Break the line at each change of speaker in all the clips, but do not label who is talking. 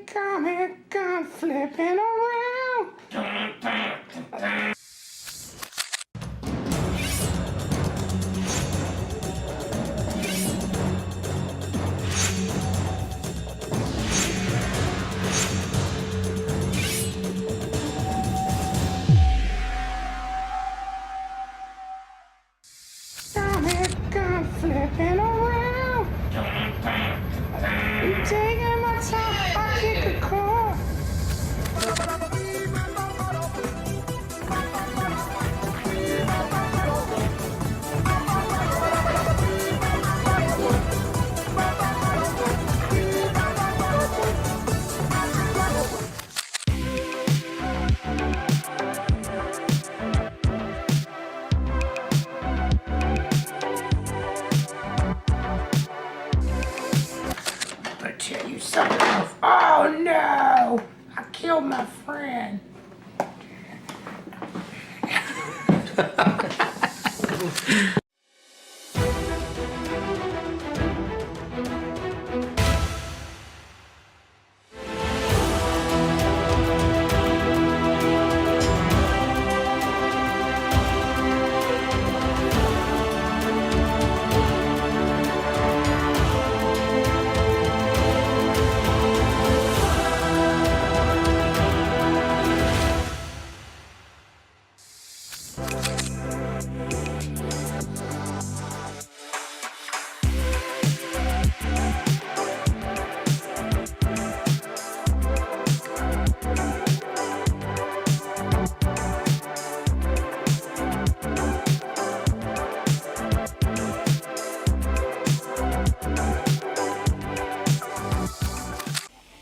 comic gun flipping around. Comic gun flipping around. You taking my time, I kick a car. I tell you something. Oh no! I killed my friend.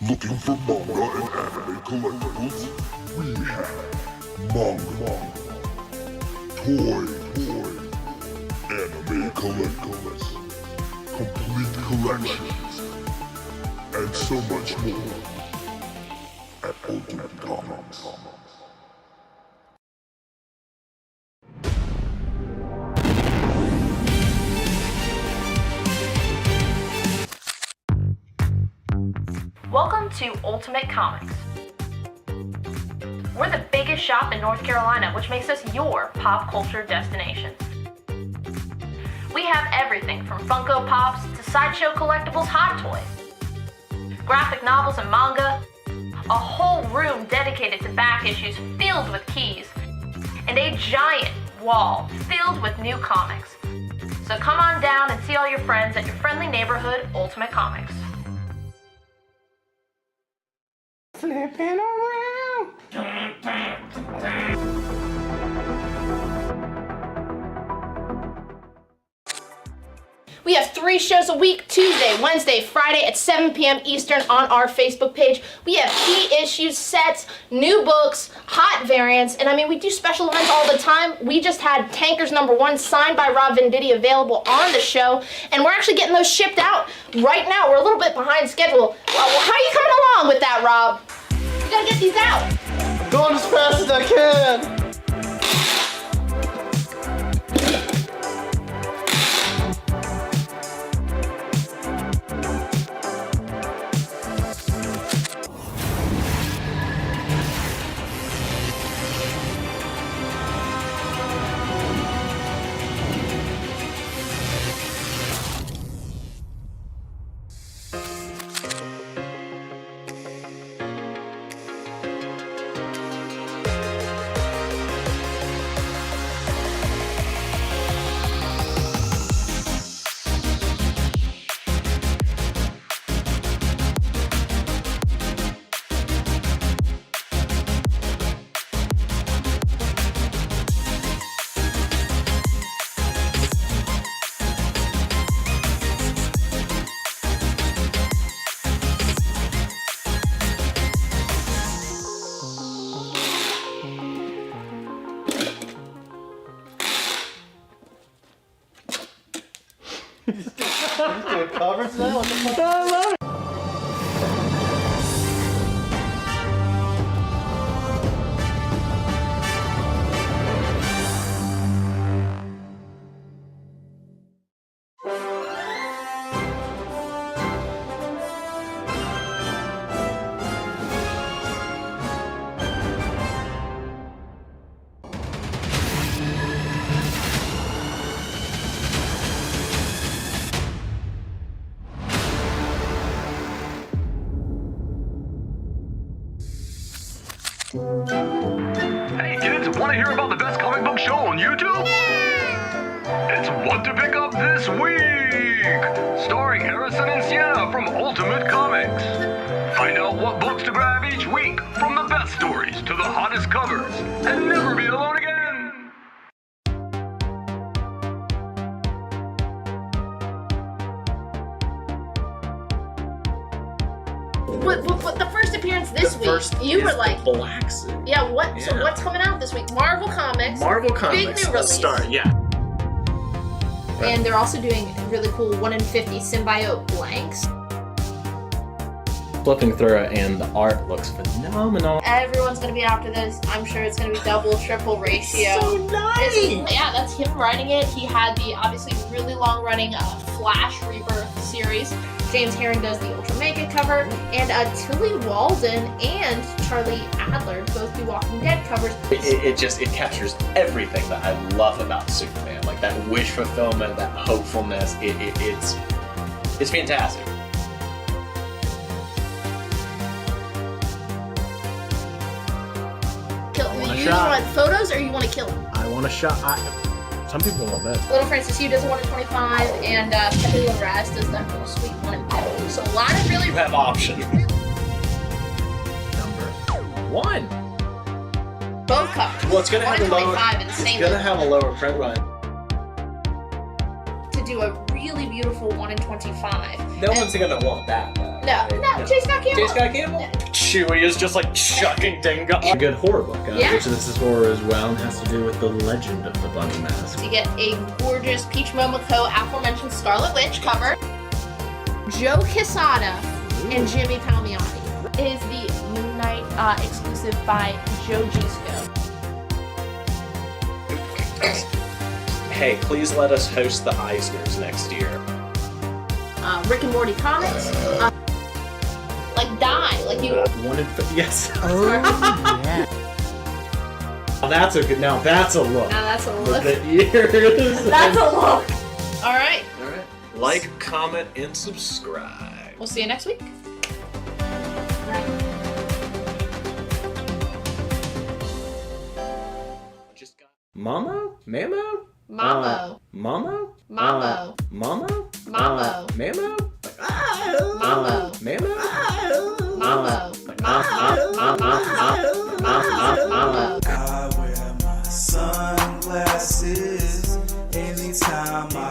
Looking for manga and anime collectibles? We have manga, toy, anime collectibles, complete collections, and so much more at Ultimate Comics.
Welcome to Ultimate Comics. We're the biggest shop in North Carolina, which makes us your pop culture destination. We have everything from Funko Pops to sideshow collectibles, Hot Toys, graphic novels and manga, a whole room dedicated to back issues filled with keys, and a giant wall filled with new comics. So come on down and see all your friends at your friendly neighborhood Ultimate Comics.
Flipping around.
We have 3 shows a week, Tuesday, Wednesday, Friday at 7 p.m. Eastern on our Facebook page. We have key issues, sets, new books, hot variants, and I mean, we do special events all the time. We just had Tankers #1 signed by Rob Venditti available on the show, and we're actually getting those shipped out right now. We're a little bit behind schedule. How are you coming along with that, Rob? You gotta get these out.
I'm going as fast as I can. Doing covers now? What the fuck? I love it.
Hey kids, want to hear about the best comic book show on YouTube? It's What to Pick Up This Week! Starring Harrison and Sienna from Ultimate Comics. Find out what books to grab each week, from the best stories to the hottest covers, and never be alone again!
What the first appearance this week, you were like,
black suit.
yeah, what?
Yeah.
So what's coming out this week? Marvel Comics.
Marvel
Big
Comics.
new
Let's
release.
start. Yeah.
And they're also doing really cool 1 in 50 symbiote blanks.
Flipping through it, and the art looks phenomenal.
Everyone's gonna be after this. I'm sure it's gonna be double, triple ratio.
So nice.
Yeah, that's him writing it. He had the obviously really long running Flash Rebirth series. James Herring does the Ultra Mega cover, and Tilly Walden and Charlie Adler both do Walking Dead covers.
It captures everything that I love about Superman, like that wish fulfillment, that hopefulness. It's fantastic.
You want photos or you want to kill him?
I want a shot. Some people want that.
Little Francis Hugh does a 1 in 25, and Pepe Larraz does that little sweet 1 in 50. So a lot of really.
You have options.
Number 1.
Both covers.
Well, it's gonna
1
have
in
a lower.
25
It's
insanely.
gonna have a lower print run.
To do a really beautiful 1 in 25.
No one's gonna want that, though.
No, Chase Scott Campbell.
Chase Scott Campbell?
Yeah.
Chewie is just like chucking Dingo.
A good horror book,
Yeah.
which this is horror as well, and has to do with the legend of the Bunny Mask.
You get a gorgeous Peach Momoko aforementioned Scarlet Witch cover. Joe Quesada and Jimmy Palmiotti. It is the Moon Knight exclusive by Joe Gisco.
Hey, please let us host the Eisners next year.
Rick and Morty comics. Like Die, like you.
1 in 50. Yes.
Yeah.
Now that's a good. Now that's a look.
Now that's a
Look
look.
at ears.
That's a look. All right.
Alright. Like, comment, and subscribe.
We'll see you next week.
Just got.
Mamo? Mamo?
Mambo.
Mamo?
Mambo.
Mamo?
Mambo.
Mamo?
Mambo.
Mamo?
Mambo. Mambo.
I wear my sunglasses anytime I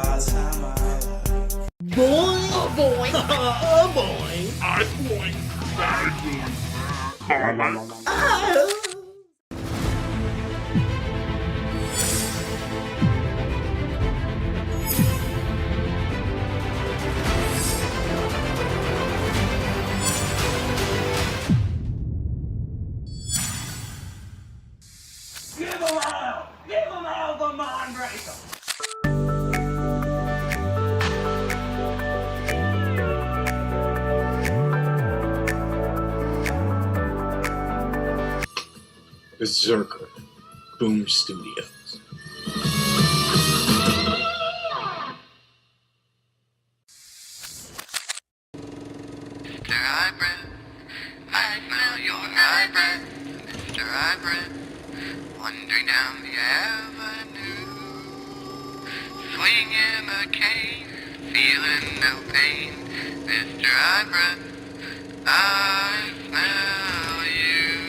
Boy. Oh boy.
Oh boy.
Berserker, Boom Studios.
Mr. Hybrid, I smell your hybrid. Mr. Hybrid, wandering down the avenue. Swinging a cane, feeling no pain. Mr. Hybrid, I smell you.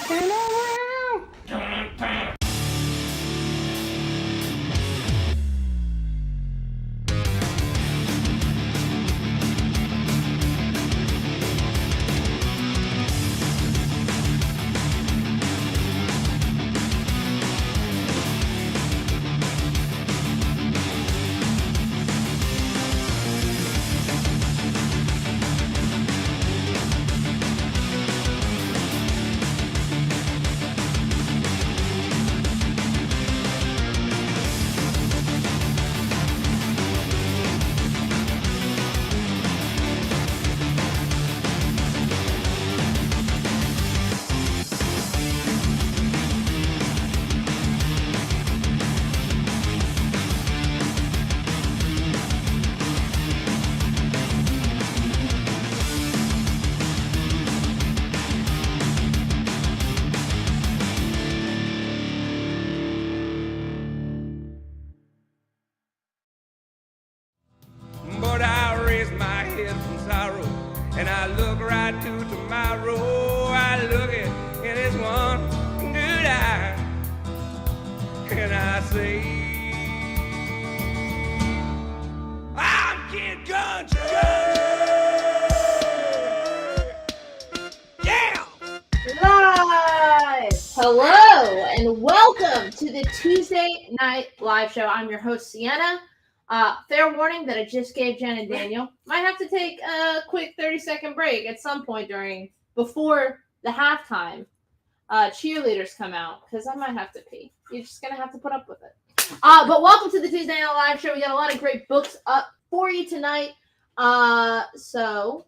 Rocking around.
But I raise my head from sorrow, and I look right to tomorrow. I look it in this one good eye, and I say, I'm Kid Country. Yeah!
Live! Hello, and welcome to the Tuesday Night Live Show. I'm your host, Sienna. Fair warning that I just gave Jen and Daniel. Might have to take a quick 30-second break at some point before the halftime cheerleaders come out, because I might have to pee. You're just going to have to put up with it. But welcome to the Tuesday Night Live Show. We got a lot of great books up for you tonight. So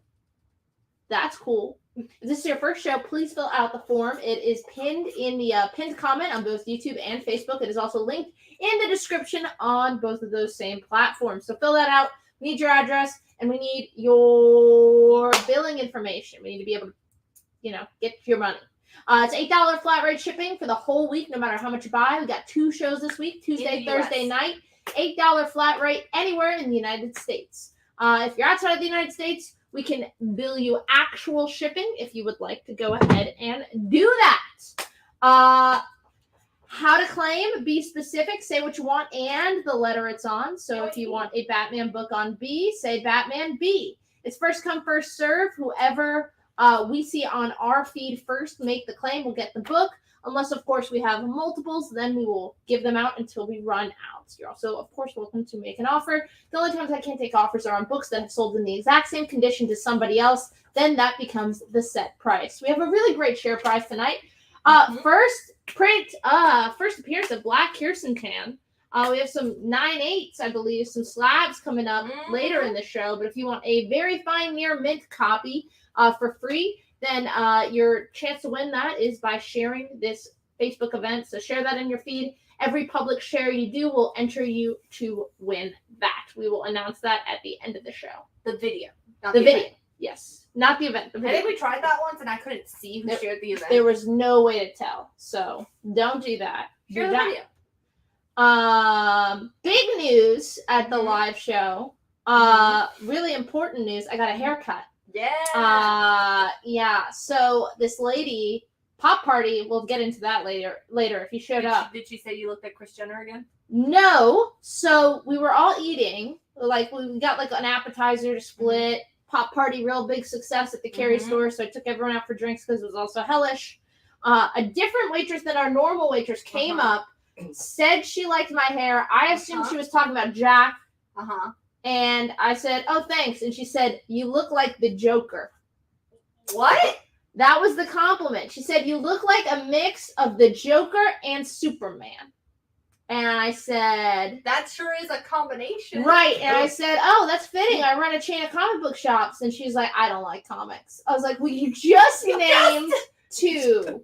that's cool. If this is your first show, please fill out the form. It is pinned in the pinned comment on both YouTube and Facebook. It is also linked in the description on both of those same platforms. So fill that out. We need your address, and we need your billing information. We need to be able to, get your money. It's $8 flat rate shipping for the whole week, no matter how much you buy. We got 2 shows this week, Tuesday, Thursday night. $8 flat rate anywhere in the United States. If you're outside of the United States, we can bill you actual shipping if you would like to go ahead and do that. How to claim, be specific, say what you want and the letter it's on. So if you want a Batman book on B, say Batman B. It's first come, first serve. Whoever we see on our feed first make the claim will get the book. Unless, of course, we have multiples, then we will give them out until we run out. You're also, of course, welcome to make an offer. The only times I can't take offers are on books that have sold in the exact same condition to somebody else. Then that becomes the set price. We have a really great share price tonight. First appearance of Black Kirsten-Tan. We have some 9/8s, I believe, some slabs coming up later in the show. But if you want a very fine near mint copy for free, then your chance to win that is by sharing this Facebook event. So share that in your feed. Every public share you do will enter you to win that. We will announce that at the end of the show.
The video.
Not the video. Event. Yes. Not the event. The video.
I think we tried that once and I couldn't see who shared the event.
There was no way to tell. So don't do that.
Share
the
video.
Big news at the live show. Really important news. I got a haircut.
Yeah.
Yeah. So this lady, Pop Party, we'll get into that later if you showed up.
Did she say you looked like Kris Jenner again?
No. So we were all eating. Like we got like an appetizer to split. Pop Party, real big success at the Carrie store. So I took everyone out for drinks because it was also hellish. A different waitress than our normal waitress came up, said she liked my hair. I assumed she was talking about Jack. And I said, oh, thanks. And she said, you look like the Joker.
What?
That was the compliment. She said, you look like a mix of the Joker and Superman. And I said...
That sure is a combination.
Right. And I said, oh, that's fitting. I run a chain of comic book shops. And she's like, I don't like comics. I was like, well, you just named 2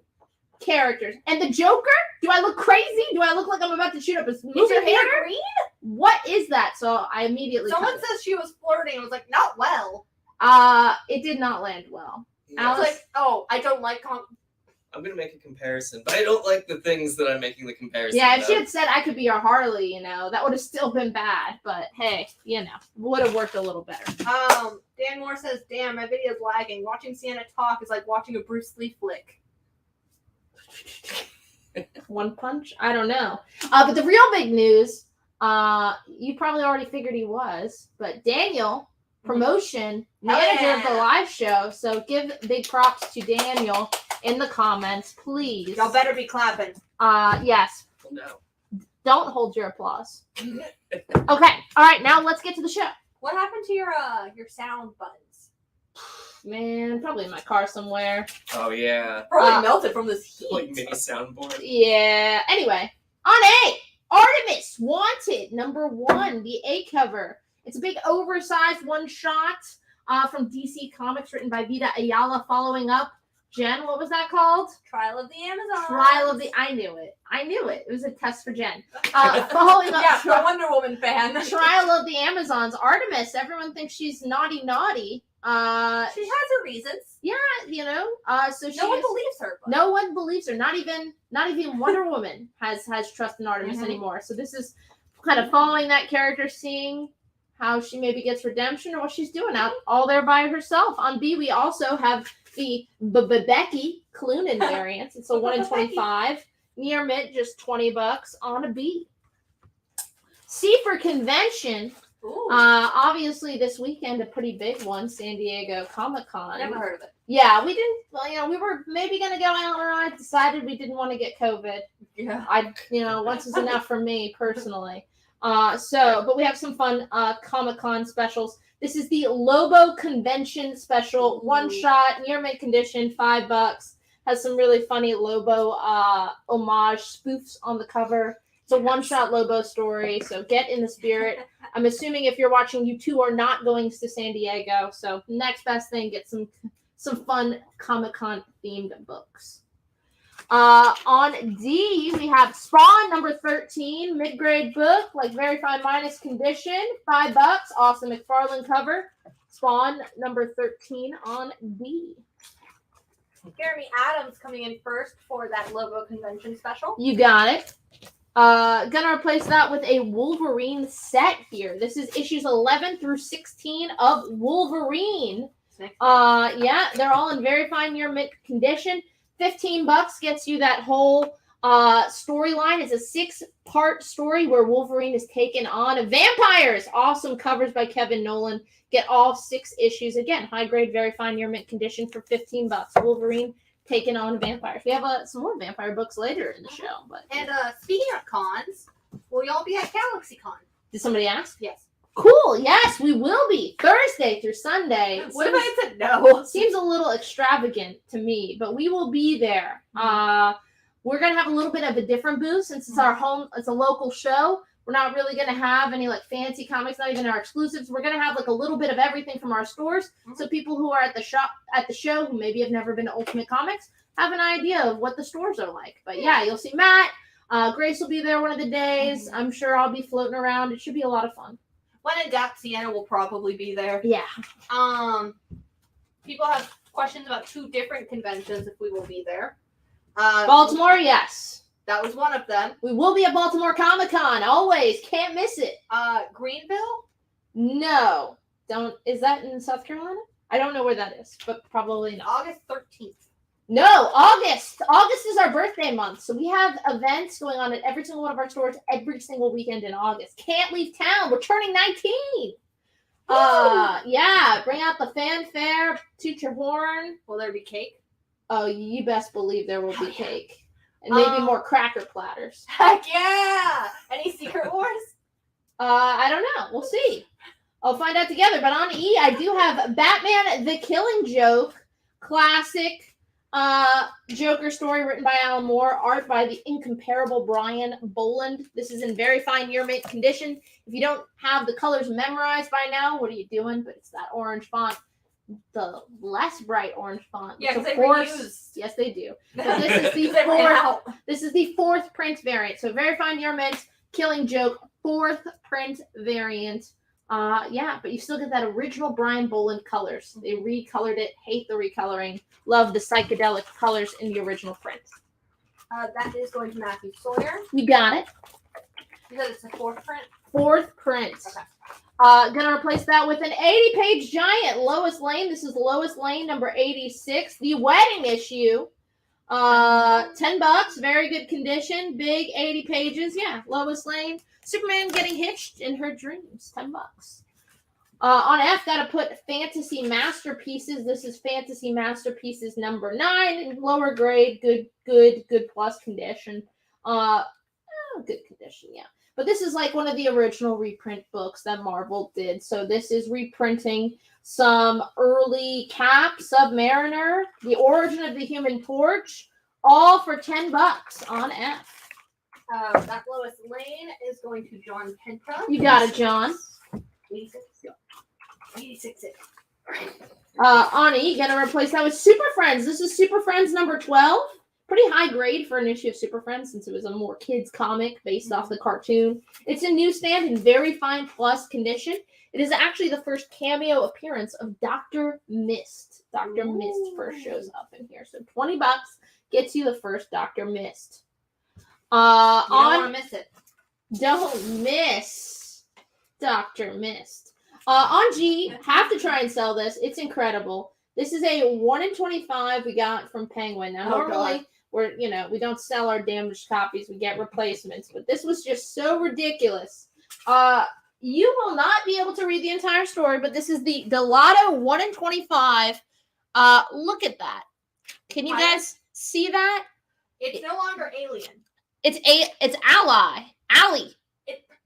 characters. And the Joker? Do I look crazy? Do I look like I'm about to shoot up a movie
Is your hair
theater?
green?
What is that? So I immediately...
Someone says she was flirting. I was like, not well.
It did not land well.
I was like, oh, I don't like
I'm going to make a comparison, but I don't like the things that I'm making the comparison
Yeah, if
about.
she had said I could be your Harley, that would have still been bad. But hey, would have worked a little better.
Dan Moore says, damn, my video's lagging. Watching Sienna talk is like watching a Bruce Lee flick.
One punch? I don't know. But the real big news, you probably already figured he was, but Daniel, promotion manager of the live show. So give big props to Daniel in the comments, please.
Y'all better be clapping.
Yes.
No.
Don't hold your applause. Okay. All right. Now let's get to the show.
What happened to your sound buttons?
Man, probably in my car somewhere.
Oh yeah.
Probably melted from this heat.
Like mini soundboard.
Yeah. Anyway, on A, Artemis Wanted #1, the A cover. It's a big oversized one shot from DC Comics, written by Vida Ayala. Following up, Jen, what was that called?
Trial of the Amazon.
Trial of the. I knew it. It was a test for Jen. Following up,
yeah, a Wonder Woman fan.
Trial of the Amazons. Artemis. Everyone thinks she's naughty.
She has her reasons.
Yeah, you know. So
no one believes her. But.
No one believes her. Not even Wonder Woman has trust in Artemis anymore. So this is kind of following that character, seeing how she maybe gets redemption or what she's doing out all there by herself. On B, we also have the Becky Clunan variant. It's a 1 in 25. Near mint, just $20 on a B. C for convention. Obviously this weekend a pretty big one, San Diego Comic-Con.
Never heard of it.
Yeah, we didn't. Well, we were maybe gonna go out, and I decided we didn't want to get COVID.
Yeah.
Once is enough for me personally. But we have some fun Comic-Con specials. This is the Lobo Convention special, one shot, near mint condition, $5. Has some really funny Lobo homage spoofs on the cover. It's a one-shot Lobo story, so get in the spirit. I'm assuming if you're watching, you two are not going to San Diego, so next best thing, get some fun Comic-Con themed books. On D, we have Spawn #13, mid-grade book, like very fine minus condition, $5. Awesome McFarlane cover. Spawn #13 on D.
Jeremy Adams coming in first for that Lobo Convention special.
You got it. Gonna replace that with a Wolverine set here. This is issues 11 through 16 of Wolverine. Yeah, they're all in very fine near mint condition. $15 gets you that whole storyline. It's a 6-part story where Wolverine is taken on vampires. Awesome covers by Kevin Nolan. Get all 6 issues. Again, high grade, very fine near mint condition for $15. Wolverine taking on vampires. We have some more vampire books later in the show.
And speaking of cons, will y'all be at GalaxyCon?
Did somebody ask?
Yes.
Cool. Yes, we will be Thursday through Sunday.
What if I said no?
Seems a little extravagant to me, but we will be there. We're gonna have a little bit of a different booth since it's our home. It's a local show. We're not really gonna have any like fancy comics, not even our exclusives. We're gonna have like a little bit of everything from our stores, so people who are at the show who maybe have never been to Ultimate Comics have an idea of what the stores are like. But yeah, you'll see Matt. Grace will be there one of the days. I'm sure I'll be floating around. It should be a lot of fun.
When in doubt, Sienna will probably be there.
Yeah.
People have questions about 2 different conventions if we will be there.
Baltimore, yes.
That was one of them.
We will be at Baltimore Comic-Con. Always. Can't miss it.
Greenville?
No. Is that in South Carolina? I don't know where that is, but probably not.
August 13th.
No, August. August is our birthday month, so we have events going on at every single one of our stores every single weekend in August. Can't leave town. We're turning 19. Yeah. Bring out the fanfare. Toot your horn.
Will there be cake?
Oh, you best believe there will be cake. And maybe more cracker platters.
Heck yeah! Any Secret Wars?
I don't know. We'll see. I'll find out together. But on E, I do have Batman the Killing Joke, classic Joker story written by Alan Moore, art by the incomparable Brian Boland. This is in very fine near mint condition. If you don't have the colors memorized by now, what are you doing? But it's that orange font. The less bright orange font.
Yeah, because they
course,
reuse.
Yes, they do. But this is the 4th print variant. So very fine near mint, Killing Joke, 4th print variant. Yeah, but you still get that original Brian Boland colors. They recolored it. Hate the recoloring. Love the psychedelic colors in the original print.
That is going to Matthew Sawyer.
You got it.
You said it's the 4th print?
4th print.
Okay.
Gonna replace that with an 80-page giant, Lois Lane. This is Lois Lane #86, the wedding issue. $10, very good condition, big 80 pages. Yeah, Lois Lane, Superman getting hitched in her dreams. $10. On F, gotta put Fantasy Masterpieces. This is Fantasy Masterpieces number 9, lower grade, good plus condition. Good condition, yeah. But this is like one of the original reprint books that Marvel did. So this is reprinting some early Cap, Submariner, The Origin of the Human Torch, all for $10 on F.
That Lois Lane is going to John Penta.
You got it, John.
86. 86.
On E, gonna replace that with Super Friends. This is Super Friends number 12. Pretty high grade for an issue of Super Friends since it was a more kids comic based off the cartoon. It's a newsstand in very fine plus condition. It is actually the first cameo appearance of Dr. Mist. Dr. Mist first shows up in here. So $20 gets you the first Dr. Mist.
You don't want to miss it.
Don't miss Dr. Mist. On G, have to try and sell this. It's incredible. This is a 1 in 25 we got from Penguin. Now, normally, we don't sell our damaged copies. We get replacements. But this was just so ridiculous. You will not be able to read the entire story, but this is the Lotto 1 in 25. Look at that. Can you guys see that?
It's no longer Alien.
It's Ally. Ally.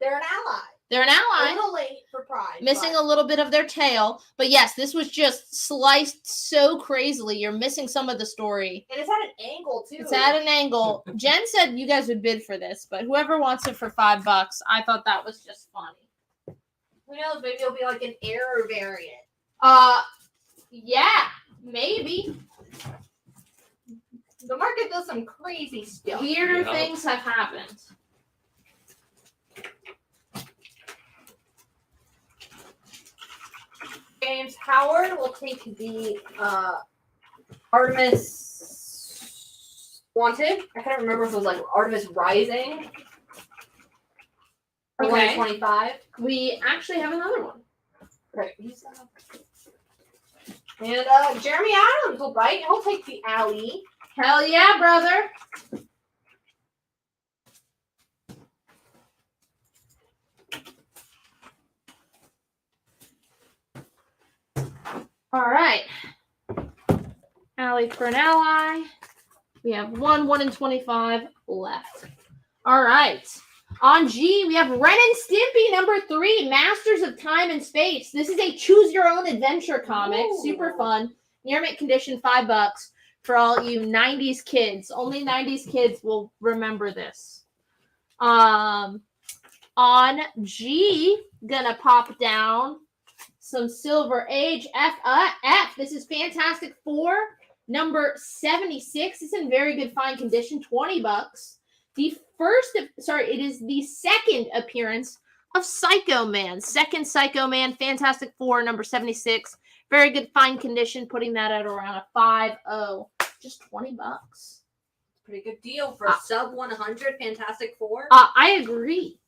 They're an ally.
They're an ally.
A little late for Pride.
Missing a little bit of their tail. But yes, this was just sliced so crazily. You're missing some of the story.
And it's at an angle, too.
It's at an angle. Jen said you guys would bid for this, but whoever wants it for $5, I thought that was just funny.
Who knows? Maybe it'll be like an error variant.
Yeah, maybe.
The market does some crazy stuff.
Weirder things have happened.
James Howard will take the Artemis Wanted. I can't remember if it was like Artemis Rising. Or
Okay.
125.
We actually have another one.
Right. And Jeremy Adams will bite. He'll take the alley.
Hell yeah, brother. All right. Alley for an ally. We have 1 in 25 left. All right. On G, we have Ren and Stimpy number 3, Masters of Time and Space. This is a choose your own adventure comic.
Ooh.
Super fun. Near mint condition, $5 for all you 90s kids. Only 90s kids will remember this. On G, gonna pop down some Silver Age F. This is Fantastic Four number 76. It's in very good fine condition, $20. It is the second appearance of Psycho Man. Second Psycho Man, Fantastic Four, number 76. Very good fine condition, putting that at around a 5.0. Just $20.
Pretty good deal for sub 100 Fantastic Four.
I agree.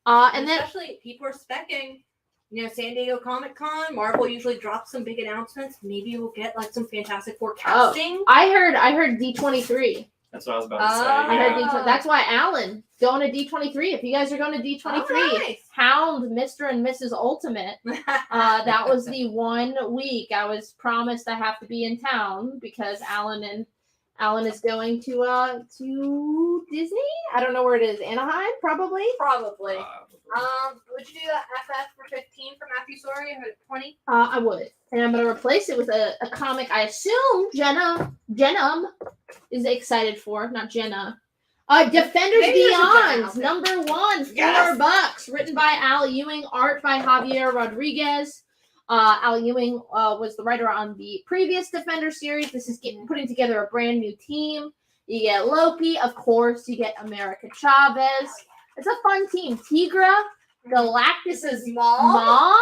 And then
especially people are specking. San Diego Comic Con, Marvel usually drops some big announcements. Maybe we'll get like some Fantastic Four casting.
I heard D23.
That's what I was about to say.
I heard D23. That's why Alan going to D23. If you guys are going to D23,
nice.
hound Mr. and Mrs. Ultimate. That was the 1 week I was promised I have to be in town because Alan is going to Disney. I don't know where it is. Anaheim, probably.
Probably. Would you do that FF for 15 for Matthew Story or 20?
I would. And I'm going to replace it with a comic I assume Jenna is excited for. Not Jenna. Defenders
Maybe
Beyond, number 1,
Yes.
$4. Written by Al Ewing, art by Javier Rodriguez. Al Ewing was the writer on the previous Defender series. This is putting together a brand new team. You get Loki, of course. You get America Chavez. It's a fun team. Tigra, Galactus's mom.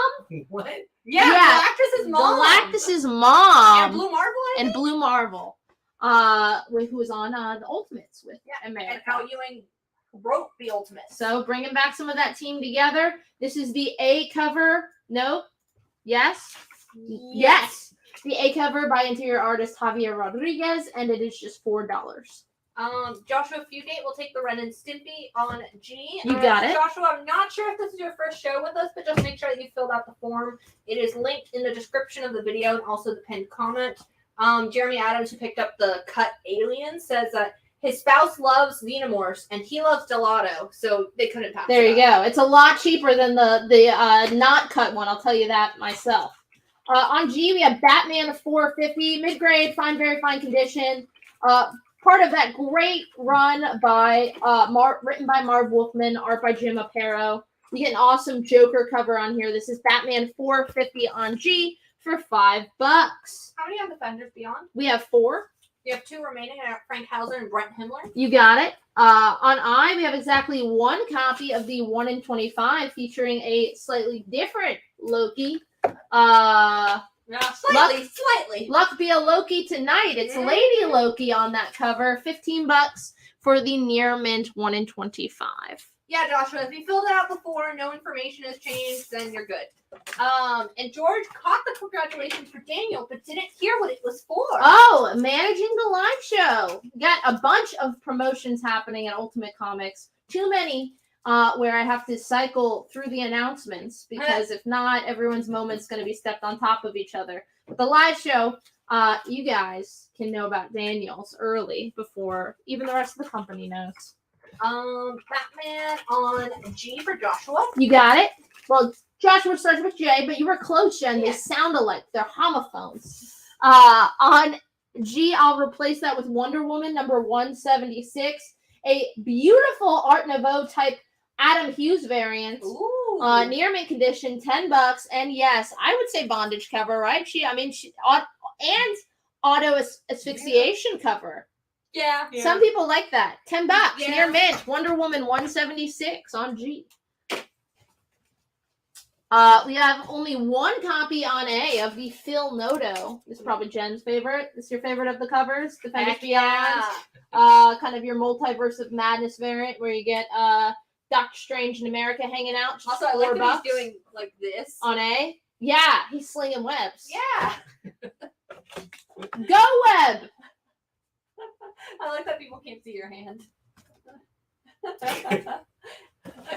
What? Yeah, Galactus's mom.
Galactus's mom.
And Blue Marvel, I think?
And Blue Marvel. Who was on the Ultimates with America.
And Al Ewing wrote the Ultimates.
So bringing back some of that team together. This is the A cover. Nope. Yes. Yes. The A cover by interior artist Javier Rodriguez, and it is just $4.
Joshua Fugate will take the Ren and Stimpy on G.
You got it.
Joshua, I'm not sure if this is your first show with us, but just make sure that you filled out the form. It is linked in the description of the video and also the pinned comment. Jeremy Adams, who picked up the cut Alien, says that his spouse loves Xenomorphs and he loves Gelato, so they couldn't pass.
There you go. It's a lot cheaper than the not cut one. I'll tell you that myself. On G, we have Batman 450, mid-grade, fine, very fine condition. Part of that great run by written by Marv Wolfman, art by Jim Aparo. We get an awesome Joker cover on here. This is Batman 450 on G for $5.
How many on Defenders Beyond?
We have 4.
You have 2 remaining, Frank Hauser and Brent Himmler.
You got it. On I, we have exactly 1 copy of the 1 in 25 featuring a slightly different Loki.
Slightly.
Luck be a Loki tonight. It's Lady Loki on that cover. $15 for the near mint 1 in 25.
Yeah, Joshua, if you filled it out before, no information has changed, then you're good. And George caught the congratulations for Daniel, but didn't hear what it was for.
Oh, managing the live show. Got a bunch of promotions happening at Ultimate Comics. Too many where I have to cycle through the announcements because if not, everyone's moment's going to be stepped on top of each other. But the live show, you guys can know about Daniel's early before even the rest of the company knows.
Batman on G for Joshua.
You got it. Well, Joshua starts with J, but you were close, Jen. They sound alike. They're homophones. On G, I'll replace that with Wonder Woman number 176. A beautiful Art Nouveau type Adam Hughes variant. Near mint condition, $10. And yes, I would say bondage cover, right? And auto asphyxiation cover.
Yeah.
Some people like that. $10. Near mint. Wonder Woman 176 on G. We have only 1 copy on A of the Phil Noto. This is probably Jen's favorite. This is your favorite of the covers? Defenders Beyond. Kind of your multiverse of madness variant where you get Doctor Strange in America hanging out. Just
Also, I like
$4
that he's doing like this.
on A. Yeah, he's slinging webs.
Yeah.
Go web!
I like that people can't see your hand.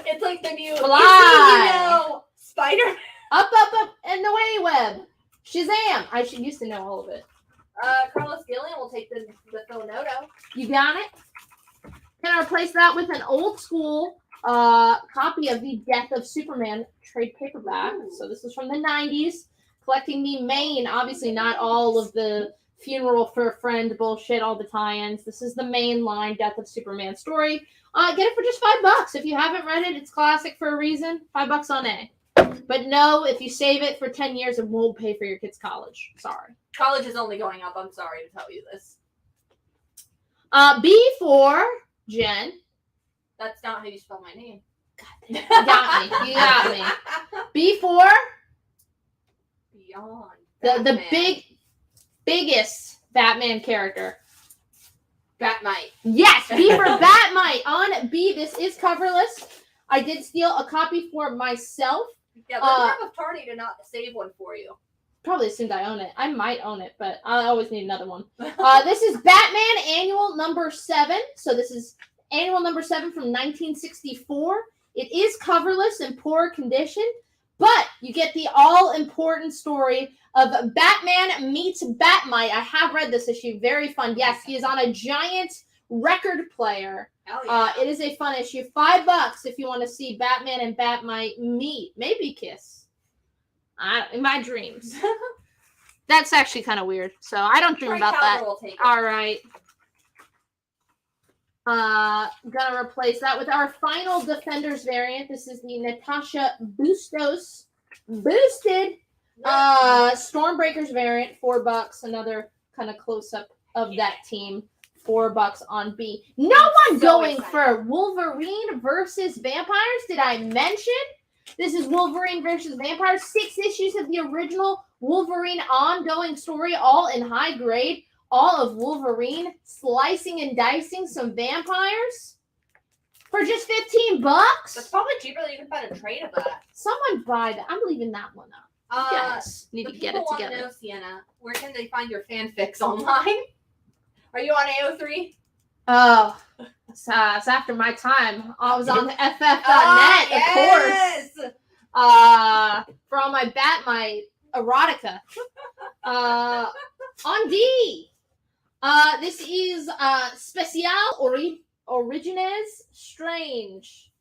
It's like the new
Fly.
Spider.
Up, and away web. Shazam! I used to know all of it.
Carlos Gillian will take the Phil Noto.
You got it? Can I replace that with an old school copy of the Death of Superman trade paperback? So this is from the 90s. Collecting the main, obviously not all of the funeral for a friend bullshit, all the tie-ins. This is the main line Death of Superman story. Get it for just $5. If you haven't read it, it's classic for a reason. $5 on A. But no, if you save it for 10 years, it won't pay for your kid's college. Sorry.
College is only going up. I'm sorry to tell you this.
B for Jen.
That's not how you spell my name.
You got me. You got me. B for
Beyond.
the biggest Batman character.
Batmite.
Yes, B for Batmite. On B, this is coverless. I did steal a copy for myself.
Yeah, let's have a party to not save one for you.
Probably assumed I own it. I might own it, but I always need another one. This is Batman Annual number 7. So this is Annual number 7 from 1964. It is coverless in poor condition, but you get the all-important story of Batman meets Batmite. I have read this issue. Very fun. Yes, he is on a giant record player.
Hell yeah.
It is a fun issue. $5 if you want to see Batman and Batmite meet. Maybe kiss. In my dreams. That's actually kind of weird. So I don't dream about that. All right. Gonna replace that with our final Defenders variant. This is the Natasha Bustos boosted Stormbreakers variant. $4. Another kind of close up of that team. $4 on B. No one going for Wolverine versus Vampires. Did I mention? This is Wolverine versus Vampires. 6 issues of the original Wolverine ongoing story, all in high grade. All of Wolverine slicing and dicing some vampires for just $15.
That's probably cheaper than you can find a trade of that.
Someone buy that. I'm leaving that one up. Yes, need
the
to get it
people want
together.
to know, Sienna, where can they find your fanfics online? Are you on AO3?
Oh, it's after my time. I was on FF.net,
yes!
of course. For all my erotica. On D. This is Special Origines Strange.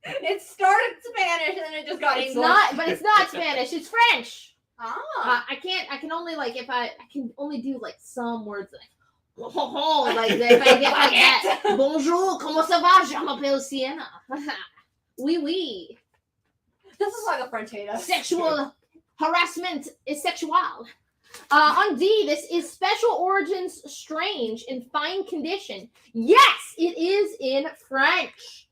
It started Spanish and then it just got
It's
English.
it's not Spanish. It's French.
Ah.
I can only I can only do like some words like like if I get like that. Bonjour, comment ça va? Je m'appelle Sienna. Oui, oui.
This is like a Frenchada.
Sexual harassment is sexual. On D, this is Special Origins Strange in fine condition. Yes, it is in French.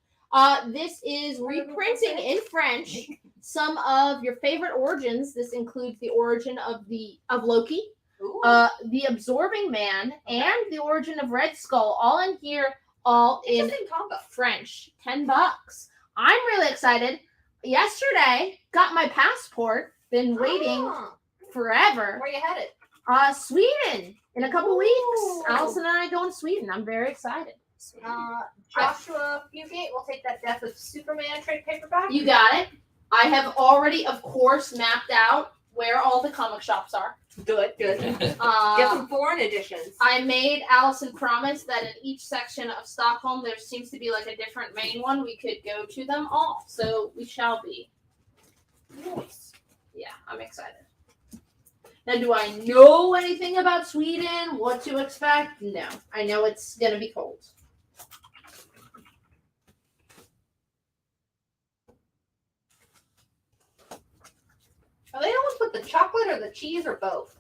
This is reprinting in French some of your favorite origins. This includes the origin of Loki, the Absorbing Man, and the origin of Red Skull, all in here, all in French. $10. I'm really excited. Yesterday, got my passport. Been waiting forever.
Where you headed?
Sweden in a couple weeks. Allison and I go to Sweden. I'm very excited.
Joshua Fugate will take that Death of Superman trade paperback.
You got it. I have already, of course, mapped out where all the comic shops are.
Good. Get some foreign editions.
I made Allison promise that in each section of Stockholm, there seems to be like a different main one. We could go to them all. So we shall be.
Nice.
Yeah, I'm excited. Now, do I know anything about Sweden? What to expect? No. I know it's going to be cold.
Are they the ones with the chocolate or the cheese or both?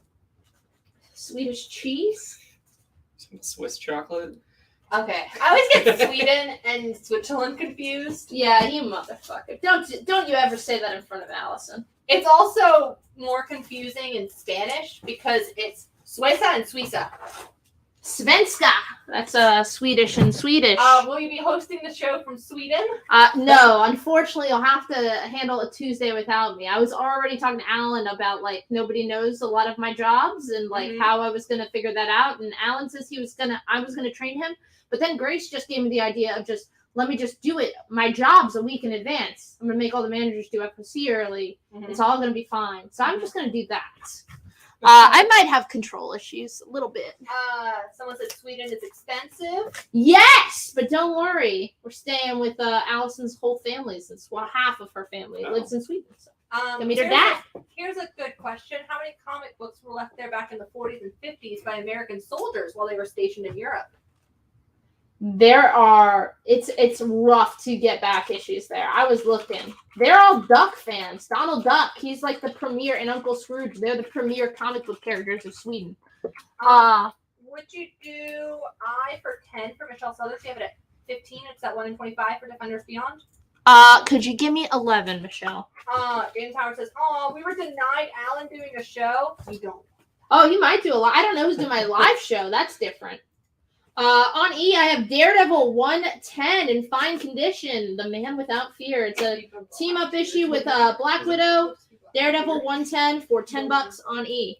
Swedish cheese?
Some Swiss chocolate.
Okay. I always get Sweden and Switzerland confused.
Yeah, you motherfucker. Don't you ever say that in front of Allison.
It's also more confusing in Spanish because it's Suiza and Suiza.
Svenska. That's Swedish and Swedish.
Will you be hosting the show from Sweden?
No, unfortunately, you'll have to handle a Tuesday without me. I was already talking to Alan about like nobody knows a lot of my jobs and like how I was gonna figure that out. And Alan says I was gonna train him, but then Grace just gave me the idea of let me just do it. My job's a week in advance. I'm gonna make all the managers do FOC early. It's all gonna be fine. So I'm just gonna do that. I might have control issues a little bit.
Someone said Sweden is expensive.
Yes, but don't worry. We're staying with Allison's whole family since half of her family lives in Sweden. So. Can meet her dad.
Here's a good question. How many comic books were left there back in the 40s and 50s by American soldiers while they were stationed in Europe?
It's rough to get back issues there. I was looking. They're all Duck fans. Donald Duck, he's like the premier, and Uncle Scrooge, they're the premier comic book characters of Sweden.
Would you do I for 10 for Michelle Southers? You have it at 15. It's at 1 in 25 for Defenders Beyond.
Could you give me 11, Michelle?
James Howard says, we were denied Alan doing a show. You don't.
Oh, you might do a lot. I don't know who's doing my live show. That's different. On E, I have Daredevil 110 in fine condition. The Man Without Fear. It's a team-up issue with Black Widow, Daredevil 110 for $10 on E.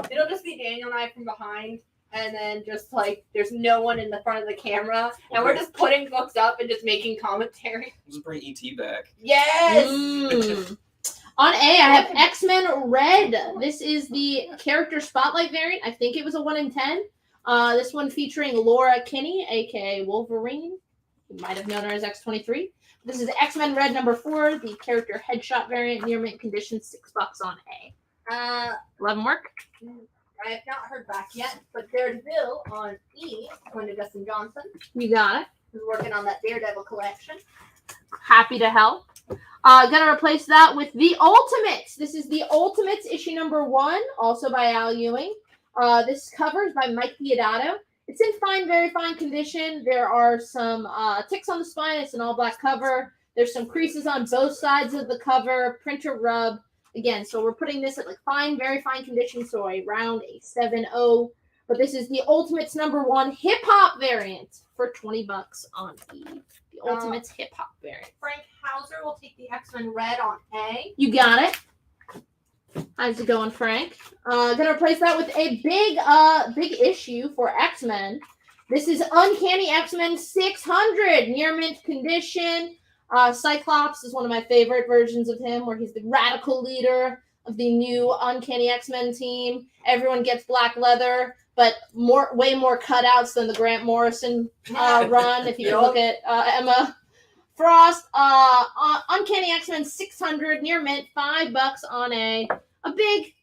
It'll just be Daniel and I from behind, and then just like there's no one in the front of the camera, and we're just putting books up and just making commentary.
Let's bring ET back.
Yes!
On A, I have X-Men Red. This is the character spotlight variant. I think it was a 1 in 10. This one featuring Laura Kinney, aka Wolverine. You might have known her as X-23. This is X-Men Red number 4, the character headshot variant, near mint condition, $6 on A. 11 work?
I have not heard back yet, but Daredevil on E, going to Dustin Johnson.
You got it.
Who's working on that Daredevil collection.
Happy to help. Gonna replace that with The Ultimates. This is The Ultimates issue number 1, also by Al Ewing. This cover is by Mike Diodato. It's in fine, very fine condition. There are some ticks on the spine. It's an all-black cover. There's some creases on both sides of the cover. Printer rub. Again, so we're putting this at like fine, very fine condition, so around a 7.0. But this is The Ultimates number 1 hip-hop variant for $20 on E. The Ultimates hip-hop variant.
Frank Hauser will take the X-Men Red on A.
You got it. How's it going, Frank? Gonna replace that with a big issue for X-Men. This is Uncanny X-Men 600, near mint condition. Cyclops is one of my favorite versions of him, where he's the radical leader of the new Uncanny X-Men team. Everyone gets black leather, but way more cutouts than the Grant Morrison run. If you look at Emma Frost, Uncanny X-Men 600, near mint, $5 on a big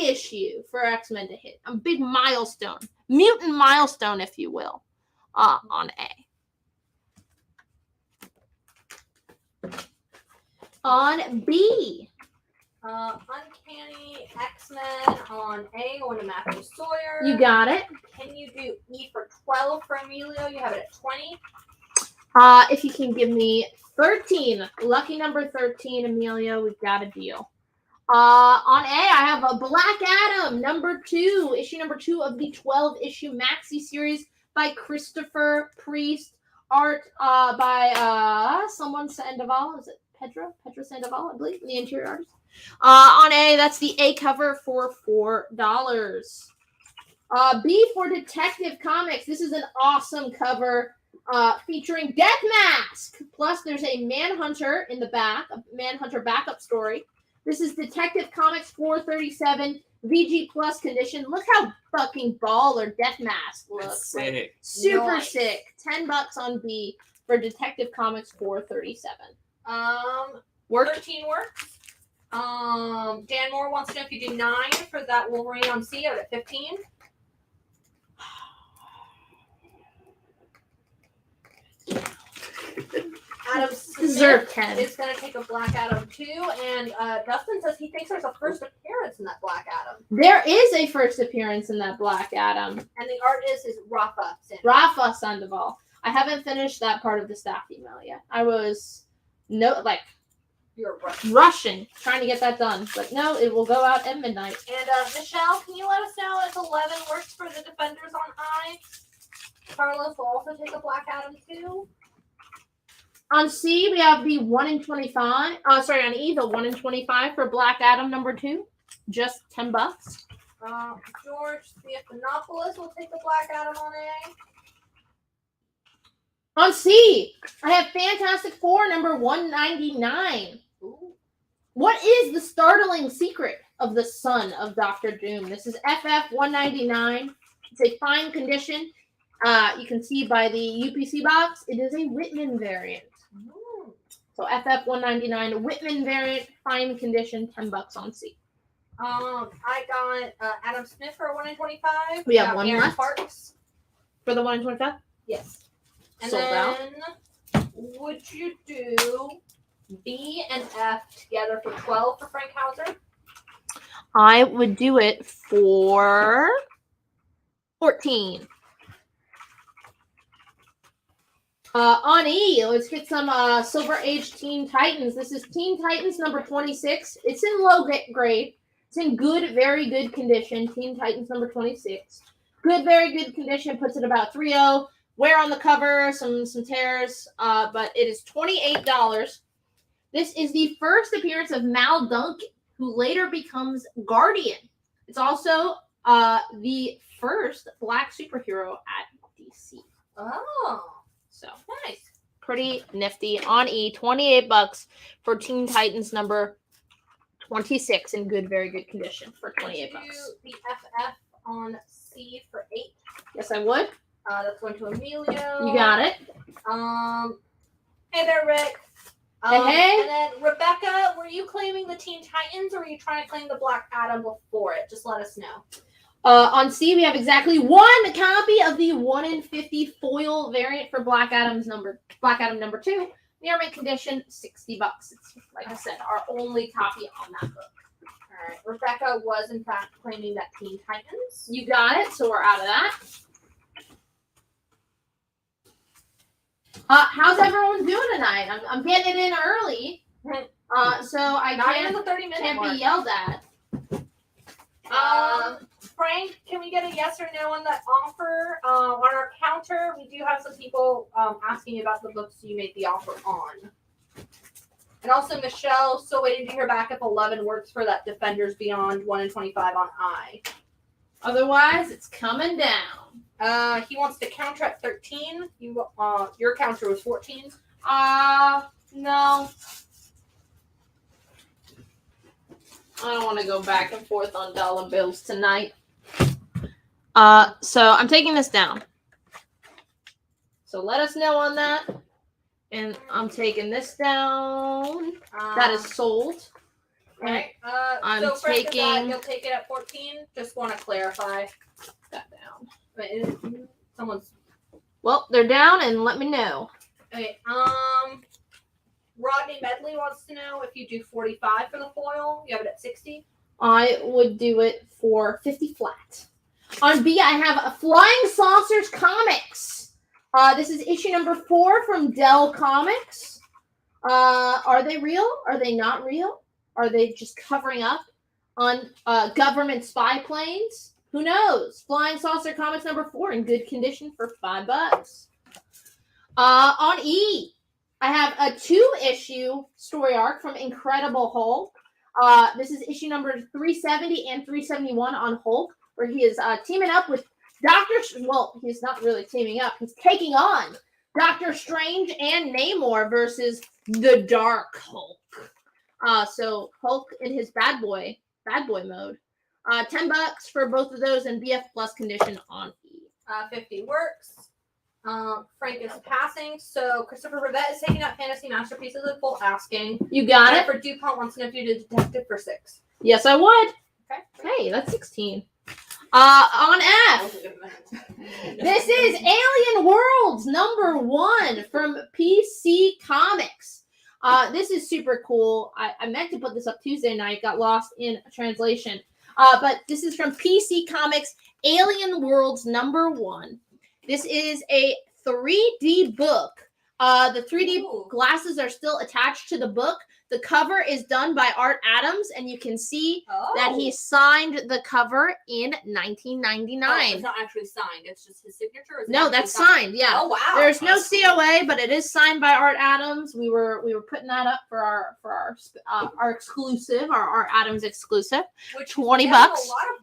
issue for X-Men to hit. A big milestone. Mutant milestone, if you will, on A. On B.
Uncanny X-Men on A, going to Matthew Sawyer.
You got it.
Can you do E for 12 for Emilio? You have it at 20.
If you can give me 13, lucky number 13, Emilio, we've got a deal. On A, I have a Black Adam, issue number 2 of the 12-issue maxi series by Christopher Priest. Art by someone Sandoval. Is it Pedro Sandoval, I believe, the interior artist. On A, that's the A cover for $4. B for Detective Comics. This is an awesome cover featuring Death Mask. Plus, there's a Manhunter in the back, a Manhunter backup story. This is Detective Comics 437 VG Plus condition. Look how fucking baller Death Mask looks.
Sick.
Like, super
Nice.
sick. $10 on B for Detective Comics 437. Work.
13 works. Dan Moore wants to know if you do 9 for that Wolverine on C out at 15. Adam
Deserve
Smith
10.
is going to take a Black Adam 2, and Dustin says he thinks there's a first appearance in that Black Adam.
There is a first appearance in that Black Adam.
And the artist is Rafa Sandoval.
Rafa Sandoval. I haven't finished that part of the staff email yet. I was
You're right.
rushing, trying to get that done. But no, it will go out at midnight.
And Michelle, can you let us know if 11 works for the Defenders on I? Carlos will also take a Black Adam 2.
On C, we have the 1 in 25. On E, the 1 in 25 for Black Adam number 2. Just $10.
George Theophanopoulos will take the Black Adam on A.
On C, I have Fantastic Four number 199.
Ooh.
What is the startling secret of the son of Dr. Doom? This is FF 199. It's a fine condition. You can see by the UPC box, it is a Whitman variant.
Ooh.
So FF 199 Whitman variant, fine condition, $10 on C.
I got Adam Smith for a 1 in 25.
We have
got
one
Aaron
left.
Parks.
For the 1 in 25?
Yes. And
Sold out.
then, would you do B and F together for 12 for Frank Hauser?
I would do it for 14. On E, let's get some Silver Age Teen Titans. This is Teen Titans number 26. It's in low grade. It's in good, very good condition. Teen Titans number 26. Good, very good condition. Puts it about 3.0. Wear on the cover, some tears, but it is $28. This is the first appearance of Mal Duncan, who later becomes Guardian. It's also the first black superhero at DC.
Oh.
So
nice.
Pretty nifty. On E, $28 for Teen Titans number 26 in good, very good condition for $28.
Do the FF on C for 8.
Yes, I would.
That's going to Emilio.
You got it.
Hey there, Rick.
Hey.
And then Rebecca, were you claiming the Teen Titans or were you trying to claim the Black Adam before it? Just let us know.
On C, we have exactly one copy of the 1 in 50 foil variant for Black Adam number 2. Near mint condition, $60. It's, like I said, our only copy on that book.
All right. Rebecca was, in fact, claiming that Teen Titans.
You got it, so we're out of that. How's everyone doing tonight? I'm getting it in early, so I
Not even the
can't
30-minute mark.
be yelled at.
Frank, can we get a yes or no on that offer? On our counter, we do have some people asking about the books you made the offer on. And also, Michelle, still waiting to hear back if 11 works for that Defenders Beyond 1 in 25 on I.
Otherwise, it's coming down.
He wants to counter at 13. Your counter was 14.
No. I don't want to go back and forth on dollar bills tonight. So I'm taking this down. So let us know on that. And I'm taking this down. That is sold.
Right.
I'm
so for
taking.
that, you'll take it at 14. Just want to clarify.
That down.
Wait, someone's.
Well, they're down, and let me know.
Okay. Rodney Medley wants to know if you do 45 for the foil. You have it at 60.
I would do it for 50 flat. On B, I have a Flying Saucers Comics. This is issue number 4 from Dell Comics. Are they real? Are they not real? Are they just covering up on government spy planes? Who knows? Flying Saucer Comics number 4 in good condition for $5. On E, I have a 2-issue story arc from Incredible Hulk. This is issue number 370 and 371 on Hulk, where he is teaming up with he's not really teaming up. He's taking on Doctor Strange and Namor versus the Dark Hulk. So Hulk in his bad boy mode. $10 for both of those in BF Plus condition on E.
50 works. Frank is passing. So Christopher Rivette is taking out Fantasy Masterpieces at full asking.
You got it.
For DuPont wants to know if you did Detective for 6.
Yes, I would.
Okay.
Hey, that's 16. On F, this is Alien Worlds number 1 from PC Comics. This is super cool. I meant to put this up Tuesday night, got lost in translation. But this is from PC Comics, Alien Worlds number 1. This is a 3D book. The 3D glasses are still attached to the book. The cover is done by Art Adams, and you can see that he signed the cover in 1999.
It's not actually signed. It's just his signature.
No, that's signed. Yeah.
Oh wow.
There's no COA, but it is signed by Art Adams. We were putting that up for our exclusive, our Art Adams exclusive.
Which
$20.
A lot of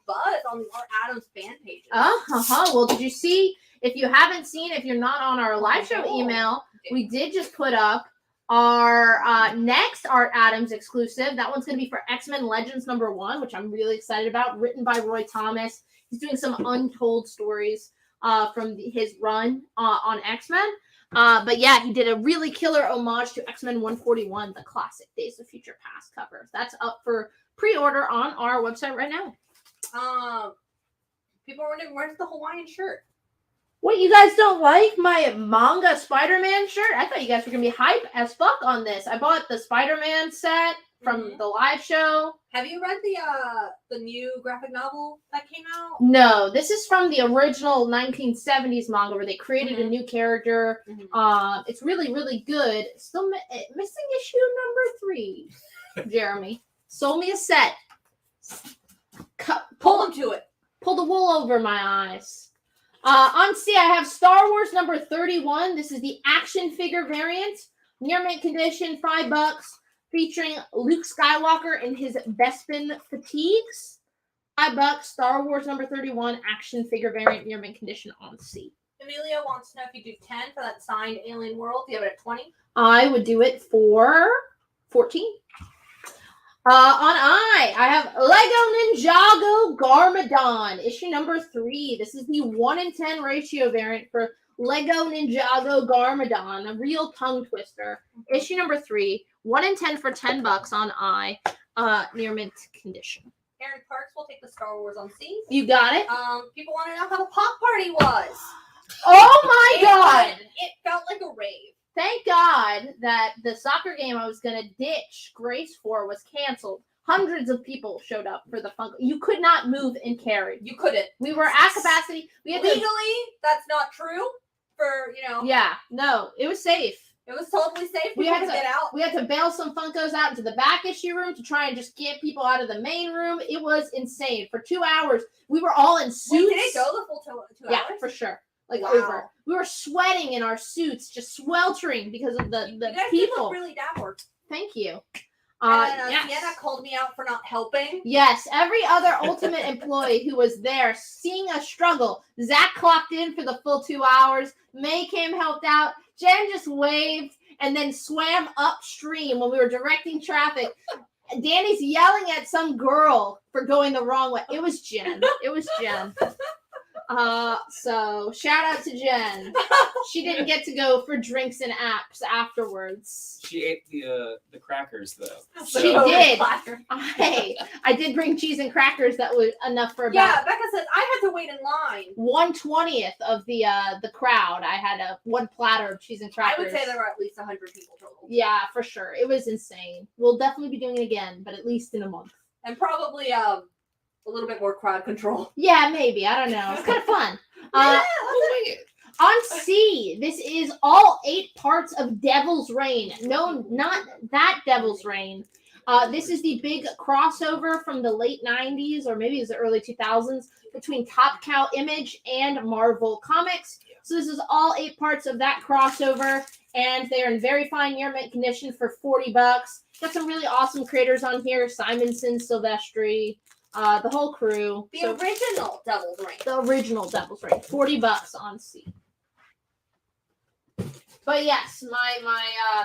buzz on the Art Adams fan pages.
Well, did you see? If you haven't seen, if you're not on our live show email, we did just put up our next Art Adams exclusive. That one's going to be for X-Men Legends number 1, which I'm really excited about. Written by Roy Thomas. He's doing some untold stories from his run on X-Men. But yeah, he did a really killer homage to X-Men 141, the classic Days of Future Past cover. That's up for pre-order on our website right now.
People are wondering, where's the Hawaiian shirt?
What, you guys don't like my manga Spider-Man shirt? I thought you guys were going to be hype as fuck on this. I bought the Spider-Man set from the live show.
Have you read the new graphic novel that came out?
No, this is from the original 1970s manga where they created a new character. It's really, really good. Still missing issue number 3, Jeremy. Sold me a set.
Pull them to it.
Pull the wool over my eyes. On C, I have Star Wars number 31. This is the action figure variant. Near mint condition, $5. Featuring Luke Skywalker in his Bespin fatigues. $5. Star Wars number 31 action figure variant near mint condition on C.
Emilio wants to know if you do 10 for that signed Alien World. Do you have it at 20?
I would do it for 14. On I have Lego Ninjago Garmadon, issue number 3. This is the 1 in 10 ratio variant for Lego Ninjago Garmadon, a real tongue twister. Issue number 3, 1 in 10 for $10 on I, near mint condition.
Aaron Parks will take the Star Wars on C.
You got it.
People want to know how the pop party was.
Oh my god!
It felt like a rave.
Thank God that the soccer game I was going to ditch Grace for was canceled. Hundreds of people showed up for the fun. You could not move and carry.
You couldn't.
We were at capacity. We had
Legally, that's not true.
Yeah, no, it was safe.
It was totally safe.
We had to
get out.
We had to bail some Funkos out into the back issue room to try and just get people out of the main room. It was insane. For 2 hours, we were all in suits.
Wait, did it go the full 2 hours?
Yeah, for sure.
Wow.
Over. We were sweating in our suits, just sweltering because of the
you guys
people.
Did look really dapper.
Thank you.
And
Yes.
Sienna called me out for not helping.
Yes, every other Ultimate employee who was there seeing us struggle. Zach clocked in for the full 2 hours. May came, helped out. Jen just waved and then swam upstream when we were directing traffic. Danny's yelling at some girl for going the wrong way. It was Jen. So shout out to Jen. She didn't get to go for drinks and apps afterwards.
She ate the crackers though.
She did. I did bring cheese and crackers that was enough for about.
Yeah, Becca says I had to wait in line.
1/20th of the crowd. I had one platter of cheese and crackers.
I would say there were at least 100 people total.
Yeah, for sure. It was insane. We'll definitely be doing it again, but at least in a month.
And probably a little bit more crowd control.
Yeah, maybe. I don't know. It's kind of fun. On C, this is all 8 parts of Devil's Reign. No, not that Devil's Reign. This is the big crossover from the late 90s, or maybe it was the early 2000s, between Top Cow Image and Marvel Comics. So this is all 8 parts of that crossover, and they are in very fine near mint condition for $40. Got some really awesome creators on here: Simonson, Silvestri, the whole crew.
The original Devil's Reign.
The original Devil's Reign. $40 on C. But yes, my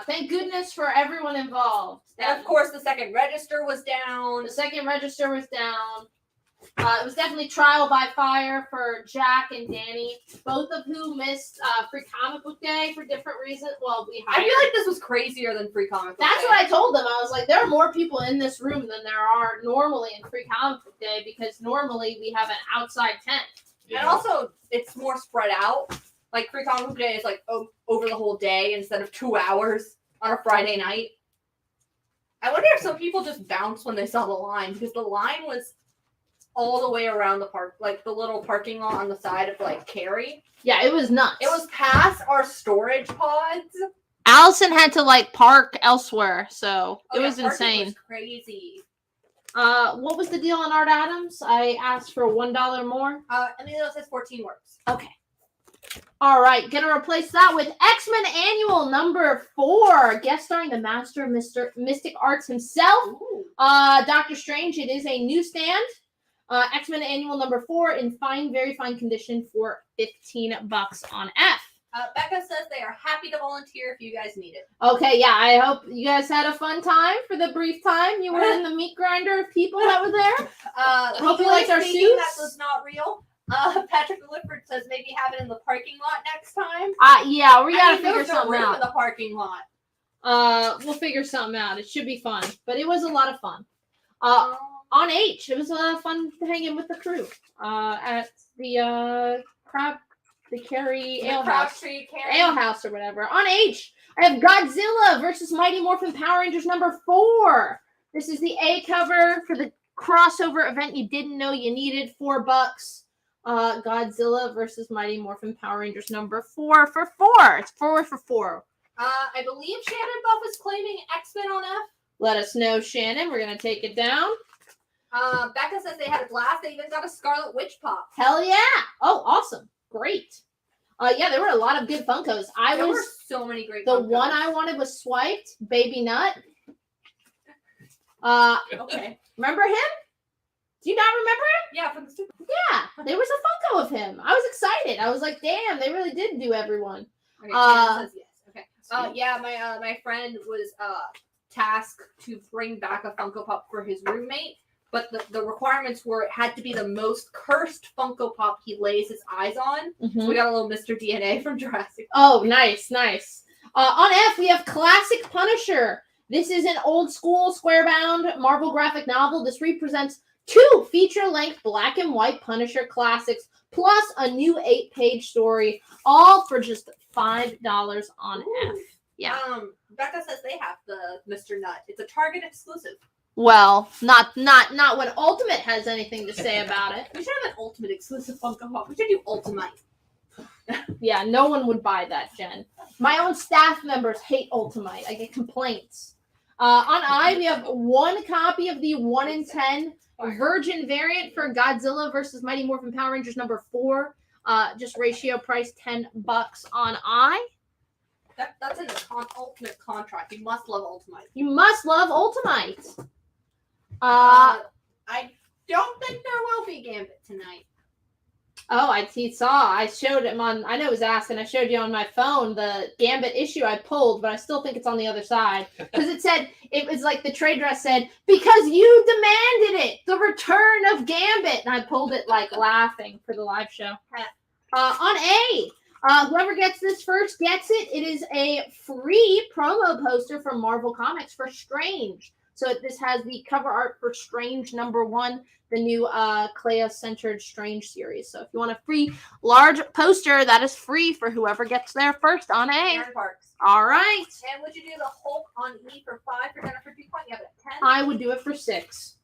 thank goodness for everyone involved.
And of course, the second register was down.
The second register was down. It was definitely trial by fire for Jack and Danny, both of who missed Free Comic Book Day for different reasons. Well,
I feel like this was crazier than Free Comic Book
That's
Day.
what I told them. I was like, there are more people in this room than there are normally in Free Comic Book Day, because normally we have an outside tent.
And also, it's more spread out. Like, Free Comic Book Day is like over the whole day instead of 2 hours on a Friday night. I wonder if some people just bounced when they saw the line, because the line was all the way around the park, like the little parking lot on the side of like Cary.
Yeah, it was nuts.
It was past our storage pods.
Allison had to like park elsewhere, so it was
parking
insane.
was crazy.
What was the deal on Art Adams? I asked for $1 more.
Emilio says 14 works.
Okay. All right, gonna replace that with X-Men Annual number 4, guest starring the master of Mystic Arts himself, Doctor Strange. It is a newsstand. X-Men Annual number 4 in fine, very fine condition for $15 on F.
Becca says they are happy to volunteer if you guys need it.
Okay, yeah, I hope you guys had a fun time for the brief time you were in the meat grinder of people that were there. Hope you liked our suits.
That was not real. Patrick Lifford says maybe have it in the parking lot next time.
Yeah, we gotta figure
there's no
something
room
out.
in the parking lot.
We'll figure something out. It should be fun, but it was a lot of fun. On H, it was a lot of fun hanging with the crew at the Cary Ale House. Ale House or whatever. On H, I have Godzilla versus Mighty Morphin Power Rangers number 4. This is the A cover for the crossover event you didn't know you needed. $4. Godzilla versus Mighty Morphin Power Rangers number 4 for 4. It's 4 for 4.
I believe Shannon Buff is claiming X-Men on F.
Let us know, Shannon. We're gonna take it down.
Becca says they had a blast. They even got a Scarlet Witch pop.
Hell yeah! Oh, awesome! Great. Yeah, there were a lot of good Funkos.
There were so many great.
The
Funkos.
one I wanted was Swiped Baby Nut.
Okay.
Remember him? Do you not remember him?
Yeah, from the Super.
Yeah, there was a Funko of him. I was excited. I was like, damn, they really did do everyone.
Okay, Shannon says yes. Okay. Yeah, my friend was tasked to bring back a Funko Pop for his roommate, but the requirements were it had to be the most cursed Funko Pop he lays his eyes on.
Mhm.
We got a little Mr. DNA from Jurassic.
Oh, nice. On F, we have Classic Punisher. This is an old school square-bound Marvel graphic novel. This represents 2 feature-length black and white Punisher classics, plus a new 8-page story, all for just $5 on F. Yeah.
Becca says they have the Mr. Nut. It's a Target exclusive.
Well, not when Ultimate has anything to say about it.
We should have an Ultimate exclusive Funko Pop. We should do Ultimate.
Yeah, no one would buy that, Jen. My own staff members hate Ultimate. I get complaints. On I, we have 1 copy of the 1 in 10 Virgin variant for Godzilla versus Mighty Morphin Power Rangers number 4. Just ratio price $10 on I.
That's in the ultimate contract. You must love Ultimate.
You must love Ultimate.
I don't think there will be Gambit tonight.
Oh, he saw. I showed him on. I know it was asking. I showed you on my phone the Gambit issue I pulled, but I still think it's on the other side because it was like the trade dress said because you demanded it, the return of Gambit, and I pulled it like laughing for the live show. On A, whoever gets this first gets it. It is a free promo poster from Marvel Comics for Strange. So this has the cover art for Strange #1. The new Clea-centered Strange series. So if you want a free large poster, that is free for whoever gets there first on A.
Aaron Parks.
All right.
And would you do the Hulk on E for 5 for Jennifer 2 point? You have it at 10.
I would do it for 6.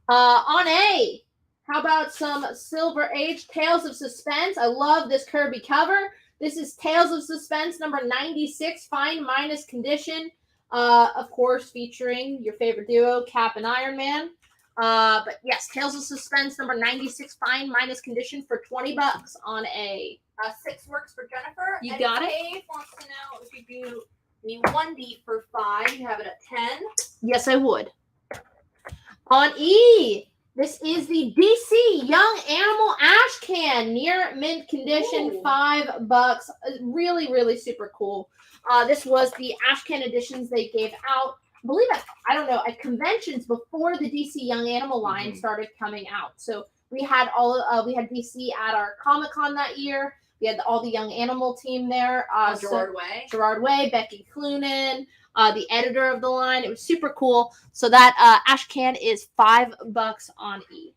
On A, how about some Silver Age Tales of Suspense? I love this Kirby cover. This is Tales of Suspense number 96, fine minus condition. Of course, featuring your favorite duo, Cap and Iron Man. But yes, Tales of Suspense number 96, fine minus condition for $20 on A.
6 works for Jennifer.
You
and
got it.
Dave wants to know if you do the 1D for 5, you have it at 10.
Yes, I would. On E, this is the DC Young Animal Ash Can, near mint condition, $5. Really, really super cool. This was the Ash Can editions they gave out. I believe I don't know, at conventions before the DC Young Animal line started coming out. So we had we had DC at our Comic-Con that year. We had all the Young Animal team there. Gerard Way, Becky Cloonan, the editor of the line. It was super cool. So that Ash Can is $5 on E.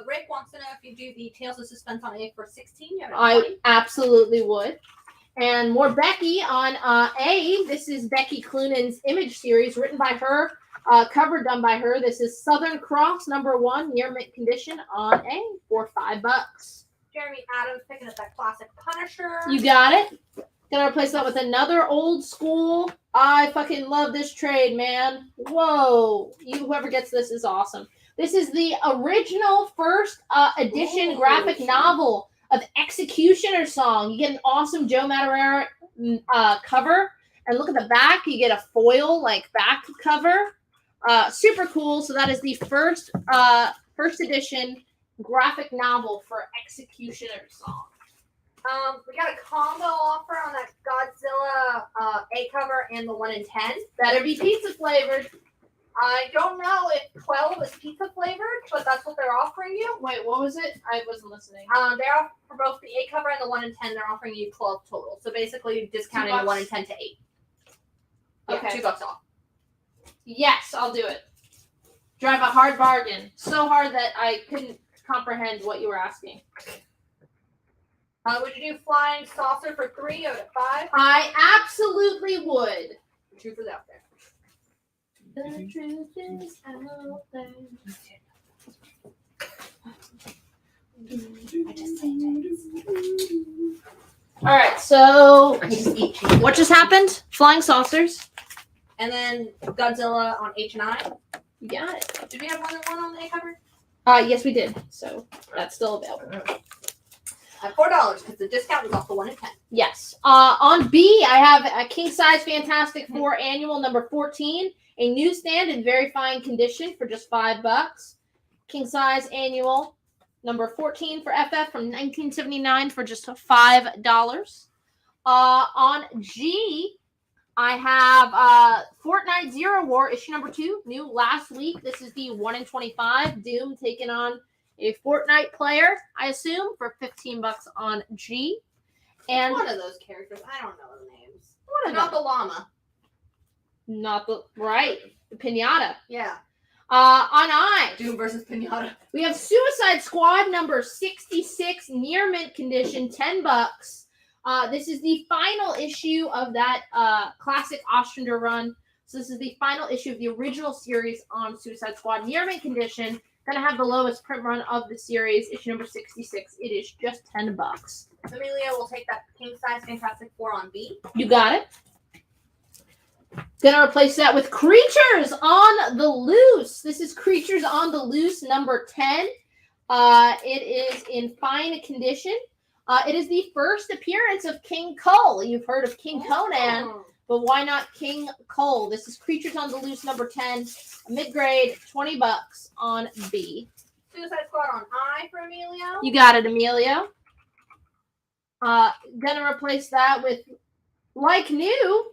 Rick wants to know if you do the Tales of Suspense on A for 16. You have it at
I
20.
absolutely would. And more Becky on A. This is Becky Cloonan's Image series, written by her, cover done by her. This is Southern Cross #1, near mint condition on A for $5.
Jeremy Adams picking up that classic Punisher.
You got it. Gonna replace that with another old school. I fucking love this trade, man. Whoa. Whoever gets this is awesome. This is the original first edition graphic novel of Executioner Song. You get an awesome Joe Madureira cover, and look at the back. You get a foil back cover. Super cool. So that is the first edition graphic novel for Executioner Song.
We got a combo offer on that Godzilla A cover and the 1 in 10.
Better be pizza flavored.
I don't know if 12 is pizza flavored, but that's what they're offering you.
Wait, what was it? I wasn't listening.
They're for both the A cover and the 1 in 10. They're offering you 12 total. So basically, discounting the 1 in 10 to 8.
Okay.
$2 off.
Yes, I'll do it. Drive a hard bargain. So hard that I couldn't comprehend what you were asking.
Would you do Flying Saucer for 3 out of 5?
I absolutely would.
The truth is out there.
The truth is out there. All right, so what just happened? Flying saucers.
And then Godzilla on H and I.
You got it.
Did we have more than one on the A cover?
Yes, we did. So that's still available.
At $4 because the discount is off the 1 in 10.
Yes. On B, I have a King Size Fantastic Four Annual number 14, a newsstand in very fine condition for just $5. King Size Annual number 14 for FF from 1979 for just $5. On G, I have Fortnite Zero War issue number 2, new last week. This is the 1 in 25 Doom taking on a Fortnite player, I assume, for $15 on G. And
one of those characters, I don't know the names.
Not
the llama.
Not the the pinata.
Yeah.
On I,
Doom versus Pinata.
We have Suicide Squad number 66, near mint condition, $10. This is the final issue of that classic Ostrander run. So this is the final issue of the original series on Suicide Squad, near mint condition. Gonna have the lowest print run of the series, issue number 66. It is just $10.
Amelia will take that King Size Fantastic Four on B.
You got it. Gonna replace that with Creatures on the Loose. This is Creatures on the Loose number 10. It is in fine condition. It is the first appearance of King Cole. You've heard of King Conan, but why not King Cole? This is Creatures on the Loose number 10, mid-grade, $20 on B.
Suicide Squad on I for Emilio.
You got it, Emilio. Gonna replace that with, like new,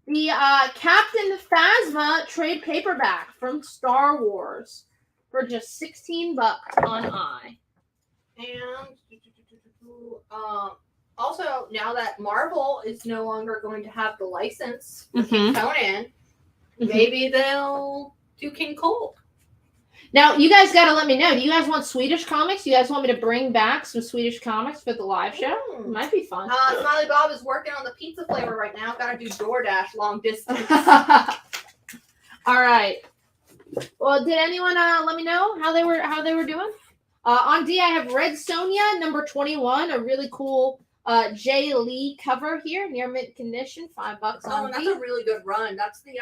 the Captain Phasma trade paperback from Star Wars for just $16 on I.
And also, now that Marvel is no longer going to have the license for King Conan, maybe they'll do King Cole.
Now, you guys got to let me know. Do you guys want Swedish comics? Do you guys want me to bring back some Swedish comics for the live show? It might be fun.
Smiley Bob is working on the pizza flavor right now. Got to do DoorDash long distance.
All right. Well, did anyone let me know how they were doing? On D, I have Red Sonja number 21, a really cool Jay Lee cover here, near mint condition, $5 on
that's
D.
a really good run. That's the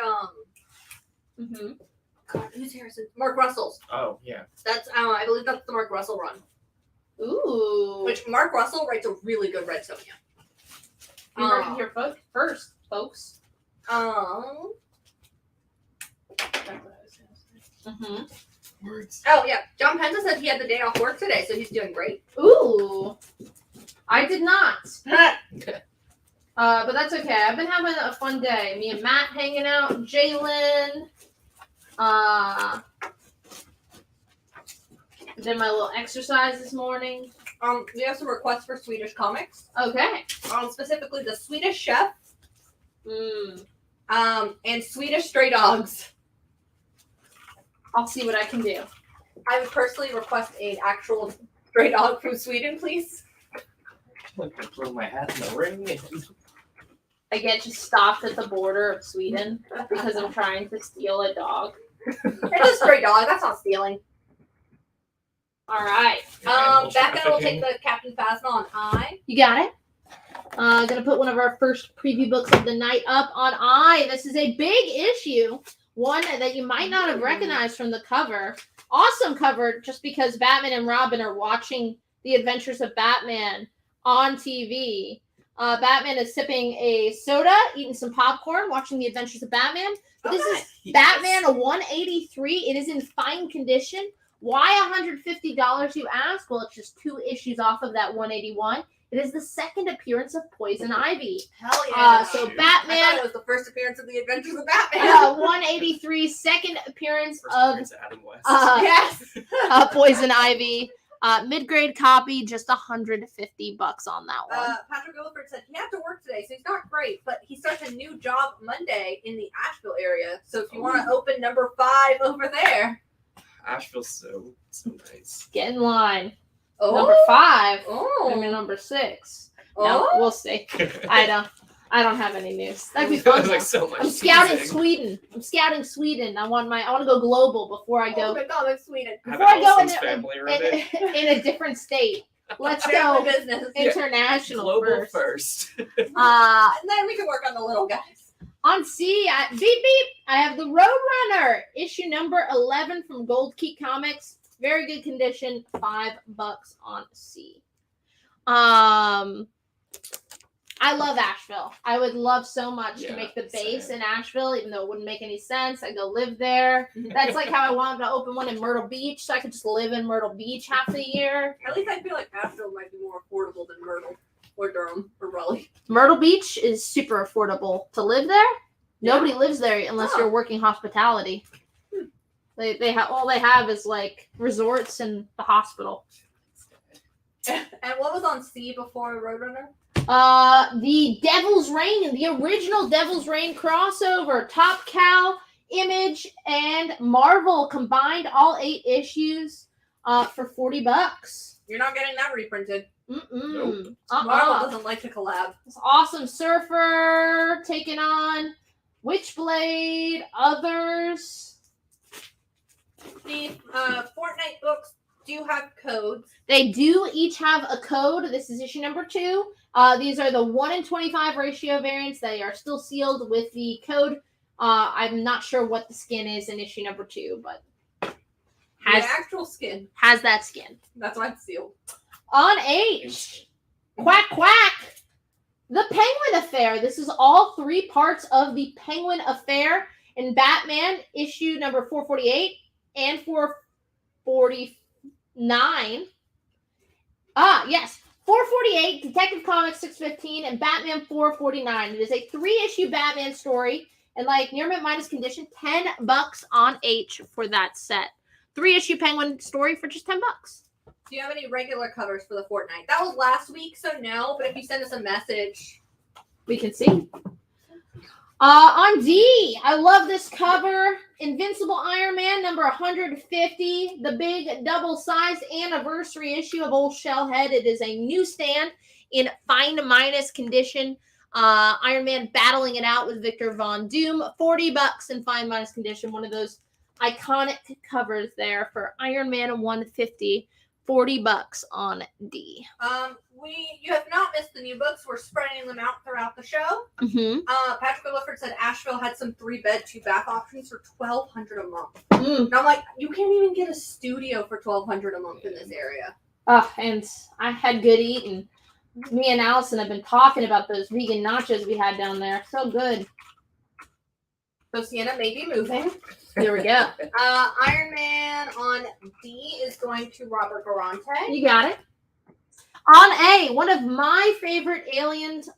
God, who's Harrison? Mark Russell's.
Oh, yeah.
That's I believe that's the Mark Russell run.
Ooh.
Which Mark Russell writes a really good Red Sonja.
You heard it here first, folks.
Words. Oh yeah, John Penta said he had the day off work today, so he's doing great.
Ooh. I did not. But that's okay. I've been having a fun day. Me and Matt hanging out, Jalen. Did my little exercise this morning.
We have some requests for Swedish comics.
Okay.
Specifically the Swedish Chef. And Swedish Stray Dogs.
I'll see what I can do.
I would personally request an actual stray dog from Sweden, please.
I'm gonna throw my hat in the ring.
I get just stopped at the border of Sweden because I'm trying to steal a dog.
It's a stray dog. That's not stealing.
All right.
Becca will take the Captain Phasma on I.
You got it. Gonna put one of our first preview books of the night up on I. This is a big issue. One that you might not have recognized from the cover. Awesome cover, just because Batman and Robin are watching the adventures of Batman on TV. Batman is sipping a soda, eating some popcorn, watching the adventures of Batman. But this is Batman 183. It is in fine condition. Why $150, you ask? Well, it's just 2 issues off of that 181. It is the second appearance of Poison Ivy.
Hell yeah.
So Batman.
I thought it was the first appearance of the Adventures of Batman.
183, second appearance of
Adam West.
Yes.
Poison Ivy. Mid-grade copy, just $150 on that one.
Patrick Guilford said he had to work today, so he's not great, but he starts a new job Monday in the Asheville area. So if you want to open number 5 over there.
Asheville's so nice.
Get in line.
Oh.
Number 5.
Oh.
Maybe number 6. No, we'll see. I don't have any news. That'd be
That
fun.
was so much
I'm scouting
teasing.
Sweden. I'm scouting Sweden. I want to go global before I go.
Oh my God, that's Sweden.
Before I go
family
in a different state. Let's
Family
go
business.
international
Global
first.
And then we can work on the little guys.
On C, beep beep, I have the Roadrunner, issue number 11 from Gold Key Comics. Very good condition, $5 on C. I love Asheville. I would love so much to make the base in Asheville, even though it wouldn't make any sense. I'd go live there. That's like how I wanted to open one in Myrtle Beach, so I could just live in Myrtle Beach half the year.
At least I feel like Asheville might be more affordable than Myrtle or Durham or Raleigh.
Myrtle Beach is super affordable to live there. Nobody lives there unless you're working hospitality. They have all they have is like resorts and the hospital.
And what was on C before Roadrunner?
The Devil's Reign, the original Devil's Reign crossover, Top Cow, Image, and Marvel combined, all 8 issues, for $40.
You're not getting that reprinted.
Nope.
Marvel doesn't like to collab.
This Awesome Surfer taking on Witchblade, others.
The Fortnite books do have codes.
They do each have a code. This is issue number 2. These are the 1-in-25 ratio variants. They are still sealed with the code. I'm not sure what the skin is in issue number 2, but
The actual skin.
has that skin.
That's why it's sealed.
On H, Quack, quack. The Penguin Affair. This is all 3 parts of the Penguin Affair in Batman issue number 448 and 449. Yes. 448, Detective Comics 615, and Batman 449. It is a 3-issue Batman story, and like near mint minus condition, $10 on H for that set. 3-issue Penguin story for just $10.
Do you have any regular covers for the Fortnite? That was last week, so no. But if you send us a message,
we can see. On D, I love this cover. Invincible Iron Man number 150, the big double-sized anniversary issue of Old Shellhead. It is a newsstand in fine minus condition. Iron Man battling it out with Victor Von Doom. $40 in fine minus condition. One of those iconic covers there for Iron Man 150. $40 on D.
You have not missed the new books. We're spreading them out throughout the show.
Mm-hmm.
Patrick Williford said Asheville had some 3-bed, 2-bath options for $1,200 a month.
Mm.
And I'm like, you can't even get a studio for $1,200 a month in this area.
And I had good eating. Me and Allison have been talking about those vegan nachos we had down there. So good.
So Sienna may be moving.
Here we go.
Iron Man on D is going to Robert Garante.
You got it. On A, one of my favorite Aliens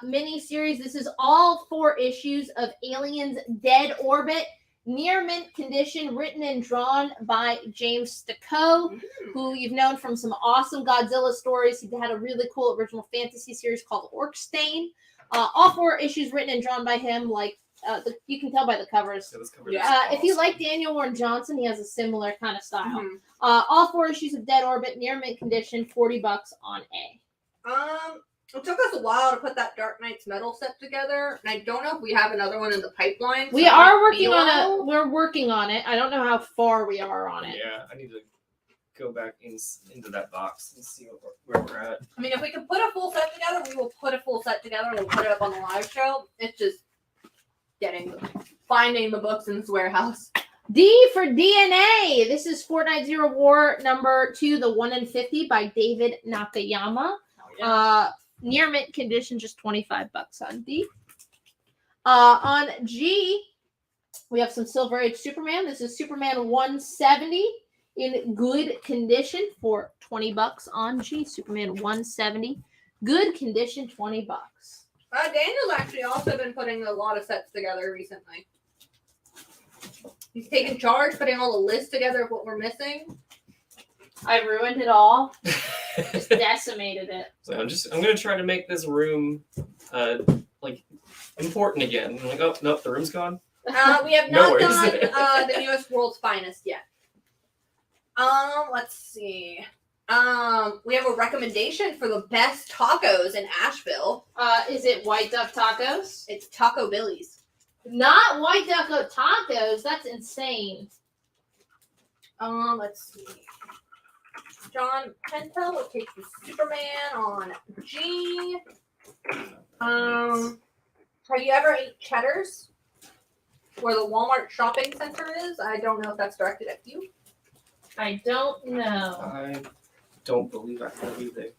mini-series. This is all 4 issues of Aliens Dead Orbit. Near mint condition, written and drawn by James Sticco, who you've known from some awesome Godzilla stories. He had a really cool original fantasy series called Orkstain. All 4 issues written and drawn by him, like you can tell by the covers. If you like Daniel Warren Johnson, he has a similar kind of style.
Mm-hmm.
All 4 issues of Dead Orbit, near mint condition, $40 on A.
It took us a while to put that Dark Knight's Metal set together, and I don't know if we have another one in the pipeline.
We are working on it. We're working on it. I don't know how far we are on it.
Yeah, I need to go back into that box and see where we're at.
I mean, if we can put a full set together, we will put a full set together and we'll put it up on the live show. It's just finding the books in this warehouse.
D for DNA. This is Fortnite Zero War number 2, the 1 in 50 by David Nakayama. Near mint condition, just $25 on D. On G, we have some Silver Age Superman. This is Superman 170 in good condition for $20 on G. Superman 170, good condition, $20.
Daniel's actually also been putting a lot of sets together recently. He's taken charge, putting all the lists together of what we're missing.
I ruined it all. Just decimated it.
So I'm gonna try to make this room important again. I'm like, oh nope, the room's gone.
We have not done the newest World's Finest yet. Let's see. We have a recommendation for the best tacos in Asheville.
Is it White Duck Tacos?
It's Taco Billy's.
Not White Duck Tacos. That's insane.
Let's see. John Pentel will take the Superman on G. Have you ever ate Cheddar's? Where the Walmart shopping center is? I don't know if that's directed at you.
I don't know.
I don't believe I have either.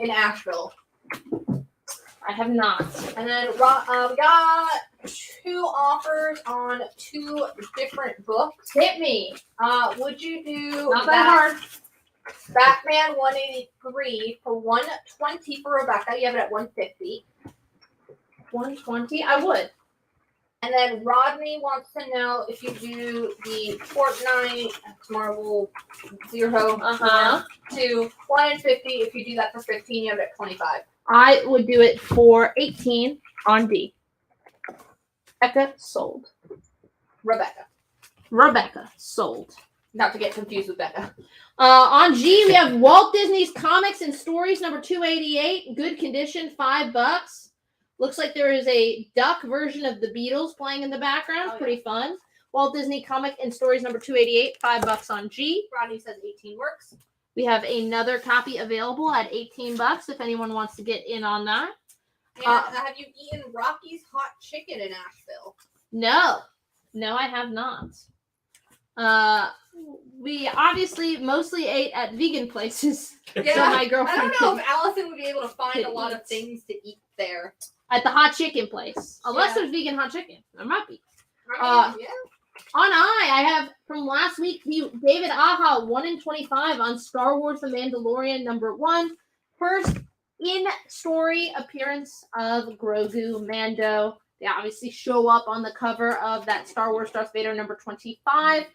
In Asheville.
I have not.
And then we got 2 offers on 2 different books.
Hit me.
Would you do
not that hard?
Batman 183 for $120 for Rebecca? You have it at $150.
$120? I would.
And then Rodney wants to know if you do the Fortnite Marvel 0 to 1 in 50. If you do that for 15, you have it at 25.
I would do it for 18 on D. Becca sold. Rebecca sold.
Not to get confused with Becca.
On G, we have Walt Disney's Comics and Stories number 288. Good condition, $5. Looks like there is a duck version of the Beatles playing in the background. Pretty fun. Walt Disney Comic and Stories number 288, $5 on G.
Rodney says 18 works.
We have another copy available at $18 if anyone wants to get in on that.
And have you eaten Rocky's Hot Chicken in Asheville?
No, I have not. We obviously mostly ate at vegan places.
Yeah,
So my
I
girlfriend
don't know
could-
if Allison would be able to find
could
a lot of
eat.
things to eat there.
At the hot chicken place. Unless
Yeah.
there's vegan hot chicken. There might be.
I mean, yeah.
On I have from last week David Aha 1 in 25 on Star Wars The Mandalorian #1. First in-story appearance of Grogu Mando. They obviously show up on the cover of that Star Wars Darth Vader #25.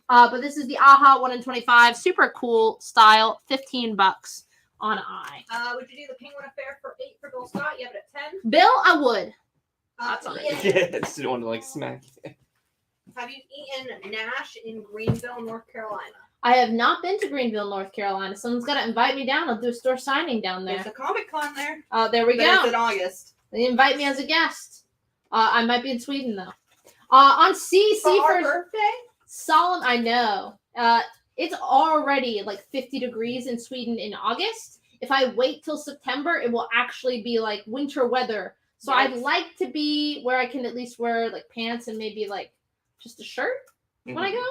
But this is the Aha 1 in 25. Super cool style. $15 on I.
Would you do the Penguin Affair for 8 for Bill Scott? You have it at 10.
Bill, I would.
That's on
I just didn't want to like smack you.
Have you eaten Nash in Greenville, North Carolina?
I have not been to Greenville, North Carolina. Someone's got to invite me down. I'll do a store signing down there.
There's a Comic Con there.
There we
But
go.
it's in August.
They invite me as a guest. I might be in Sweden though. On C
For our
for
birthday?
solemn. I know. It's already like 50 degrees in Sweden in August. If I wait till September, it will actually be like winter weather. So
Yes.
I'd like to be where I can at least wear like pants and maybe like just a shirt when I go.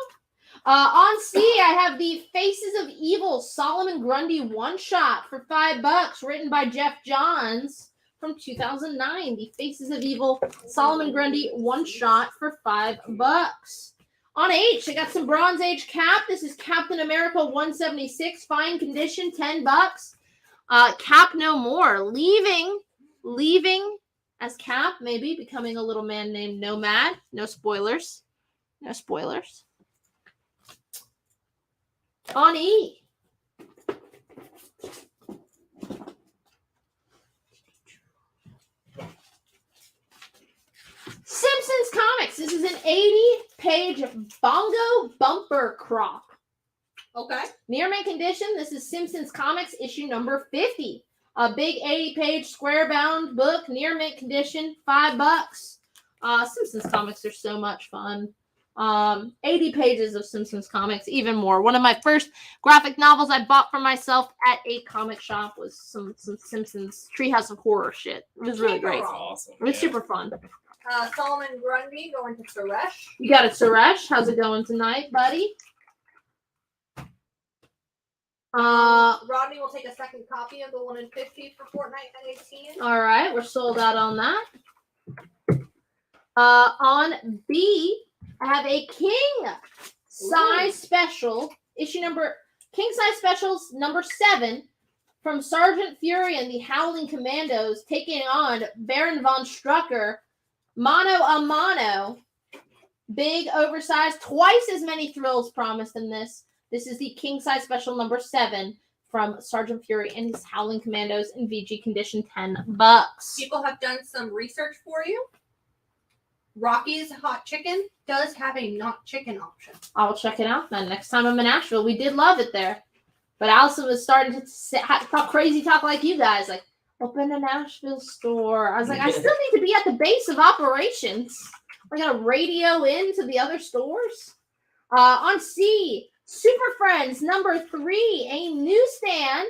On C, I have the Faces of Evil Solomon Grundy one shot for $5, written by Jeff Johns from 2009. The Faces of Evil Solomon Grundy one shot for $5. On H, I got some Bronze Age Cap. This is Captain America 176, fine condition, $10. Cap no more, leaving as Cap, maybe becoming a little man named Nomad. No spoilers. No spoilers. On E. Simpsons Comics. This is an 80-page bongo bumper crop.
Okay.
Near mint condition. This is Simpsons Comics issue number 50. A big 80-page square-bound book, near mint condition, $5. Simpsons Comics are so much fun. 80 pages of Simpsons Comics, even more. One of my first graphic novels I bought for myself at a comic shop was some Simpsons Treehouse of Horror shit. It was really great.
Awesome.
It was super fun.
Solomon Grundy going to Suresh.
You got it, Suresh. How's it going tonight, buddy?
Rodney will take a second copy of the 1 in 50 for Fortnite at 18.
All right, we're sold out on that. On B, I have a king size special, king size specials number 7 from Sergeant Fury and the Howling Commandos taking on Baron von Strucker, mano a mano. Big, oversized, twice as many thrills promised in this. This is the king size special number 7 from Sergeant Fury and his Howling Commandos in VG condition, $10.
People have done some research for you. Rocky's Hot Chicken does have a not chicken option.
I'll check it out then. Next time I'm in Nashville, we did love it there. But Allison was starting to talk crazy talk like you guys, like, open a Nashville store. I was like, I still need to be at the base of operations. We're going to radio into the other stores. On C, Super Friends number 3, a newsstand,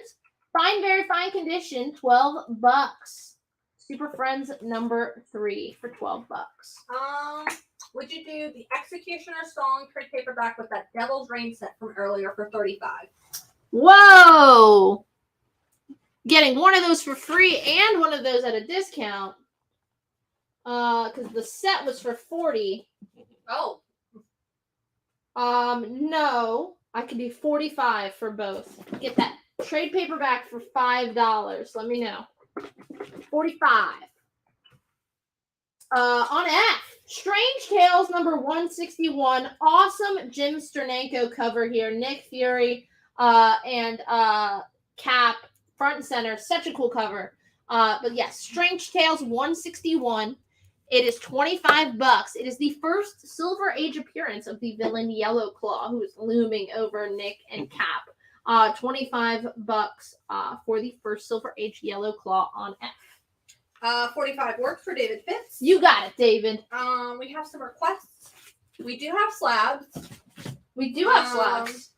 fine, very fine condition, $12. Super Friends number 3 for $12.
Would you do the Executioner Song trade paperback with that Devil's Reign set from earlier for $35?
Whoa! Getting one of those for free and one of those at a discount. Because the set was for $40.
Oh.
No. I could do $45 for both. Get that trade paperback for $5. Let me know. $45. On F, Strange Tales number 161. Awesome Jim Sternenko cover here. Nick Fury and Cap front and center. Such a cool cover. But yes, Strange Tales 161. It is $25. It is the first Silver Age appearance of the villain Yellow Claw, who is looming over Nick and Cap. $25 for the first Silver Age Yellow Claw on F.
45 works for David Fitz.
You got it, David.
We have some requests. We do have slabs.
We do have slabs.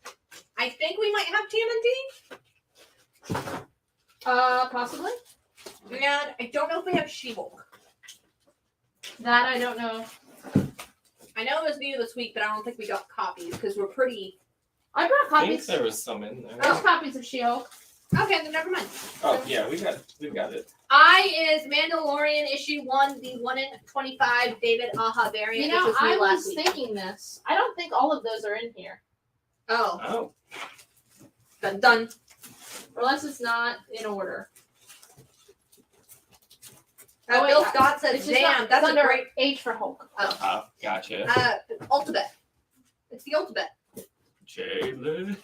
I think we might have TMNT.
Possibly.
And I don't know if we have She-Hulk.
That I don't know.
I know it was new this week, but I don't think we got copies because we're pretty.
I brought
I think
copies.
there was some in there.
There's copies of She-Hulk.
Okay, then never mind.
Oh yeah, we got it.
I is Mandalorian issue 1, the 1 in 25 David Aja variant.
You know,
which was new
I
last
was
week.
thinking this. I don't think all of those are in here.
Oh.
Oh.
Done.
Unless it's not in order.
Bill
wait,
Scott says,
it's just
"Damn,
not-
that's
it's
a
under
great."
H for Hulk.
Oh.
Gotcha.
Ultimate. It's the ultimate.
Jalen.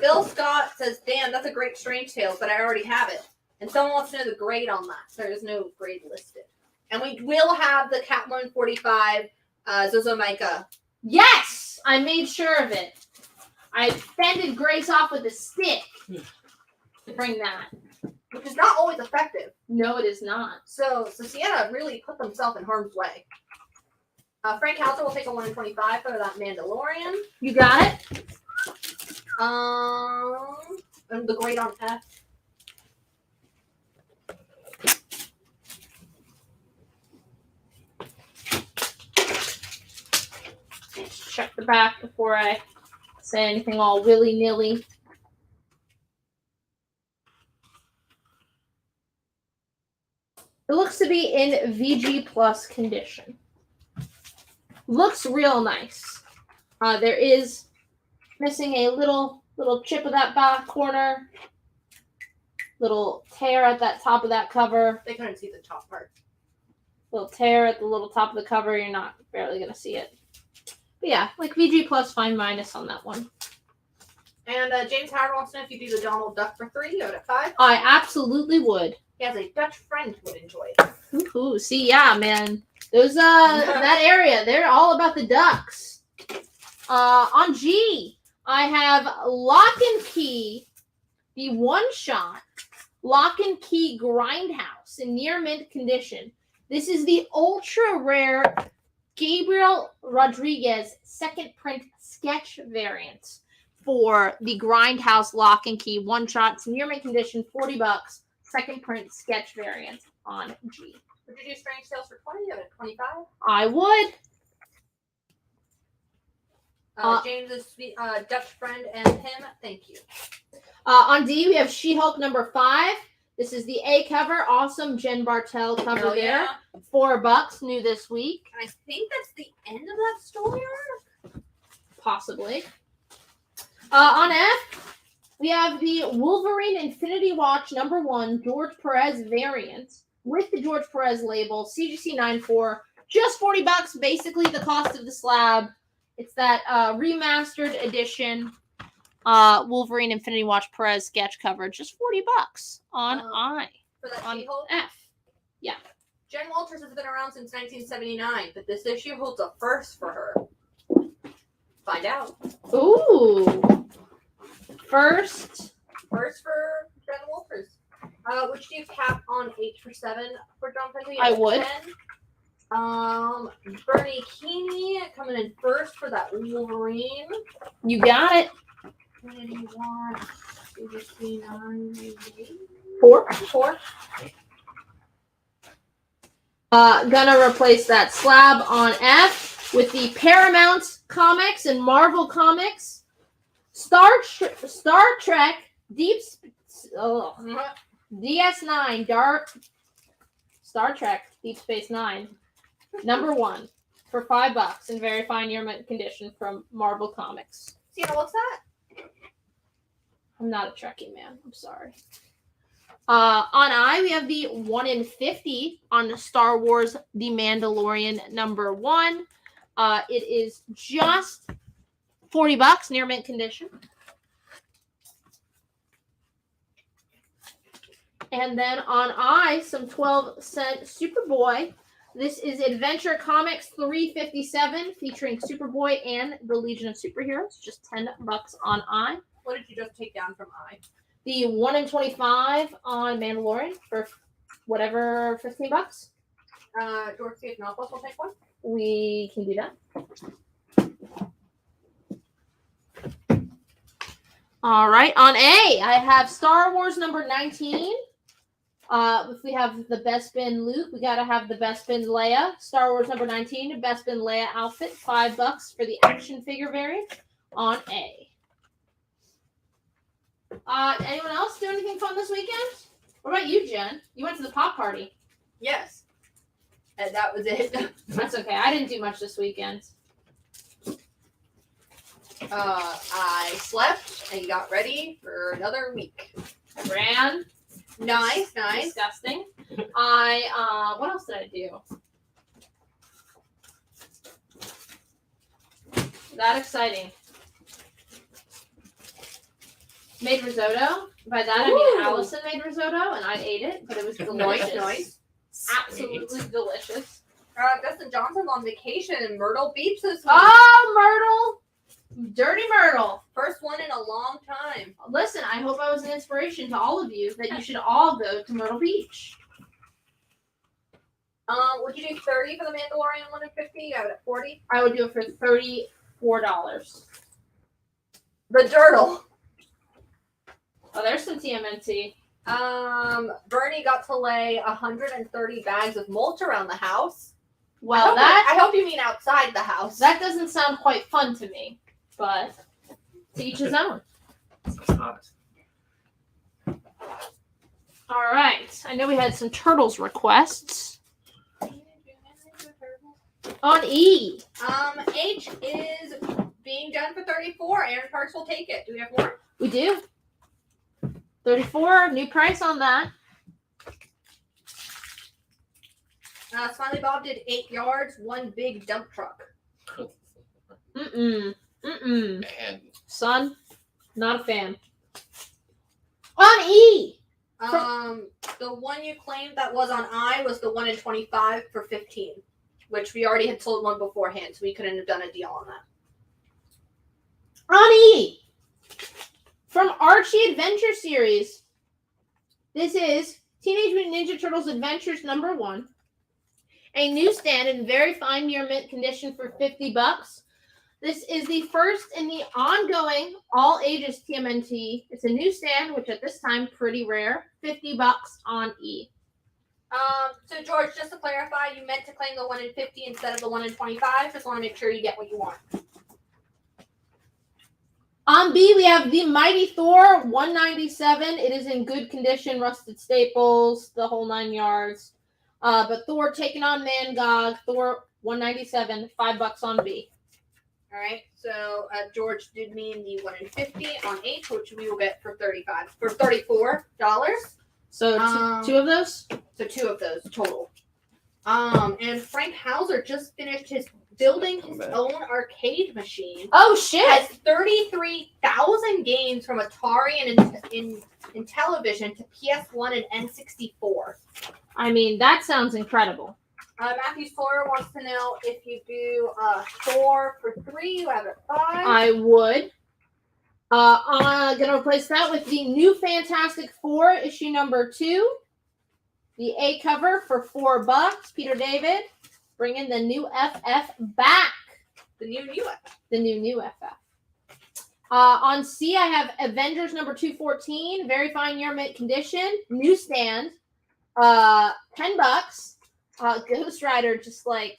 Bill Scott says, "Damn, that's a great Strange Tales, but I already have it." And someone wants to know the grade on that. There is no grade listed. And we will have the Catwoman 45 Zozomika.
Yes! I made sure of it. I fended Grace off with a stick to bring that.
Which is not always effective.
No, it is not.
So Sienna really put themselves in harm's way. Frank Hauser will take a 1 in 25 for that Mandalorian.
You got it?
And the grade on F.
Check the back before I say anything all willy-nilly. It looks to be in VG Plus condition. Looks real nice. There is missing a little chip of that back corner. Little tear at that top of that cover.
They couldn't see the top part.
Little tear at the little top of the cover. You're not barely going to see it. But yeah, like VG Plus, fine minus on that one.
And James Howard wants to know if you do the Donald Duck for 3, you go to 5.
I absolutely would.
He has a Dutch friend who would enjoy it.
Ooh, see, yeah, man. Those that area, they're all about the ducks. On G, I have Lock and Key, the one-shot Lock and Key Grindhouse in near mint condition. This is the ultra rare Gabriel Rodriguez second print sketch variant for the Grindhouse Lock and Key one-shot. It's near mint condition, $40. Second print sketch variant on G.
Would you do Strange Tales for 20? You go to 25.
I would.
James's sweet Dutch friend and him, thank you.
On D, we have She-Hulk number 5. This is the A cover. Awesome Jen Bartel cover
Hell
there.
yeah.
$4, new this week.
And I think that's the end of that story arc.
Possibly. On F, we have the Wolverine Infinity Watch number 1 George Perez variant with the George Perez label, CGC 94, just $40, basically the cost of the slab. It's that remastered edition Wolverine Infinity Watch Perez sketch cover, just $40 on I.
For that
on
She-Hulk?
F. Yeah.
Jen Walters has been around since 1979, but this issue holds a first for her. Find out.
Ooh. First
for Jen Walters. Which do you cap on H for 7 for John Paisley?
I would.
10. Bernie Keeney coming in first for that Wolverine.
You got it.
What did he want? CGC 9.
4.
4.
Gonna replace that slab on F with the Paramount Comics and Marvel Comics Star Trek DS9 Dark Star Trek Deep Space Nine number 1 for $5 in very fine near mint condition from Marvel Comics.
Sienna, what's that?
I'm not a Trekkie, man. I'm sorry. On I, we have the 1 in 50 on Star Wars The Mandalorian number 1. It is just $40 near mint condition. And then on I, some 12-cent Superboy. This is Adventure Comics 357 featuring Superboy and the Legion of Superheroes. Just $10 on I.
What did you just take down from I?
The 1 in 25 on Mandalorian for whatever, $15.
George Stephanopoulos will take one.
We can do that. All right. On A, I have Star Wars number 19. If we have the Bespin Luke, we gotta have the Bespin Leia. Star Wars number 19, Bespin Leia outfit, $5 for the action figure variant on A. Anyone else do anything fun this weekend? What about you, Jen? You went to the pop party.
Yes. And that was it.
That's okay. I didn't do much this weekend.
I slept and got ready for another week.
I ran.
Nice.
Disgusting. What else did I do? That exciting. Made risotto. By that I mean
Ooh.
Allison made risotto and I ate it, but it was delicious.
Nice.
Absolutely delicious.
Dustin Johnson's on vacation in Myrtle Beach this week.
Oh, Myrtle! Dirty Myrtle.
First one in a long time.
Listen, I hope I was an inspiration to all of you that you should all go to Myrtle Beach.
Would you do 30 for the Mandalorian 150? I would at 40.
I would do it for $34.
The Dirtle.
Oh, there's some TMNT.
Bernie got to lay 130 bags of mulch around the house.
Well,
I hope you mean outside the house.
That doesn't sound quite fun to me, but to each his own. All right. I know we had some Turtles requests. On E.
H is being done for 34. Aaron Parks will take it. Do we have more?
We do. 34, new price on that.
Smiley Bob did 8 yards, one big dump truck.
Man. Son, not a fan. On E.
The one you claimed that was on I was the one in 25 for 15, which we already had sold one beforehand, so we couldn't have done a deal on that.
On E. From Archie Adventure Series. This is Teenage Mutant Ninja Turtles Adventures number 1. A newsstand in very fine near mint condition for $50. This is the first in the ongoing all ages TMNT. It's a newsstand, which at this time pretty rare. $50 on E.
So George, just to clarify, you meant to claim the one in 50 instead of the one in 25. Just want to make sure you get what you want.
On B, we have the Mighty Thor 197. It is in good condition, rusted staples, the whole 9 yards. But Thor taking on Mangog, Thor 197, $5 on B.
All right. So George did mean the one in 50 on H, which we will get for $34.
So two of those.
So 2 of those total. And Frank Hauser just finished building his own arcade machine.
Oh shit!
Has 33,000 games from Atari and in Intellivision to PS1 and N64.
I mean, that sounds incredible.
Matthew Sawyer wants to know if you do 4 for 3, you have it 5.
I would. I'm gonna replace that with the new Fantastic Four issue number 2. The A cover for $4. Peter David, bringing the new FF back.
The new FF.
The new FF. On C, I have Avengers number 214. Very fine year mint condition. Newsstand. $10. Ghost Rider, just like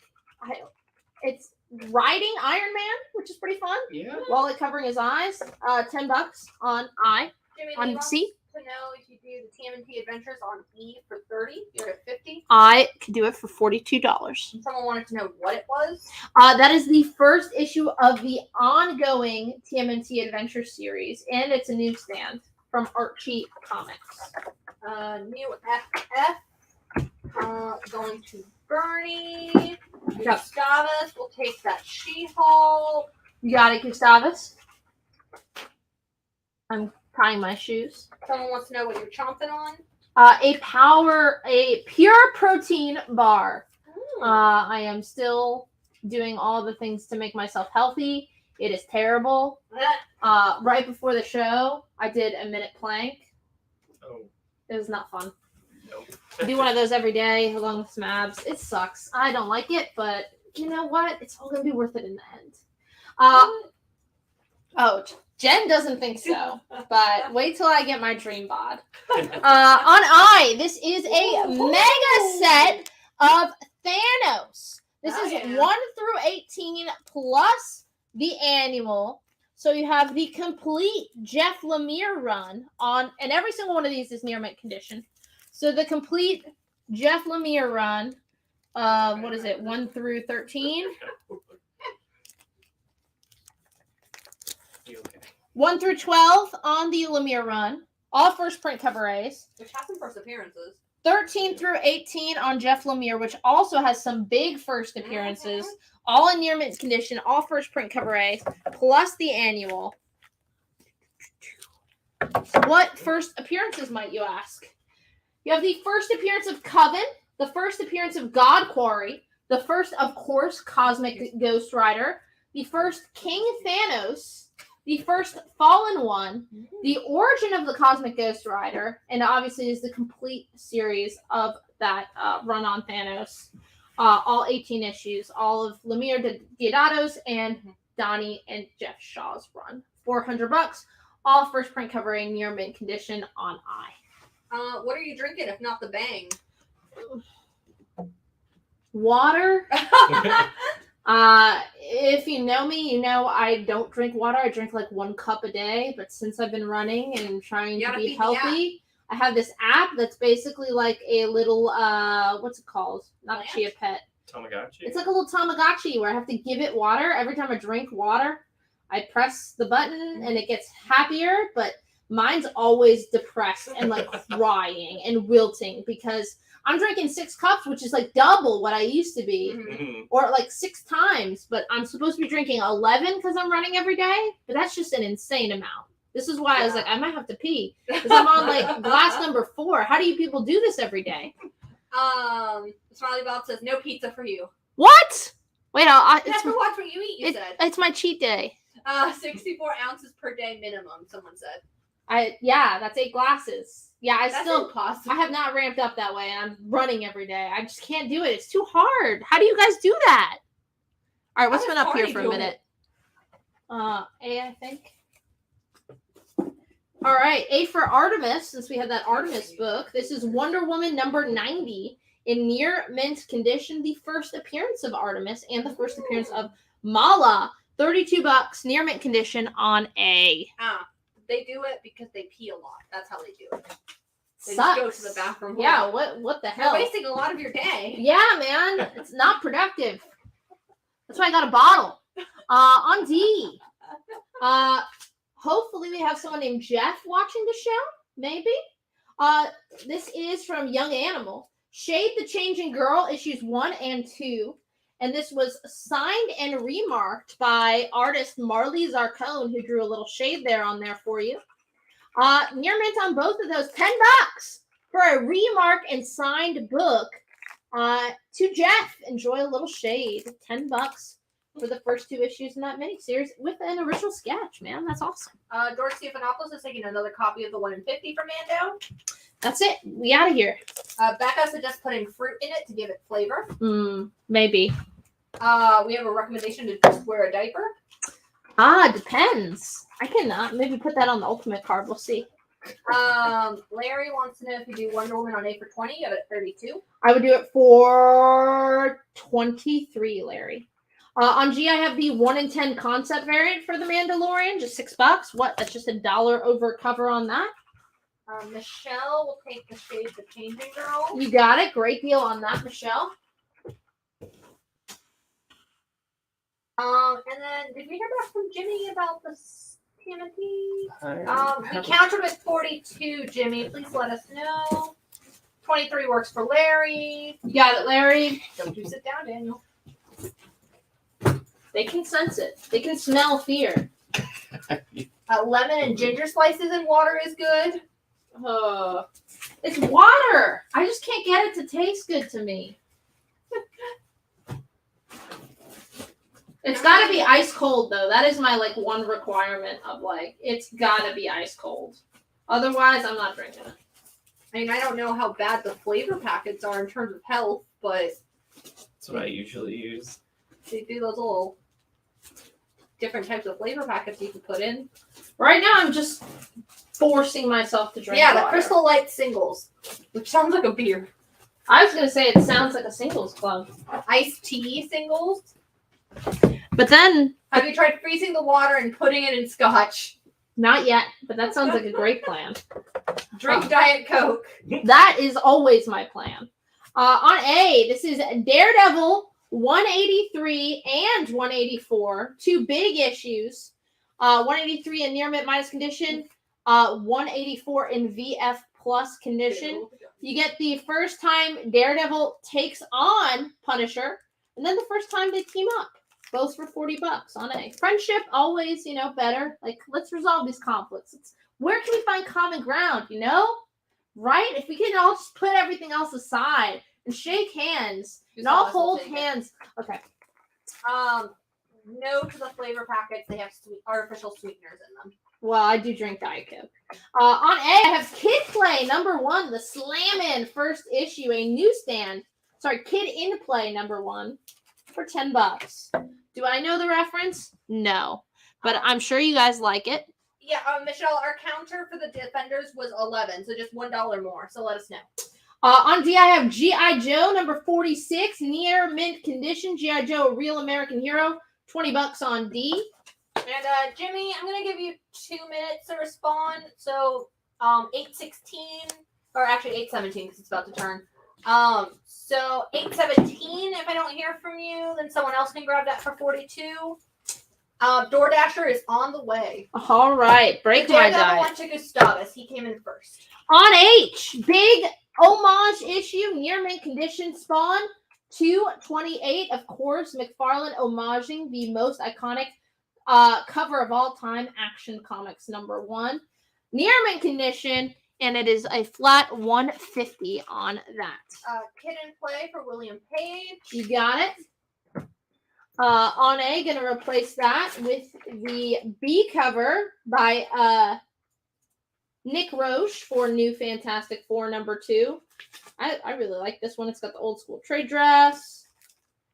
it's riding Iron Man, which is pretty fun.
Yeah.
Wallet covering his eyes. $10 on I.
Jimmy
On
Lee wants
C.
to know if you do the TMNT Adventures on E for 30. You're at 50.
I could do it for $42.
Someone wanted to know what it was.
That is the first issue of the ongoing TMNT Adventure series, and it's a newsstand from Archie Comics.
New FF. Going to Bernie. Gustavus will take that She-Hulk.
You got it, Gustavus. I'm tying my shoes.
Someone wants to know what you're chomping on.
A pure protein bar. I am still doing all the things to make myself healthy. It is terrible. Right before the show, I did a minute plank.
Oh.
It was not fun.
Nope.
I do one of those every day along with some abs. It sucks. I don't like it, but you know what? It's all going to be worth it in the end. Jen doesn't think so, but wait till I get my dream bod. On I, this is a mega set of Thanos. This is 1 through 18 plus the annual. So you have the complete Jeff Lemire run on, and every single one of these is near mint condition. So the complete Jeff Lemire run, what is it, 1 through 13? 1 through 12 on the Lemire run. All first print cover A's.
Which has some first appearances.
13 through 18 on Jeff Lemire, which also has some big first appearances. All in near mint condition, all first print cover A's, plus the annual. What first appearances, might you ask? You have the first appearance of Coven, the first appearance of God Quarry, the first, of course, Cosmic Ghost Rider, the first King Thanos, the first Fallen One, the origin of the Cosmic Ghost Rider, and obviously is the complete series of that run on Thanos. All 18 issues, all of Lemire Deodato's and Donnie and Jeff Shaw's run. $400, all first print cover in near mint condition on I.
What are you drinking if not the Bang?
Water. If you know me, you know I don't drink water. I drink like 1 cup a day. But since I've been running and trying to be healthy, I have this app that's basically like a little what's it called? Not a Chia Pet.
Tamagotchi.
It's like a little Tamagotchi where I have to give it water every time I drink water. I press the button and it gets happier, but mine's always depressed and like crying and wilting because I'm drinking 6 cups, which is like double what I used to be, or like 6 times, but I'm supposed to be drinking 11 because I'm running every day, but that's just an insane amount. This is why I was like, I might have to pee because I'm on like glass number 4. How do you people do this every day?
Smiley Bob says no pizza for you.
What? Wait,
That's for watch what you eat. You said
it's my cheat day.
64 ounces per day minimum. Someone said.
That's 8 glasses. Yeah,
That's impossible.
I have not ramped up that way, and I'm running every day. I just can't do it. It's too hard. How do you guys do that? All right, what's been up here for a minute? A, I think. All right, A for Artemis, since we have that Artemis book. This is Wonder Woman number 90 in near mint condition. The first appearance of Artemis and the first appearance of Mala. $32, near mint condition on A.
They do it because they pee a lot. That's how they do it. They
Sucks.
just go to the bathroom.
Yeah, what the hell?
You're wasting a lot of your day.
Yeah, man. It's not productive. That's why I got a bottle. On D. Hopefully we have someone named Jeff watching the show. Maybe. This is from Young Animal. Shade the Changing Girl, issues 1 and 2. And this was signed and remarked by artist Marley Zarcone, who drew a little shade there on there for you. Near mint on both of those. $10 for a remark and signed book. To Jeff, enjoy a little shade. $10 for the first 2 issues in that miniseries with an original sketch, man. That's awesome.
George Stephanopoulos is taking another copy of the 1 in 50 for Mando.
That's it. We out of here.
Becca suggests putting fruit in it to give it flavor.
Maybe.
We have a recommendation to just wear a diaper.
Depends. I can maybe put that on the ultimate card. We'll see.
Larry wants to know if you do Wonder Woman on A for 20, you have it at 32.
I would do it for 23, Larry. On G, I have the 1 in 10 concept variant for the Mandalorian, just $6. What? That's just $1 over cover on that.
Michelle will take the shade The Changing Girl.
You got it. Great deal on that, Michelle.
And then, did we hear back from Jimmy about the TMNT? We counted with 42, Jimmy. Please let us know. 23 works for Larry.
You got it, Larry.
Don't you sit down, Daniel.
They can sense it. They can smell fear.
Lemon and ginger slices in water is good.
It's water. I just can't get it to taste good to me. It's got to be ice cold, though. That is my, one requirement of, it's got to be ice cold. Otherwise, I'm not drinking it.
I mean, I don't know how bad the flavor packets are in terms of health, but...
That's what I usually use.
They do those little different types of flavor packets you can put in.
Right now, I'm just forcing myself to drink
Yeah, the
water.
Crystal Light singles, which sounds like a beer.
I was going to say it sounds like a singles club.
Iced tea singles.
But then...
Have you tried freezing the water and putting it in scotch?
Not yet, but that sounds like a great plan.
Drink Diet Coke.
That is always my plan. On A, this is Daredevil 183 and 184. Two big issues. 183 in near mint minus condition. 184 in VF plus condition. You get the first time Daredevil takes on Punisher, and then the first time they team up. Both for $40 on A. Friendship always, better. Like, let's resolve these conflicts. Where can we find common ground, Right? If we can all just put everything else aside and shake hands and all hold hands. Okay.
No to the flavor packets. They have artificial sweeteners in them.
Well, I do drink Diet Coke. On A, I have Kid Play #1, the Slammin' first issue, a newsstand. Sorry, Kid in Play #1 for $10. Do I know the reference? No, but I'm sure you guys like it.
Yeah, Michelle, our counter for the Defenders was $11, so just $1 more. So let us know.
On D, I have G.I. Joe #46, near mint condition. G.I. Joe, a real American hero, $20 on D.
And Jimmy, I'm gonna give you 2 minutes to respond. So 8:16, or actually 8:17 because it's about to turn. So 8:17. If I don't hear from you, then someone else can grab that for $42. DoorDasher is on the way.
All right, break my diet.
Went to Gustavus. He came in first.
On H, big homage issue, near mint condition. Spawn 228. Of course, McFarlane homaging the most iconic cover of all time, Action Comics #1. Near mint condition, and it is a flat 150 on that.
Kid in Play for William Page.
You got it. On A, gonna replace that with the B cover by Nick Roche for New Fantastic Four #2. I really like this one. It's got the old school trade dress.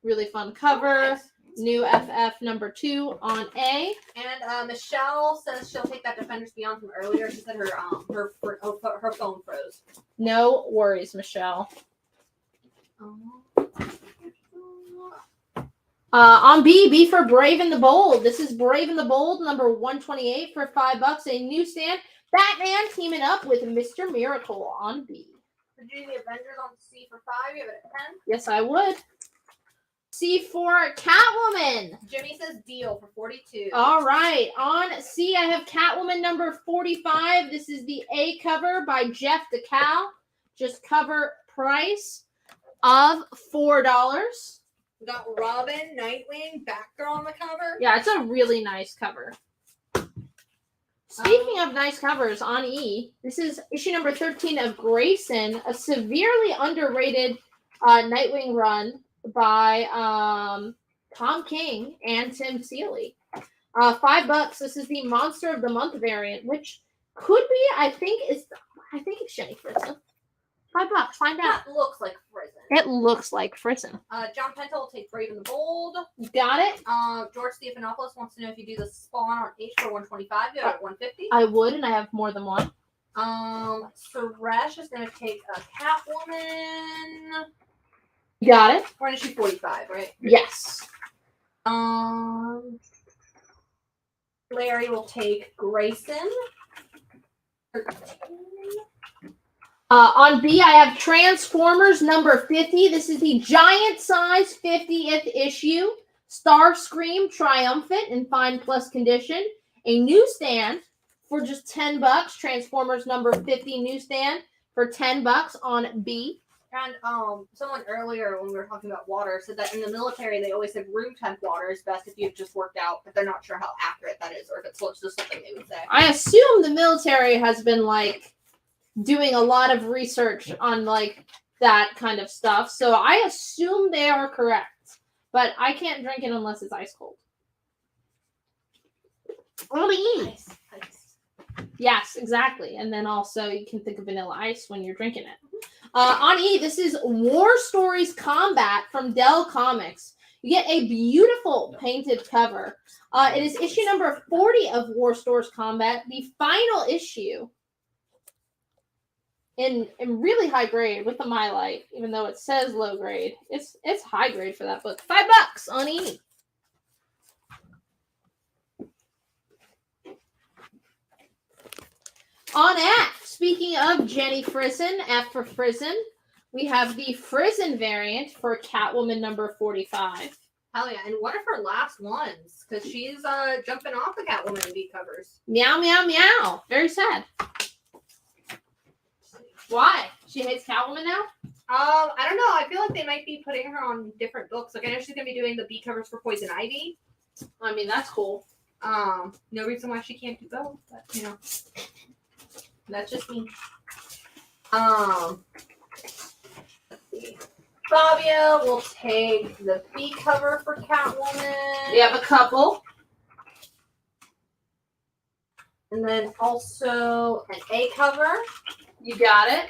Really fun cover.
Nice.
New FF #2 on A.
And Michelle says she'll take that Defenders Beyond from earlier. She said her phone froze.
No worries, Michelle. On B for Brave and the Bold. This is Brave and the Bold #128 for $5. A newsstand. Batman teaming up with Mr. Miracle on B.
Would you do the Avengers on C for 5? You have it at 10?
Yes, I would. C for Catwoman.
Jimmy says deal for 42.
All right. On C, I have Catwoman #45. This is the A cover by Jeff DeCal. Just cover price of $4.
We got Robin, Nightwing, Batgirl on the cover.
Yeah, it's a really nice cover. Speaking of nice covers, on E, this is issue #13 of Grayson, a severely underrated Nightwing run by Tom King and Tim Seeley. $5. This is the Monster of the Month variant, which could be, I think it's Jenny Frison. $5. Find out.
That looks like Frison.
It looks like Frison.
John Penta will take Brave and the Bold.
Got it.
George Stephanopoulos wants to know if you do the Spawn on H for 125. You have it at 150.
I would, and I have more than one.
Suresh is going to take a Catwoman.
Got it.
We're going to shoot 45, right?
Yes.
Larry will take Grayson. 13.
On B, I have Transformers #50. This is the giant size 50th issue. Starscream triumphant in fine plus condition. A newsstand for just $10. Transformers #50 newsstand for $10 on B.
And someone earlier when we were talking about water said that in the military they always said room temp water is best if you've just worked out, but they're not sure how accurate that is or if it's just something they would say.
I assume the military has been doing a lot of research on that kind of stuff, so I assume they are correct, but I can't drink it unless it's ice cold. On E.
Ice.
Yes, exactly. And then also you can think of Vanilla Ice when you're drinking it. On E, this is War Stories Combat from Dell Comics. You get a beautiful painted cover. It is issue number 40 of War Stores Combat, the final issue in really high grade with the MyLite, even though it says low grade. It's high grade for that book. $5 on E. On F, speaking of Jenny Frison, F for Frison, we have the Frison variant for Catwoman number 45.
Hell yeah, and one of her last ones, because she's jumping off the Catwoman V covers.
Meow, meow, meow. Very sad. Why? She hates Catwoman now?
I don't know. I feel like they might be putting her on different books. Like, I know she's going to be doing the B covers for Poison Ivy.
I mean, that's cool.
No reason why she can't do both, but, you know. That's just me. Let's see. Fabio will take the B cover for Catwoman.
We have a couple.
And then also an A cover.
You got it.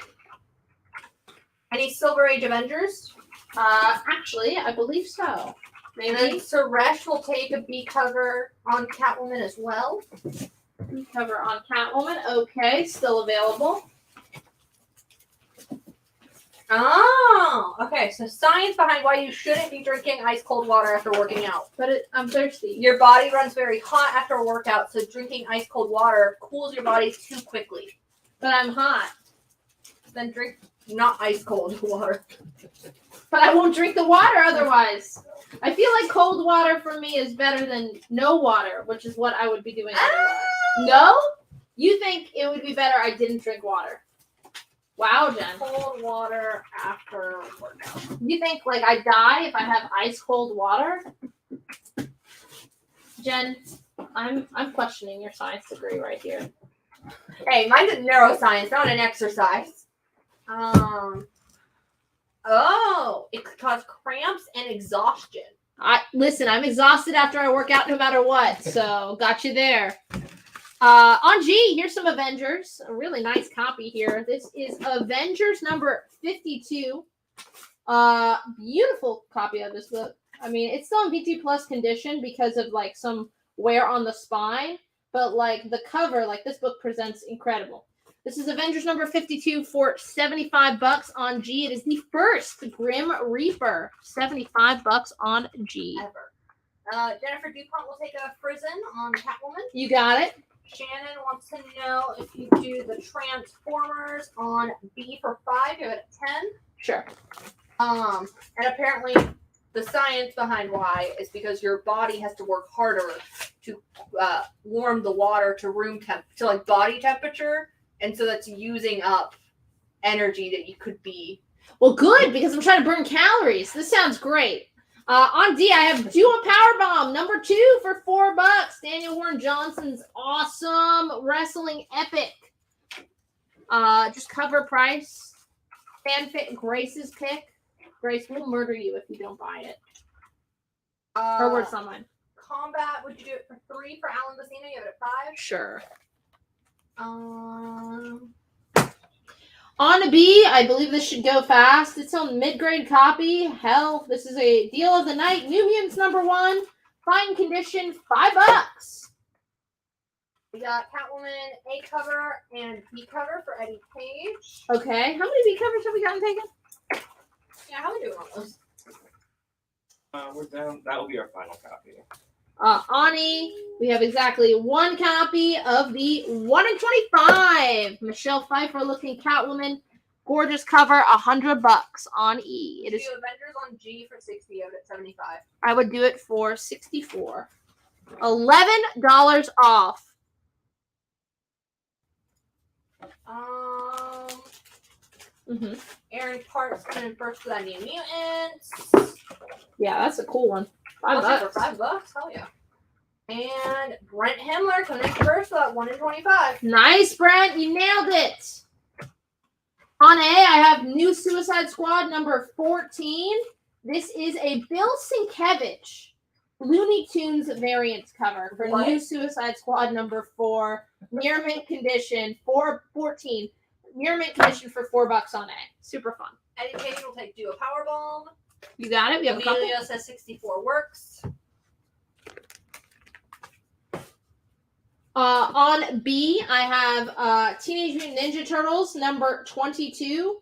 Any Silver Age Avengers?
Actually, I believe so.
Maybe. And then Suresh will take a B cover on Catwoman as well.
B cover on Catwoman. Okay, still available.
Oh, okay. So science behind why you shouldn't be drinking ice cold water after working out.
But I'm thirsty.
Your body runs very hot after a workout, so drinking ice cold water cools your body too quickly.
But I'm hot.
Then drink not ice cold water.
But I won't drink the water otherwise. I feel like cold water for me is better than no water, which is what I would be doing otherwise. No? You think it would be better I didn't drink water? Wow, Jen.
Cold water after workout.
You think like I die if I have ice cold water? Jen, I'm questioning your science degree right here.
Hey, mine's a neuroscience, not an exercise. Oh, it could cause cramps and exhaustion.
Listen, I'm exhausted after I work out no matter what, so got you there. On G, here's some Avengers. A really nice copy here. This is Avengers number 52. Beautiful copy of this book. I mean, it's still in BT Plus condition because of like some wear on the spine, but like the cover, like this book presents incredible. This is Avengers number 52 for $75 on G. It is the first Grim Reaper. $75 on G.
Ever. Jennifer DuPont will take a Frison on Catwoman.
You got it.
Shannon wants to know if you do the Transformers on B for 5, give it a 10.
Sure.
And apparently the science behind why is because your body has to work harder to warm the water to room temp to like body temperature, and so that's using up energy that you could be.
Well, good, because I'm trying to burn calories. This sounds great. On D, I have Duo Powerbomb, number 2 for $4. Daniel Warren Johnson's awesome wrestling epic. Just cover price. Fanfic Grace's pick. Grace will murder you if you don't buy it. Her words, not mine.
Combat, would you do it for 3 for Alan Bassino? You have it at 5?
Sure. On a B, I believe this should go fast. It's a mid-grade copy. Hell, this is a deal of the night. New Mutants number 1. Fine condition, $5.
We got Catwoman A cover and B cover for Eddie Page.
Okay, how many B covers have we gotten taken?
Yeah, how are we doing on those?
We're down. That will be our final copy.
Ani, we have exactly 1 copy of the 1 in 25 Michelle Pfeiffer looking Catwoman. Gorgeous cover, $100 on E. It is.
Do Avengers on G for 60 out at 75.
I would do it for 64. $11 off.
Aaron Park's coming first for that New Mutants.
Yeah, that's a cool one. $5.
For $5? Hell yeah. And Brent Himmler coming first for that 1 in 25.
Nice, Brent. You nailed it. On A, I have New Suicide Squad number 14. This is a Bill Sienkiewicz Looney Tunes variants cover for New Suicide Squad number 4. Near mint condition, 414. Near mint condition for $4 on A. Super fun.
Eddie Page will take Duo Powerbomb.
You got it? We have a couple.
Emilio says 64 works.
On B, I have Teenage Mutant Ninja Turtles number 22.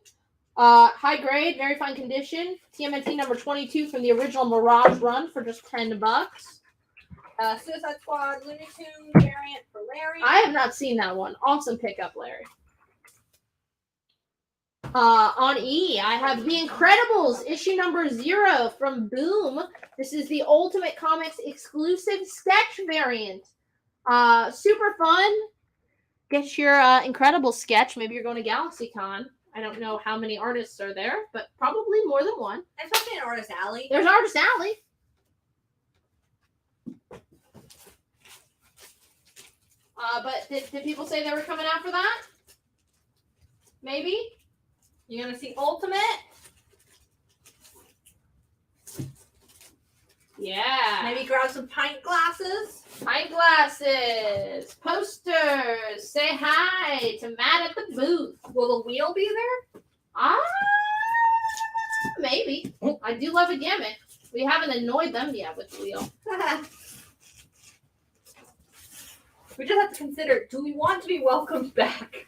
High grade, very fine condition. TMNT number 22 from the original Mirage run for just $10.
Suicide Squad Looney Tunes variant for Larry.
I have not seen that one. Awesome pickup, Larry. On E, I have The Incredibles, issue number 0 from Boom. This is the Ultimate Comics exclusive sketch variant. Super fun. Get your Incredibles sketch. Maybe you're going to GalaxyCon. I don't know how many artists are there, but probably more than one.
Especially in Artist Alley.
There's Artist Alley. But did people say they were coming out for that? Maybe?
You're going to see Ultimate?
Yeah.
Maybe grab some pint glasses.
Pint glasses. Posters. Say hi to Matt at the booth.
Will the wheel be there?
Maybe. I do love a gimmick. We haven't annoyed them yet with the wheel.
We just have to consider, do we want to be welcomed back?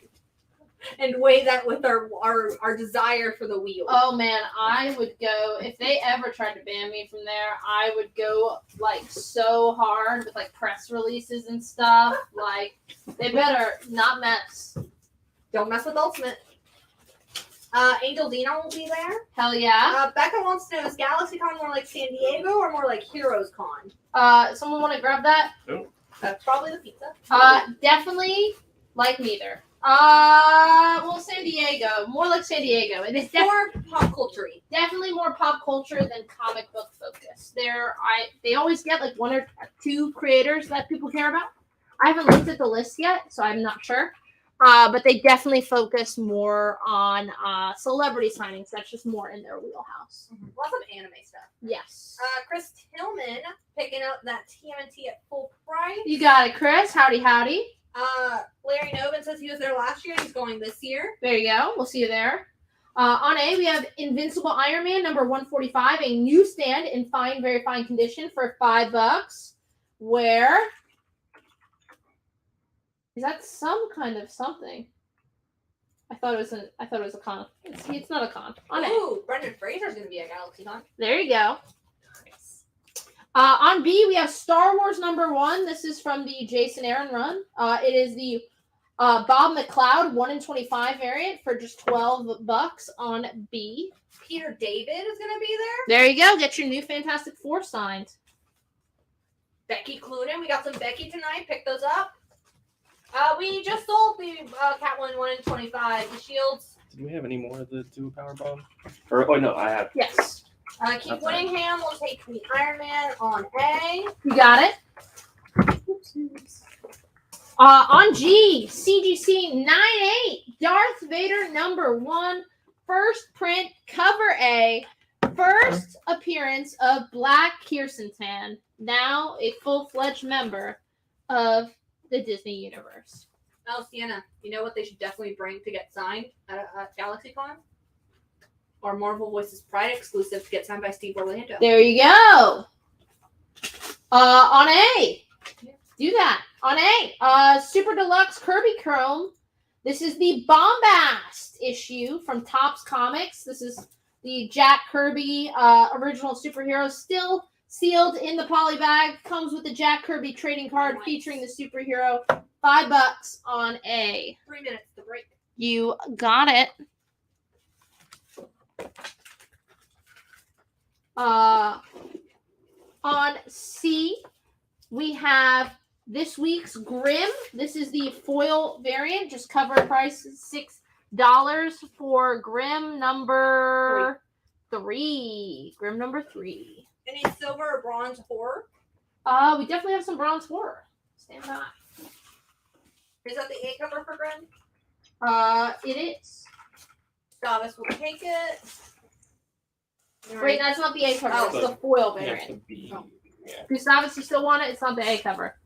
And weigh that with our desire for the wheel.
Oh man, I would go, if they ever tried to ban me from there, I would go like so hard with like press releases and stuff. Like, they better not mess.
Don't mess with Ultimate. Angel Dino will be there.
Hell yeah.
Becca wants to know, is GalaxyCon more like San Diego or more like Heroes Con?
Someone want to grab that?
Nope.
That's probably the pizza.
Definitely like neither. Well, San Diego, more like San Diego. It is
more pop culture-y.
Definitely more pop culture than comic book focused. They always get like 1 or 2 creators that people care about. I haven't looked at the list yet, so I'm not sure. But they definitely focus more on celebrity signings. That's just more in their wheelhouse.
Mm-hmm. Lots of anime stuff.
Yes.
Chris Tillman picking up that TMNT at full price.
You got it, Chris. Howdy, howdy.
Larry Novin says he was there last year. He's going this year.
There you go. We'll see you there. On A, we have Invincible Iron Man number 145, a newsstand in fine, very fine condition for $5. Where is that? Some kind of something. I thought it was a con. It's not a con. On
Ooh, Brendan Fraser's going to be at GalaxyCon.
There you go. Nice. On B, we have Star Wars number 1. This is from the Jason Aaron run. It is the Bob McLeod 1 in 25 variant for just $12 on B.
Peter David is going to be there.
There you go. Get your new Fantastic Four signed.
Becky Cluden. We got some Becky tonight. Pick those up. We just sold the Catwoman 1 in 25. The Shields.
Did we have any more of the 2 power bomb? Or no, I have.
Yes.
Keith Whittingham will take the Iron Man on A.
You got it. On G, CGC 98, Darth Vader number 1, first print, cover A, first appearance of Black Kirsten, now a full-fledged member of the Disney Universe.
Oh, Sienna, you know what they should definitely bring to get signed at GalaxyCon? Or Marvel Voices Pride exclusive to get signed by Steve Orlando.
There you go. On A. Do that. On A. Super Deluxe Kirby Chrome. This is the Bombast issue from Topps Comics. This is the Jack Kirby original superhero, still sealed in the poly bag. Comes with the Jack Kirby trading card featuring the superhero. $5 on A.
3 minutes to break.
You got it. On C, we have this week's Grimm. This is the foil variant. Just cover price $6 for Grimm number 3. Grimm number 3.
Any silver or bronze horror?
We definitely have some bronze horror. Stand by.
Is that the A cover for Grimm?
It is.
Davis will take it.
Wait, that's not the A cover.
Oh,
it's the foil variant.
Yeah.
Gustavus, you still want it? It's not the A cover.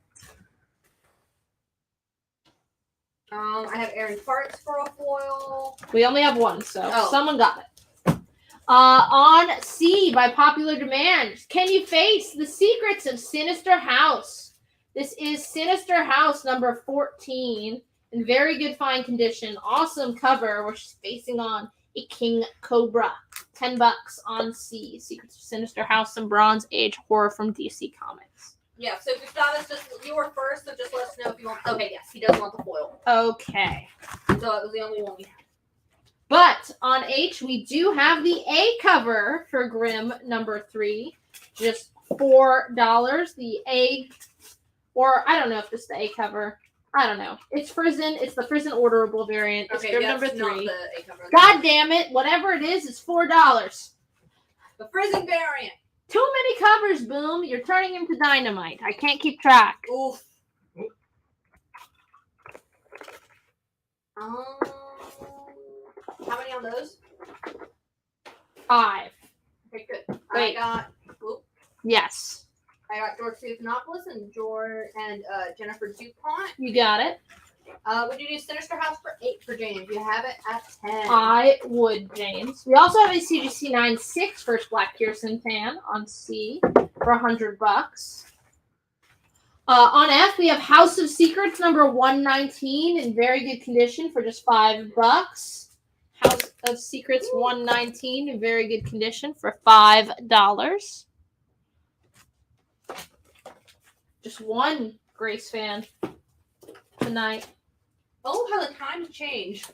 I have Aaron Parks for a foil.
We only have one, so someone got it. On C, by popular demand, can you face the secrets of Sinister House? This is Sinister House number 14 in very good fine condition. Awesome cover where she's facing on a king cobra. $10 on C. Secrets of Sinister House and Bronze Age horror from DC Comics.
Yeah, so Gustavus, you were first, so just let us know if you want. Okay, yes, he does want the foil.
Okay.
So that was the only one we had.
But on H, we do have the A cover for Grimm number 3. Just $4. The A, or I don't know if this is the A cover. I don't know. It's Frizzen. It's the Frizzen orderable variant. It's Grimm number 3.
Not the A cover.
God damn it. Whatever it is, it's $4.
The Frizzen variant.
Too many covers, Boom. You're turning into dynamite. I can't keep track.
Oof. How many on those?
5.
Okay, good.
Wait.
I got. Whoop.
Yes.
I got George Stephanopoulos and Jennifer DuPont.
You got it.
Would you do Sinister House for 8 for James? You have it at 10.
I would, James. We also have a CGC 9/6 First Black Pearson fan on C for $100. On F, we have House of Secrets number 119 in very good condition for just $5. House of Secrets 119 in very good condition for $5. Just one Grace fan tonight.
Oh, how the times change.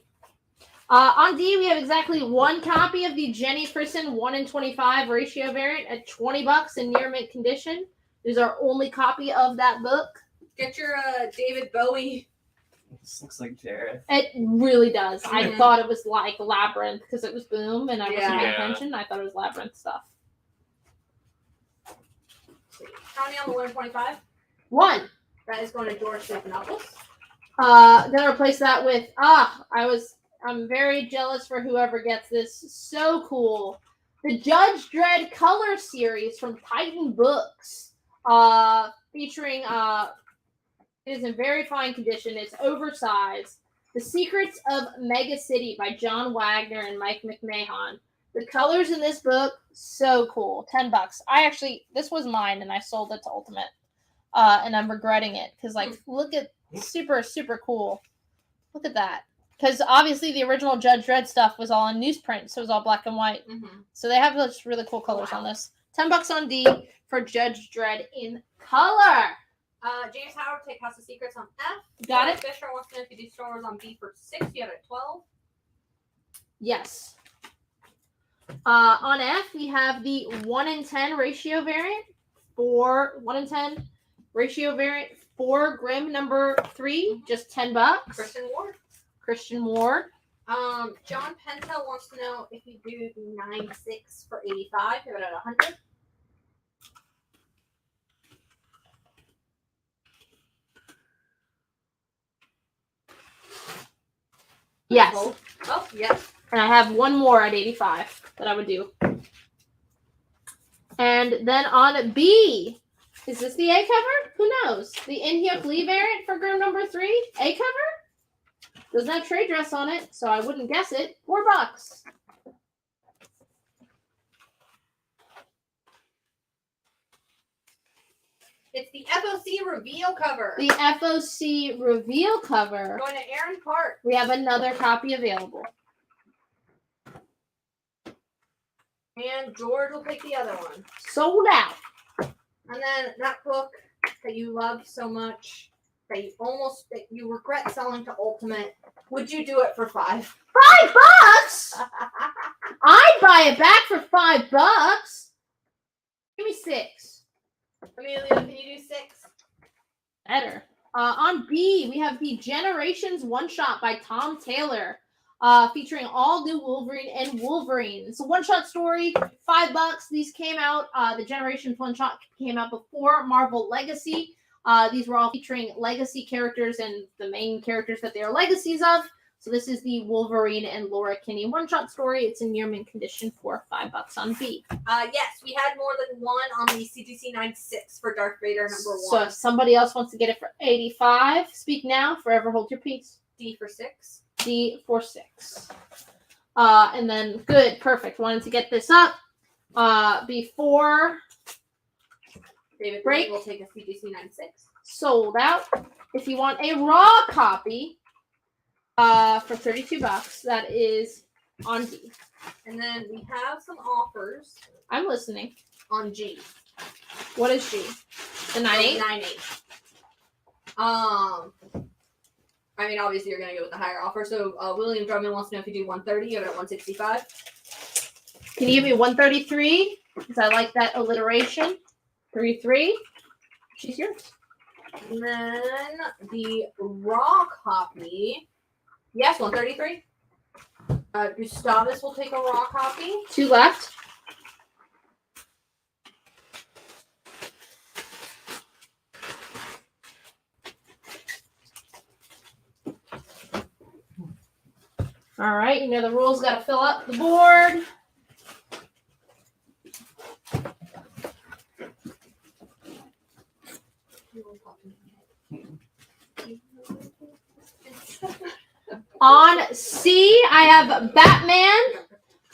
On D, we have exactly one copy of the Jenny Person 1 in 25 ratio variant at $20 in near mint condition. This is our only copy of that book.
Get your David Bowie.
This looks like Jared.
It really does. I thought it was like Labyrinth because it was Boom and I wasn't paying
Yeah.
attention. I thought it was Labyrinth stuff.
How many on the 1 in 25?
1.
That is going to George Stephanopoulos.
Gonna replace that with I'm very jealous for whoever gets this. So cool. The Judge Dredd color series from Titan Books. Featuring it is in very fine condition. It's oversized. The Secrets of Mega City by John Wagner and Mike McMahon. The colors in this book, so cool. $10. This was mine and I sold it to Ultimate. And I'm regretting it because, look at super, super cool. Look at that. Because obviously the original Judge Dredd stuff was all in newsprint, so it was all black and white.
Mm-hmm.
So they have those really cool colors on this. $10 on D for Judge Dredd in color.
James Howard, take House of Secrets on F.
Got it.
Fisher wants to know if you do Star Wars on B for 6. You have it at 12.
Yes. On F, we have the 1 in 10 ratio variant for 1 in 10 ratio variant for Grimm number 3, just $10. Christian Ward.
John Pentel wants to know if you do 9/6 for 85. You have it at 100.
Yes.
Oh, yes.
And I have one more at 85 that I would do. And then on B, is this the A cover? Who knows? The In-Hyuk Lee variant for Grimm number 3, A cover? Doesn't have trade dress on it, so I wouldn't guess it. $4.
It's the FOC reveal cover.
The FOC reveal cover.
Going to Aaron Park.
We have another copy available.
And George will take the other one.
Sold out.
And then that book that you love so much that you regret selling to Ultimate. Would you do it for $5?
$5? I'd buy it back for $5. Give me 6.
Amelia, can you do 6?
Better. On B, we have the Generations one-shot by Tom Taylor, featuring all new Wolverine and Wolverine. It's a one-shot story, $5. These came out, the Generations one-shot came out before Marvel Legacy. These were all featuring legacy characters and the main characters that they are legacies of. So this is the Wolverine and Laura Kinney one-shot story. It's in near mint condition for $5 on B.
Yes, we had more than one on the CGC 96 for Darth Vader number 1.
So if somebody else wants to get it for $85, speak now, forever hold your peace.
D for 6.
D for 6. And then, good, perfect. Wanted to get this up before
David
break.
will take a CGC 96.
Sold out. If you want a raw copy for $32, that is on D.
And then we have some offers
I'm listening.
on G.
What is G? The 9.8?
9.8. I mean, obviously you're gonna go with the higher offer. So William Drummond wants to know if you do 130 or at 165.
Can you give me 133? Because I like that alliteration. 33. She's yours.
And then the raw copy. Yes, 133. Gustavus will take a raw copy.
2 left. All right, you know the rules. Got to fill up the board. On C, I have Batman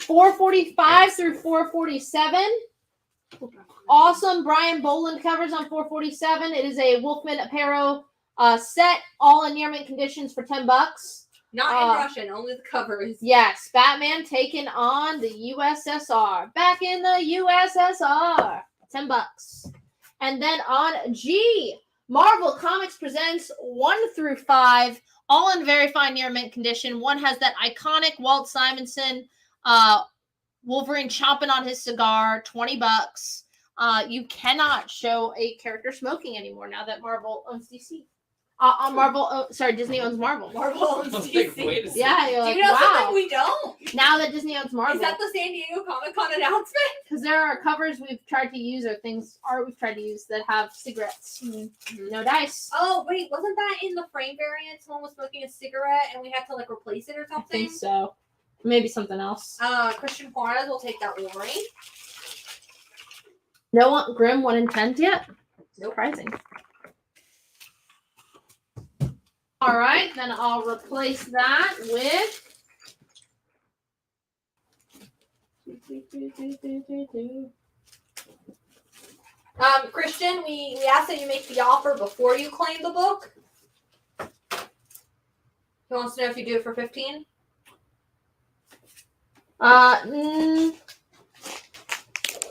445 through 447. Awesome Brian Boland covers on 447. It is a Wolfman Apparel set, all in near mint conditions for $10.
Not in Russian, only the covers.
Yes, Batman taking on the USSR. Back in the USSR. $10. And then on G, Marvel Comics presents 1 through 5, all in very fine near mint condition. One has that iconic Walt Simonson Wolverine chomping on his cigar, $20. You cannot show a character smoking anymore now that Marvel owns DC. Disney owns Marvel.
Marvel owns DC.
Wait a second.
Yeah, you're
Do
like,
you know
wow.
something we don't?
Now that Disney owns Marvel.
Is that the San Diego Comic-Con announcement?
Because there are covers we've tried to use or art we've tried to use that have cigarettes. No dice.
Oh, wait, wasn't that in the frame variant? Someone was smoking a cigarette and we had to, like, replace it or
I
something?
think so. Maybe something else.
Christian Juarez will take that Wolverine.
No one, Grimm 1 in 10 yet?
Nope.
Surprising. All right, then I'll replace that with.
Christian, we asked that you make the offer before you claim the book. He wants to know if you do it for 15.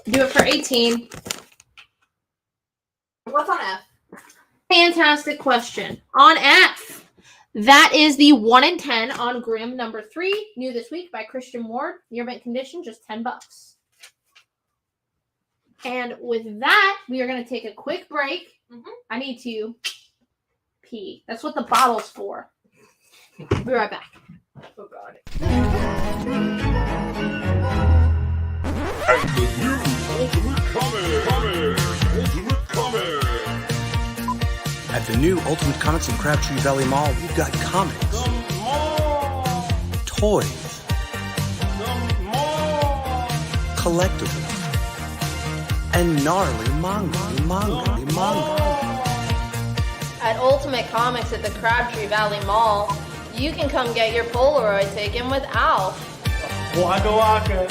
Do it for 18.
What's on F?
Fantastic question. On F, that is the 1 in 10 on Grimm number 3, new this week by Christian Ward. Near mint condition, just $10. And with that, we are going to take a quick break. I need to pee. That's what the bottle's for. Be right back.
Oh, God.
And the new Ultimate Comics.
At the new Ultimate Comics in Crabtree Valley Mall, we've got comics, toys, collectibles, and gnarly manga.
At Ultimate Comics at the Crabtree Valley Mall, you can come get your Polaroid taken with Alf.
Waka waka.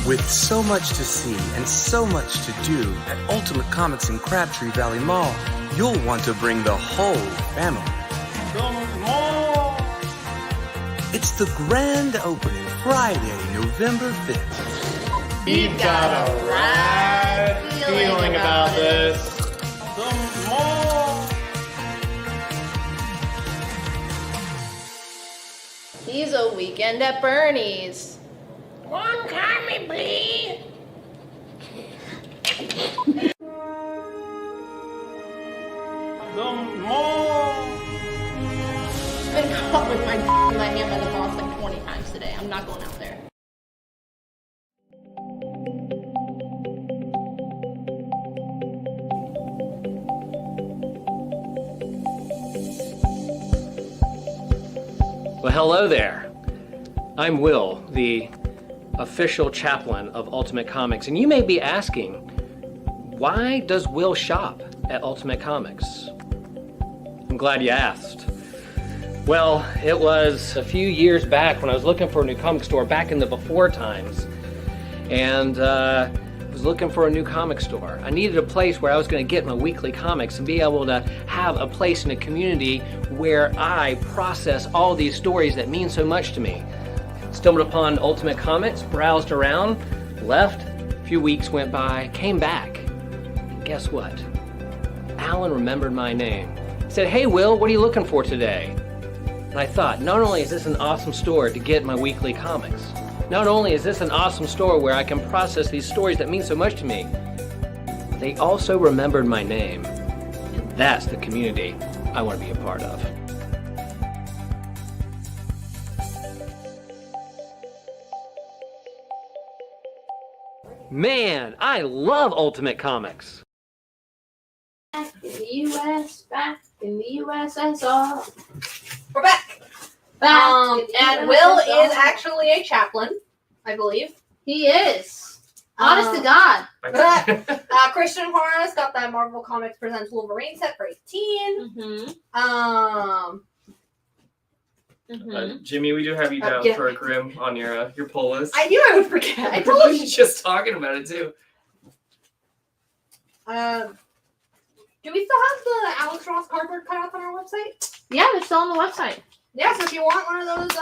With so much to see and so much to do at Ultimate Comics in Crabtree Valley Mall, you'll want to bring the whole family. It's the grand opening Friday, November 5th.
We've got a right feeling about this.
He's a weekend at Bernie's.
One kindly, please.
I've been caught with my hand by the boss like 20 times today. I'm not going out there.
Well, hello there. I'm Will, the official chaplain of Ultimate Comics, and you may be asking, why does Will shop at Ultimate Comics? I'm glad you asked. Well, it was a few years back when I was looking for a new comic store back in the before times. And I was looking for a new comic store. I needed a place where I was going to get my weekly comics and be able to have a place in a community where I process all these stories that mean so much to me. Stumbled upon Ultimate Comics, browsed around, left. A few weeks went by, came back. And guess what? Alan remembered my name. He said, "Hey Will, what are you looking for today?" And I thought, not only is this an awesome store to get my weekly comics, not only is this an awesome store where I can process these stories that mean so much to me, they also remembered my name. And that's the community I want to be a part of. Man, I love Ultimate Comics.
Back in the U.S., back in the USSR.
We're back. And Will is actually a chaplain, I believe.
He is. Honest to God.
Christian Horace got that Marvel Comics Presents Wolverine set for 18.
Jimmy, we do have you down for a Grim on your pull list.
I knew I would forget. I told
We're
you.
just talking about it too.
Do we still have the Alex Ross cardboard cutouts on our website?
Yeah, they're still on the website.
Yeah, so if you want one of those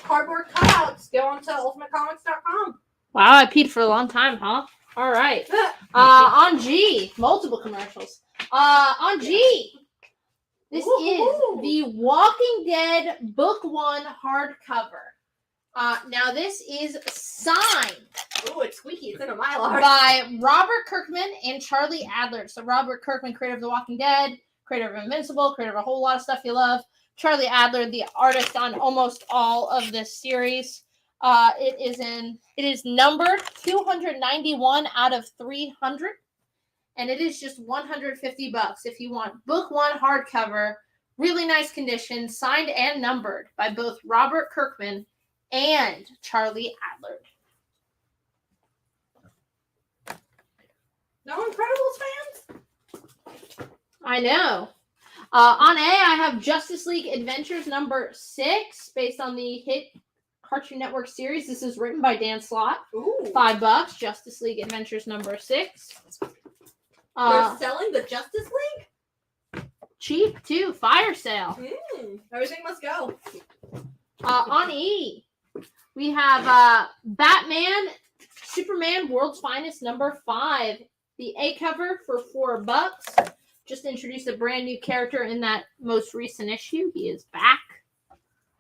cardboard cutouts, go on to ultimatecomics.com.
Wow, I peed for a long time, huh? All right. On G, multiple commercials. On G, this is the Walking Dead Book 1 hardcover. Now this is signed.
Oh, it's squeaky. It's in a Mylar.
By Robert Kirkman and Charlie Adler. So Robert Kirkman, creator of The Walking Dead, creator of Invincible, creator of a whole lot of stuff you love. Charlie Adler, the artist on almost all of this series. It is numbered 291 out of 300, and it is just $150 if you want book 1 hardcover, really nice condition, signed and numbered by both Robert Kirkman and Charlie Adler.
No Incredibles fans?
I know. On A, I have Justice League Adventures number 6, based on the hit Cartoon Network series. This is written by Dan Slott.
Ooh.
$5. Justice League Adventures number 6.
They're selling the Justice League?
Cheap too. Fire sale.
Everything must go.
On E, we have Batman, Superman, World's Finest number 5. The A cover for $4. Just introduced a brand new character in that most recent issue. He is back.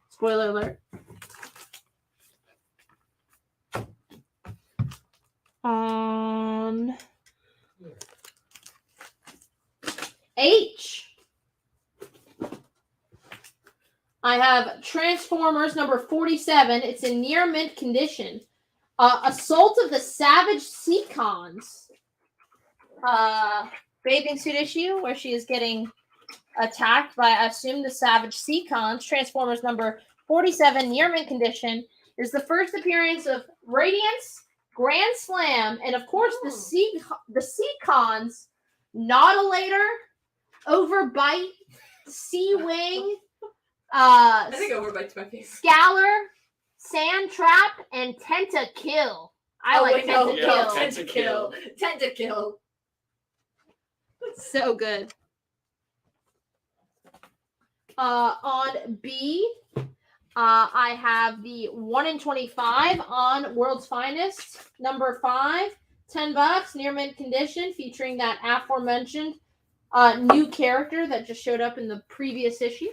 Spoiler alert. On H, I have Transformers number 47. It's in near mint condition. Assault of the Savage Seacons. Bathing suit issue where she is getting attacked by, I assume, the Savage Seacons. Transformers number 47, near mint condition. Is the first appearance of Radiance, Grand Slam, and of course the Seacons, Nautilator, Overbite, Sea-Wing,
I think Overbite's my favorite.
Scalar, Sand Trap, and Tentakill. I like Tentakill.
Tentakill.
So good. On B, I have the 1 in 25 on World's Finest, number 5, $10, near mint condition, featuring that aforementioned new character that just showed up in the previous issue.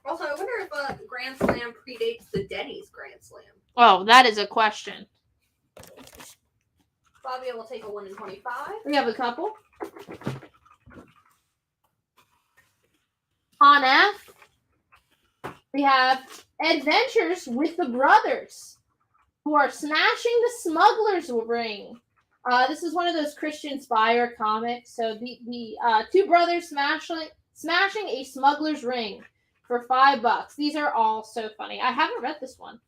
Also, I wonder if Grand Slam predates the Denny's Grand Slam.
Oh, that is a question.
Bobby will take a 1 in 25.
We have a couple. On F, we have Adventures with the Brothers, who are smashing the smuggler's ring. This is one of those Christian Spire comics. So the two brothers smashing a smuggler's ring for $5. These are all so funny. I haven't read this one.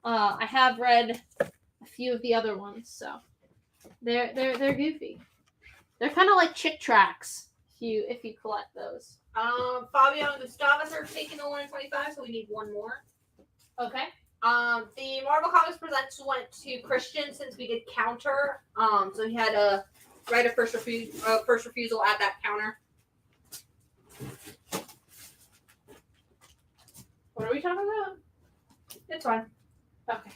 I have read a few of the other ones, so they're goofy. They're kind of like Chick Tracks if you collect those.
Fabio and Gustavus are taking the 1 in 25, so we need one more.
Okay.
The Marvel Comics Presents went to Christian since we did counter. So he had a right of first refusal at that counter.
What are we talking about?
It's fine.
Okay.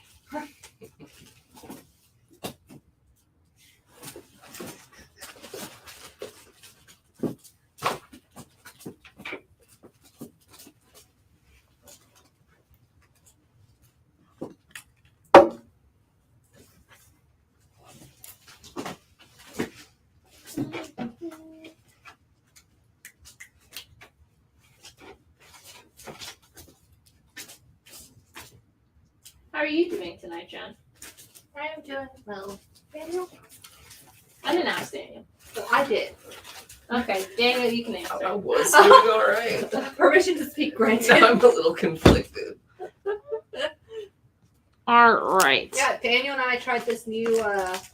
How are you doing tonight, Jen?
I am doing well. Daniel?
I didn't ask Daniel.
But I did.
Okay, Daniel, you can answer.
I was doing all right.
Permission to speak granted.
I'm a little conflicted.
All right.
Yeah, Daniel and I tried this new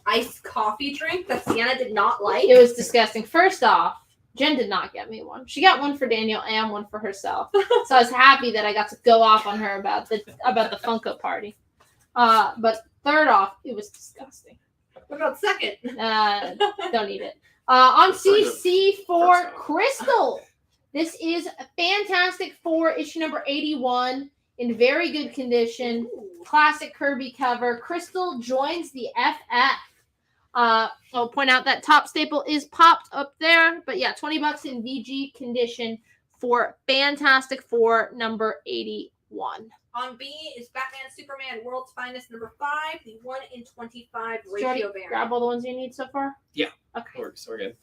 iced coffee drink that Sienna did not like.
It was disgusting. First off, Jen did not get me one. She got one for Daniel and one for herself. So I was happy that I got to go off on her about the Funko party. But third off, it was disgusting.
What about second?
Don't eat it. On CC for Crystal. This is Fantastic Four, issue number 81, in very good condition. Classic Kirby cover. Crystal joins the FF. I'll point out that top staple is popped up there. But yeah, $20 in VG condition for Fantastic Four number 81.
On B is Batman Superman World's Finest number 5, the 1 in 25
Did you already
ratio variant.
grab all the ones you need so far?
Yeah.
Okay.
Works. We're good.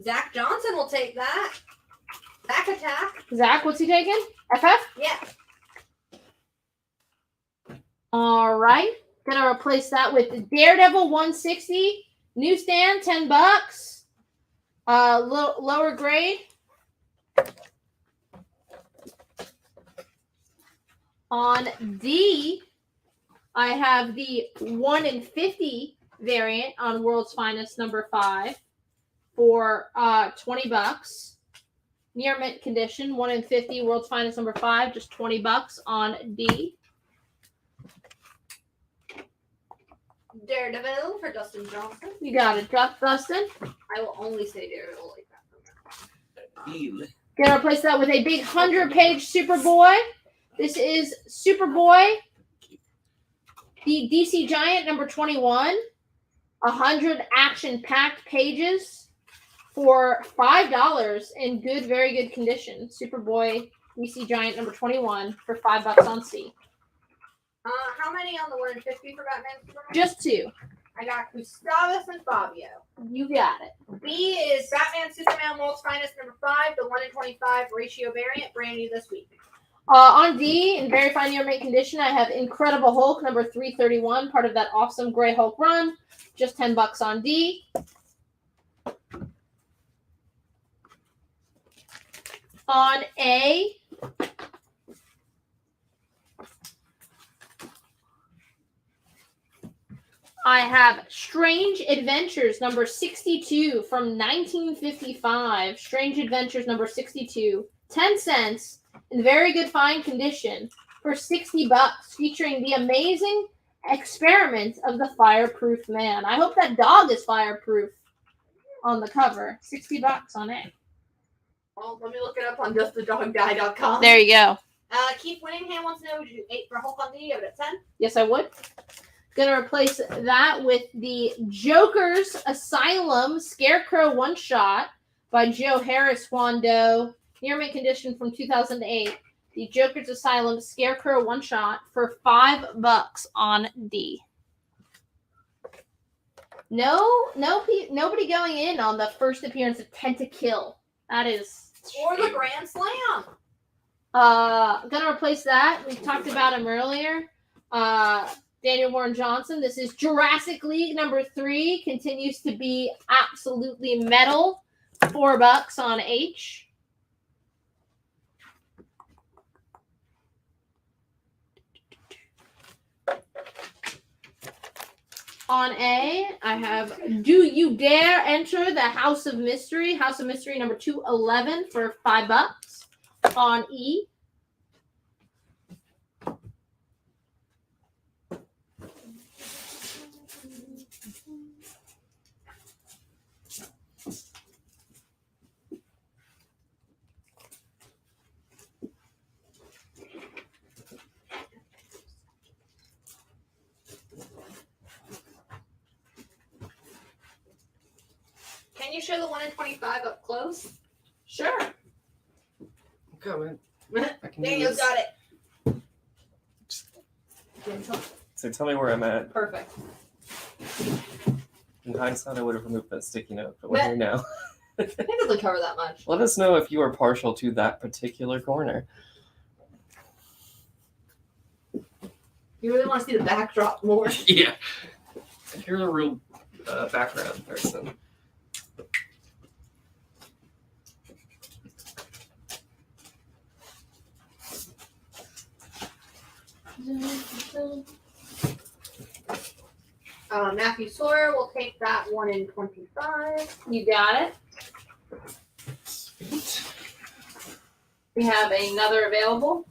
Zach Johnson will take that. Back attack.
Zach, what's he taking? FF?
Yeah.
All right. Gonna replace that with Daredevil 160. Newsstand, $10. Lower grade. On D, I have the 1 in 50 variant on World's Finest number 5 for $20. Near mint condition, 1 in 50 World's Finest number 5, just $20 on D.
Daredevil for Dustin Johnson.
You got it, Dustin.
I will only say Daredevil like that.
Gonna replace that with a big 100-page Superboy. This is Superboy, the DC Giant number 21. 100 action-packed pages for $5 in good, very good condition. Superboy, DC Giant number 21 for $5 on C.
How many on the 1 in 50 for Batman Superman?
Just 2.
I got Gustavus and Fabio.
You got it.
B is Batman Superman World's Finest number 5, the 1 in 25 ratio variant, brand new this week.
On D, in very fine near mint condition, I have Incredible Hulk number 331, part of that awesome Gray Hulk run. Just $10 on D. On A, I have Strange Adventures number 62 from 1955. Strange Adventures number 62. 10 cents in very good fine condition for $60, featuring the amazing experiment of the fireproof man. I hope that dog is fireproof on the cover. $60 on A.
Well, let me look it up on justthedogguy.com.
There you go.
Keith Winningham wants to know, would you do 8 for Hulk on D? Give it a 10.
Yes, I would. Gonna replace that with the Joker's Asylum Scarecrow One Shot by Joe Harris Wando. Near mint condition from 2008. The Joker's Asylum Scarecrow One Shot for $5 on D. Nobody going in on the first appearance of Tentakill. That is.
Or the Grand Slam.
Gonna replace that. We talked about him earlier. Daniel Warren Johnson. This is Jurassic League number 3. Continues to be absolutely metal. $4 on H. On A, I have Do You Dare Enter the House of Mystery? House of Mystery number 211 for $5. On E.
Can you show the 1 in 25 up close?
Sure.
Come in. I can do
Daniel's
this.
got it.
So tell me where I'm at.
Perfect.
In hindsight, I would have removed that sticky note, but we're here now.
It doesn't cover that much.
Let us know if you are partial to that particular corner.
You really want to see the backdrop more.
Yeah. If you're a real background person.
Matthew Sawyer will take that 1 in 25.
You got it. We have another available.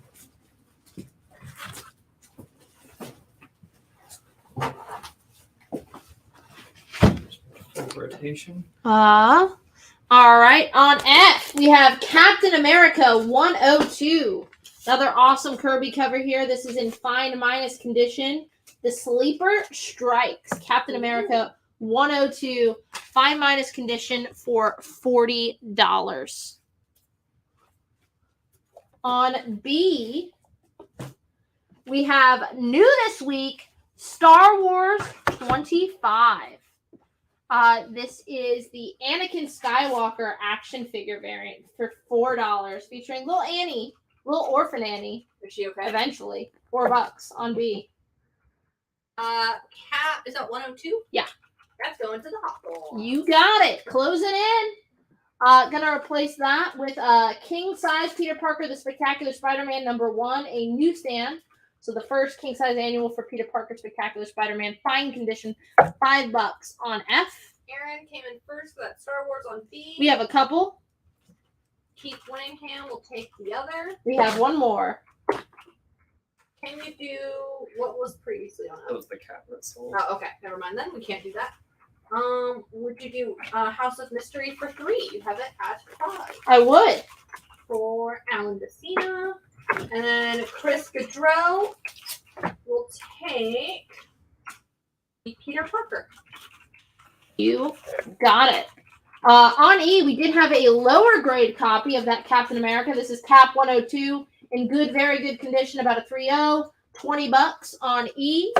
Rotation.
All right. On F, we have Captain America 102. Another awesome Kirby cover here. This is in fine minus condition. The Sleeper Strikes. Captain America 102. Fine minus condition for $40. On B, we have new this week, Star Wars 25. This is the Anakin Skywalker action figure variant for $4, featuring little Annie, little orphan Annie.
Is she okay?
Eventually, $4 on B.
Cap, is that 102?
Yeah.
That's going to the hospital.
You got it. Close it in. Gonna replace that with king size Peter Parker, the Spectacular Spider-Man #1, a newsstand. So the first king size annual for Peter Parker, Spectacular Spider-Man, fine condition, $5 on F.
Aaron came in first for that Star Wars on B.
We have a couple.
Keith Winningham will take the other.
We have one more.
Can you do what was previously on
That was the cat that sold.
Oh, okay. Never mind then. We can't do that. Would you do House of Mystery for 3? You have it at 5.
I would.
For Alan Decina. And then Chris Gaudreau will take Peter Parker.
You got it. On E, we did have a lower grade copy of that Captain America. This is Cap 102 in good, very good condition, about a 3.0. $20 on E.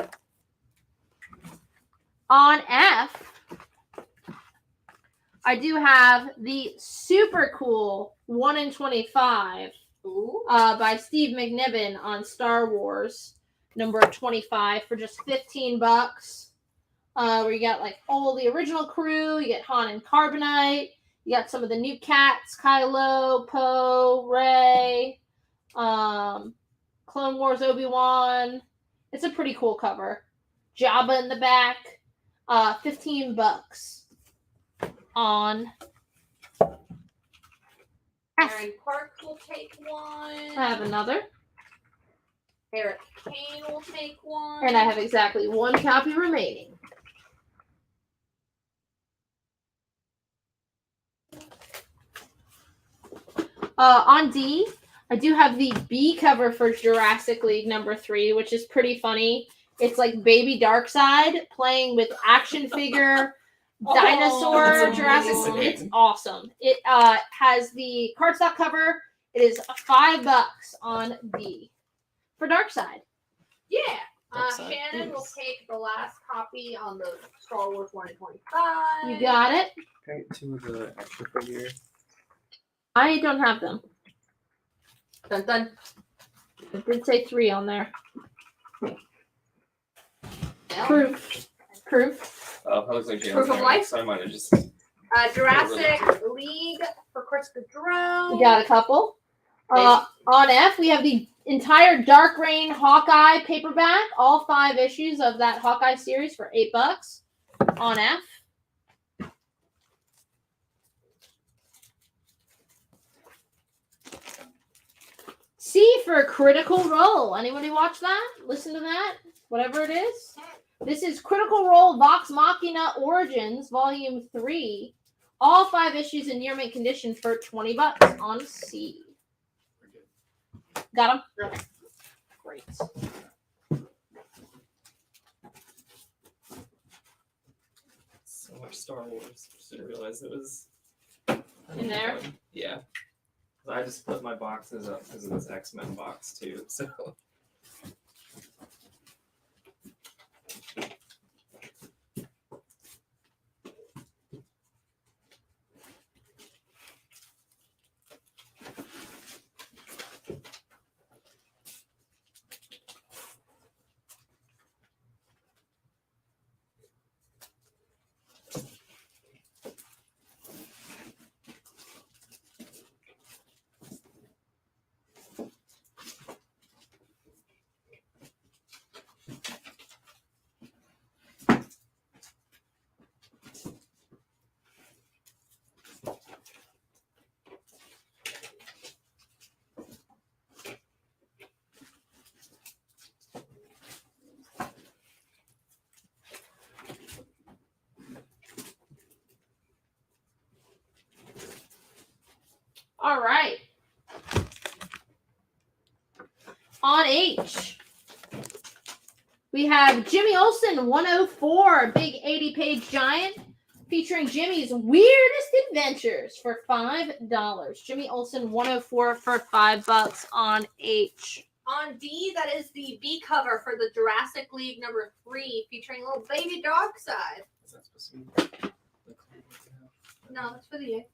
On F, I do have the super cool 1 in 25 by Steve McNiven on Star Wars #25 for just $15. Where you got like all the original crew, you get Han and Carbonite, you got some of the new cats, Kylo, Poe, Rey, Clone Wars Obi-Wan. It's a pretty cool cover. Jabba in the back. $15 on F.
Aaron Park will take one.
I have another.
Eric Kane will take one.
And I have exactly one copy remaining. On D, I do have the B cover for Jurassic League #3, which is pretty funny. It's like Baby Darkseid playing with action figure dinosaur
that's
Jurassic
amazing.
League. It's awesome. It has the cardstock cover. It is $5 on D for Darkseid.
Yeah.
Darkseid.
Shannon will take the last copy on the Star Wars 1 in 25.
You got it.
Okay, 2 of the action figure.
I don't have them.
Dun dun.
It did say 3 on there. Proof.
Oh, that looks like
Proof of life?
So I might have just.
Jurassic League for Chris Gaudreau.
We got a couple. On F, we have the entire Dark Reign Hawkeye paperback, all 5 issues of that Hawkeye series for $8 on F. C for Critical Role. Anybody watch that? Listen to that? Whatever it is. This is Critical Role Vox Machina Origins, Volume 3. All 5 issues in near mint condition for $20 on C. Got them? Okay. Great.
So much Star Wars. Just didn't realize it was
In there?
Yeah. I just put my boxes up because of this X-Men box too. So.
All right. On H, we have Jimmy Olsen 104, big 80-page giant, featuring Jimmy's weirdest adventures for $5. Jimmy Olsen 104 for $5 on H.
On D, that is the B cover for the Jurassic League number 3, featuring little baby Darkseid.
Is that supposed to be?
No, that's for the A.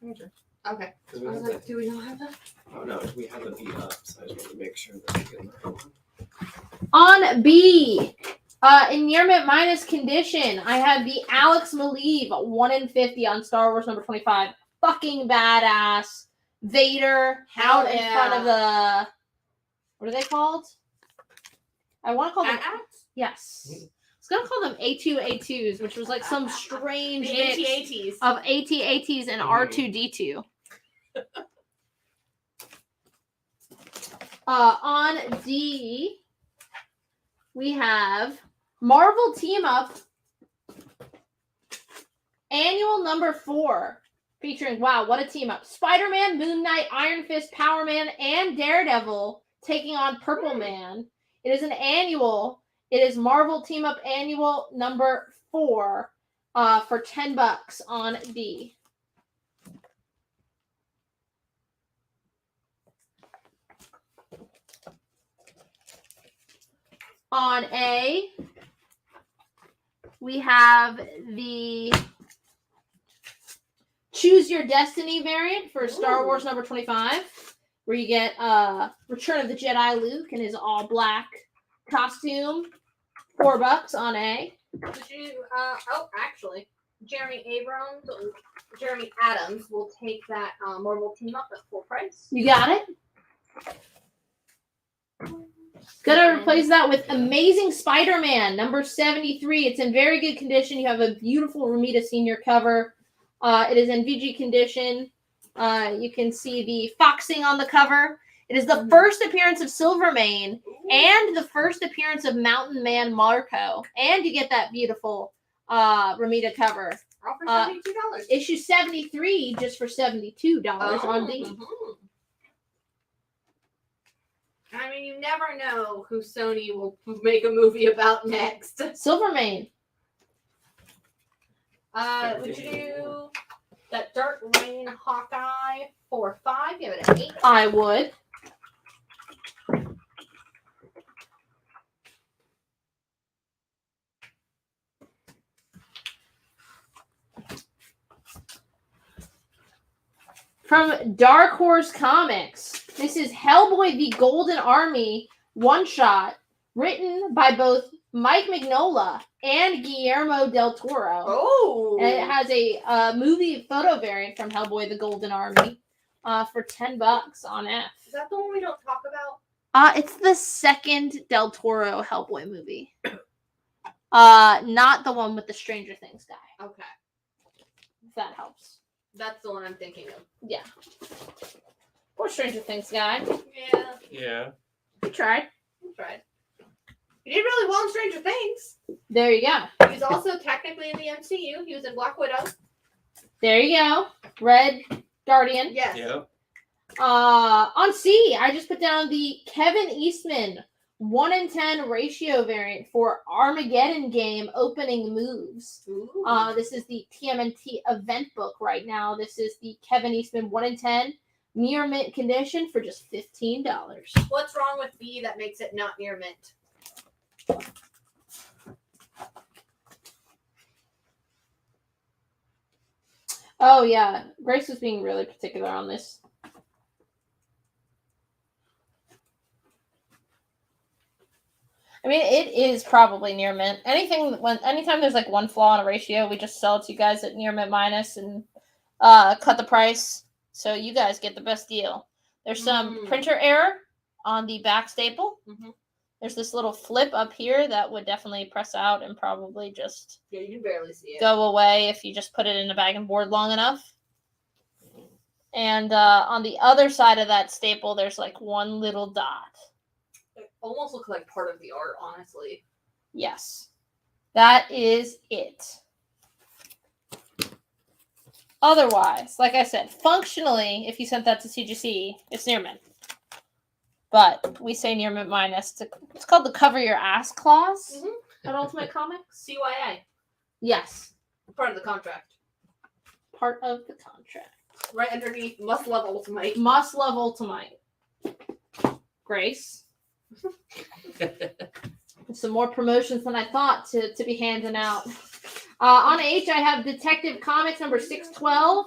Okay.
Okay.
Because we
I was
have
like, do we not have that?
Oh no, we have a beat up, so I just want to make sure that we get the right one.
On B, in near mint minus condition, I have the Alex Maleev 1 in 50 on Star Wars number 25. Fucking badass. Vader out in front of the, what are they called? I want to call them. Yes. I was going to call them A2A2s, which was like some strange
The
mix
AT-ATs.
of AT-ATs and R2-D2. On D, we have Marvel Team Up Annual number 4, featuring, wow, what a team up. Spider-Man, Moon Knight, Iron Fist, Power Man, and Daredevil taking on Purple Man. It is an annual. It is Marvel Team Up Annual number 4 for $10 on D. On A, we have the Choose Your Destiny variant for Star Wars number 25, where you get Return of the Jedi Luke in his all black costume. $4 on A.
Did you, actually, Jeremy Adams will take that Marvel Team Up at full price.
You got it? Gonna replace that with Amazing Spider-Man, number 73. It's in very good condition. You have a beautiful Romita Senior cover. It is in VG condition. You can see the foxing on the cover. It is the first appearance of Silvermane and the first appearance of Mountain Man Marco. And you get that beautiful Romita cover.
All for $72.
Issue 73 just for $72 on D.
I mean, you never know who Sony will make a movie about next.
Silvermane.
Would you do that Dark Reign Hawkeye for $5? Give it an 8.
I would. From Dark Horse Comics, this is Hellboy the Golden Army one-shot, written by both Mike Mignola and Guillermo del Toro.
Oh!
And it has a movie photo variant from Hellboy the Golden Army for $10 on F.
Is that the one we don't talk about?
It's the second Del Toro Hellboy movie. Not the one with the Stranger Things guy.
Okay.
If that helps.
That's the one I'm thinking of.
Yeah. Poor Stranger Things guy.
Yeah.
Yeah.
He tried.
He tried. He did really well in Stranger Things.
There you go.
He was also technically in the MCU. He was in Black Widow.
There you go. Red Guardian.
Yes.
Yep.
On C, I just put down the Kevin Eastman 1-in-10 ratio variant for Armageddon game opening moves.
Ooh.
This is the TMNT event book right now. This is the Kevin Eastman 1-in-10 near mint condition for just $15.
What's wrong with B that makes it not near mint?
Oh yeah, Grace was being really particular on this. I mean, it is probably near mint. Anytime there's like one flaw in a ratio, we just sell it to you guys at near mint minus and cut the price so you guys get the best deal. There's some printer error on the back staple.
Mm-hmm.
There's this little flip up here that would definitely press out and probably just
Yeah, you can barely see it.
go away if you just put it in a bag and board long enough. And on the other side of that staple, there's like one little dot.
It almost looks like part of the art, honestly.
Yes. That is it. Otherwise, like I said, functionally, if you sent that to CGC, it's near mint. But we say near mint minus. It's called the cover your ass clause at Ultimate Comics.
CYA.
Yes.
Part of the contract.
Part of the contract.
Right underneath must love Ultimate.
Must love Ultimate. Grace. Some more promotions than I thought to be handing out. On H, I have Detective Comics number 612.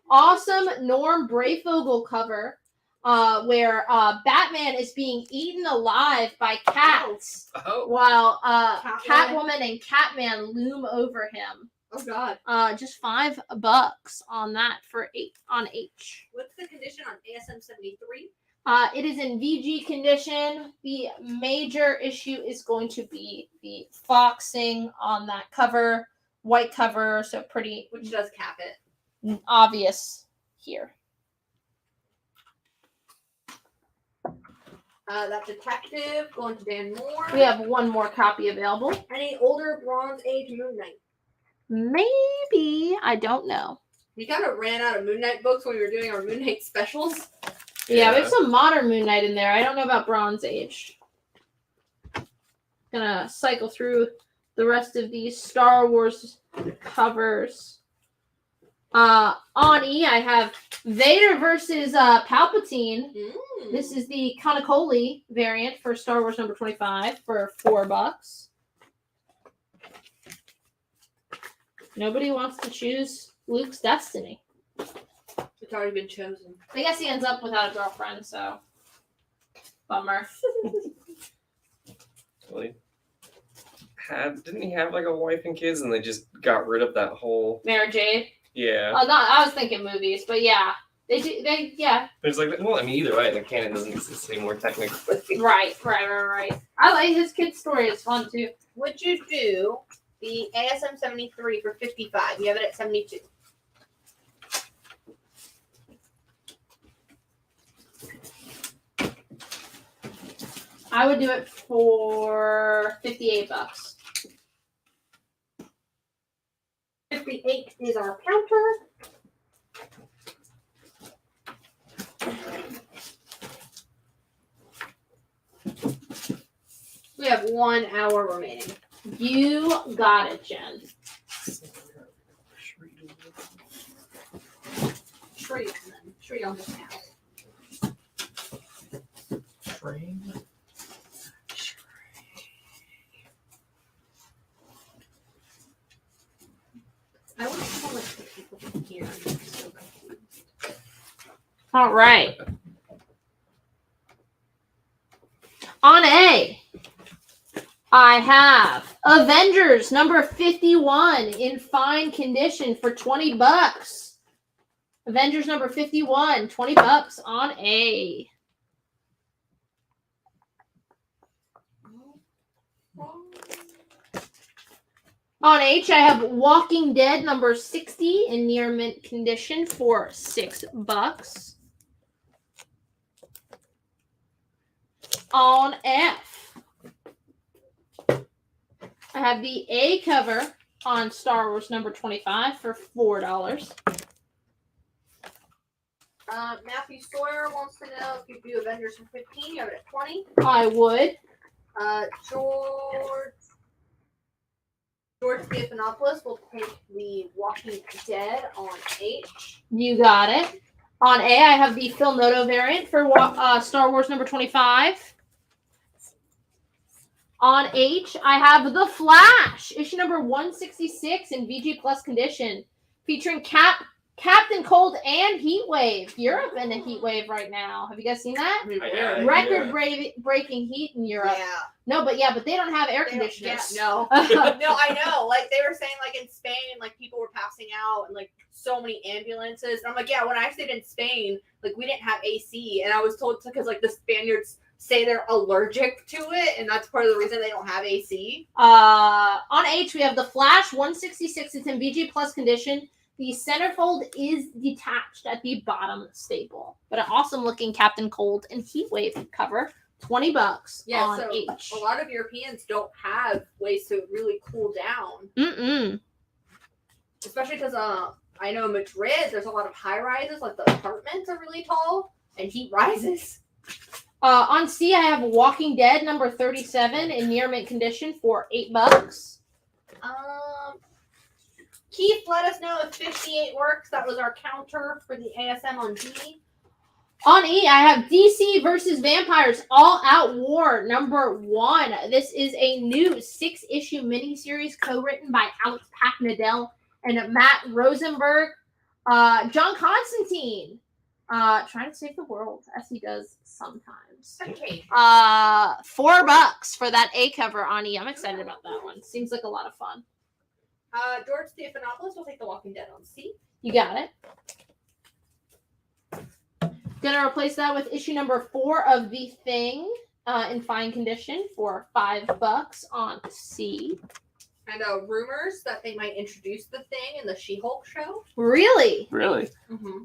Awesome Norm Brayfogle cover where Batman is being eaten alive by cats while Catwoman and Catman loom over him.
Oh, God.
Just $5 on that for on H.
What's the condition on ASM 73?
It is in VG condition. The major issue is going to be the foxing on that cover. White cover, so pretty...
Which does cap it.
Obvious here.
That Detective going to Dan Moore.
We have one more copy available.
Any older Bronze Age Moon Knight?
Maybe. I don't know.
We kind of ran out of Moon Knight books when we were doing our Moon Knight specials.
Yeah, there's some modern Moon Knight in there. I don't know about Bronze Age. Gonna cycle through the rest of these Star Wars covers. On E, I have Vader versus Palpatine. This is the Kanakoli variant for Star Wars number 25 for $4. Nobody wants to choose Luke's destiny.
It's already been chosen.
I guess he ends up without a girlfriend, so bummer.
Really? Didn't he have like a wife and kids, and they just got rid of that whole?
Mara Jade.
Yeah.
I was thinking movies, but yeah, yeah.
But it's like, well, I mean, either way, the canon doesn't exist anymore technically.
Right. I like his kid's story. It's fun too.
Would you do the ASM 73 for $55? You have it at 72.
I would do it for $58.
58 is our counter. We have 1 hour remaining.
You got it, Jen.
Tree on this now.
Train.
I wonder how much the people can hear. I'm so confused.
All right. On A, I have Avengers number 51 in fine condition for $20. Avengers number 51, $20 on A. On H, I have Walking Dead number 60 in near mint condition for $6. On F, I have the A cover on Star Wars number 25 for $4.
Matthew Sawyer wants to know if you do Avengers for 15. You have it at 20.
I would.
George Stephanopoulos will take the Walking Dead on H.
You got it. On A, I have the Phil Noto variant for Star Wars number 25. On H, I have The Flash, issue number 166 in VG Plus condition, featuring Captain Cold and Heatwave. Europe in a heat wave right now. Have you guys seen that? Record-breaking heat in Europe.
Yeah.
No, but they don't have air conditioners.
No, I know. Like they were saying, like in Spain, like people were passing out, and like so many ambulances. And I'm like, yeah. When I stayed in Spain, like we didn't have AC, and I was told because like the Spaniards say they're allergic to it, and that's part of the reason they don't have AC.
On H, we have The Flash 166. It's in VG Plus condition. The centerfold is detached at the bottom staple, but an awesome looking Captain Cold and Heatwave cover, $20
Yeah,
on
so
H.
a lot of Europeans don't have ways to really cool down. Especially because I know in Madrid there's a lot of high rises, like the apartments are really tall and heat rises.
On C, I have Walking Dead number 37 in near mint condition for $8.
Keith, let us know if 58 works. That was our counter for the ASM on D.
On E, I have DC versus Vampires All Out War number 1. This is a new 6-issue miniseries co-written by Alex Packnadell and Matt Rosenberg. John Constantine trying to save the world, as he does sometimes.
Okay.
$4 for that A cover on E. I'm excited about that one. Seems like a lot of fun.
George Stephanopoulos will take The Walking Dead on C.
You got it. Gonna replace that with issue number 4 of The Thing in fine condition for $5 on C.
And rumors that they might introduce The Thing in the She-Hulk show.
Really?
Really?
Mm-hmm.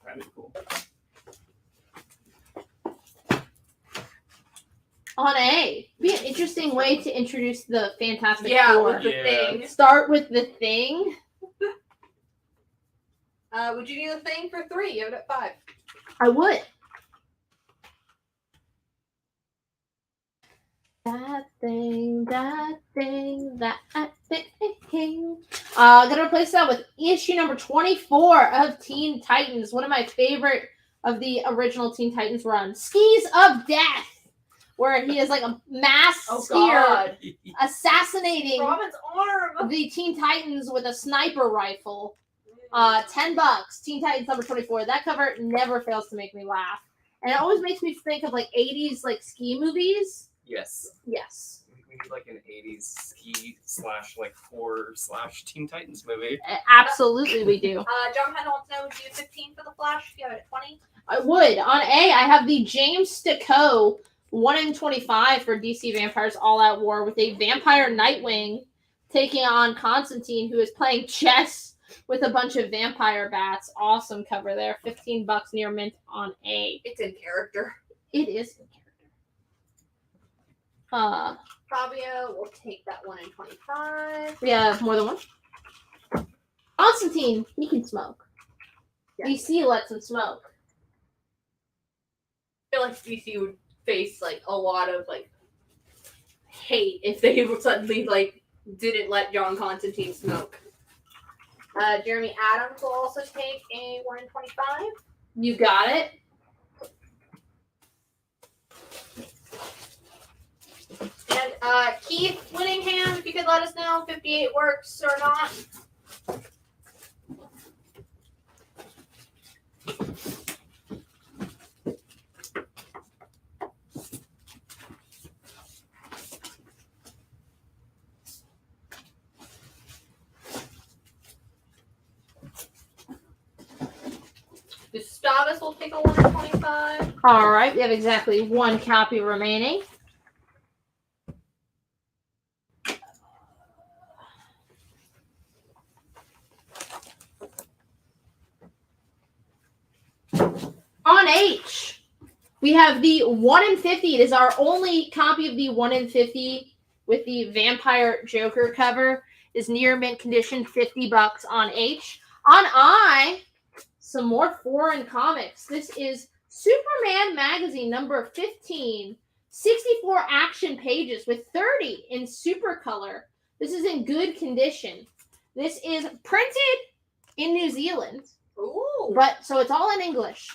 That'd be cool.
On A. Be an interesting way to introduce the Fantastic
Yeah,
Four.
with The Thing.
Start with The Thing.
Would you do The Thing for 3? You have it at 5.
I would. That thing. Gonna replace that with issue number 24 of Teen Titans. One of my favorite of the original Teen Titans run. Skis of Death. Where he is like a mass skier assassinating
Robin's arm.
The Teen Titans with a sniper rifle. $10. Teen Titans number 24. That cover never fails to make me laugh. And it always makes me think of like 80s like ski movies.
Yes.
Yes.
We need like an 80s ski / like horror / Teen Titans movie.
Absolutely we do.
John Penn wants to know, would you do 15 for The Flash? You have it at 20.
I would. On A, I have the James Sticco 1 in 25 for DC Vampires All Out War with a vampire Nightwing taking on Constantine, who is playing chess with a bunch of vampire bats. Awesome cover there. $15 near mint on A.
It's in character.
It is in character.
Fabio will take that 1 in 25.
We have more than one. Constantine, he can smoke.
Yeah.
DC lets him smoke.
I feel like DC would face like a lot of like hate if they suddenly like didn't let John Constantine smoke. Jeremy Adams will also take a 1 in 25.
You got it.
And Keith Whittingham, if you could let us know if 58 works or not. Gustavus will take a 1 in 25.
All right, we have exactly one copy remaining. On H, we have the 1 in 50. It is our only copy of the 1 in 50 with the Vampire Joker cover. Is near mint condition, $50 on H. On I, some more foreign comics. This is Superman Magazine number 15. 64 action pages with 30 in super color. This is in good condition. This is printed in New Zealand.
Ooh.
But so it's all in English.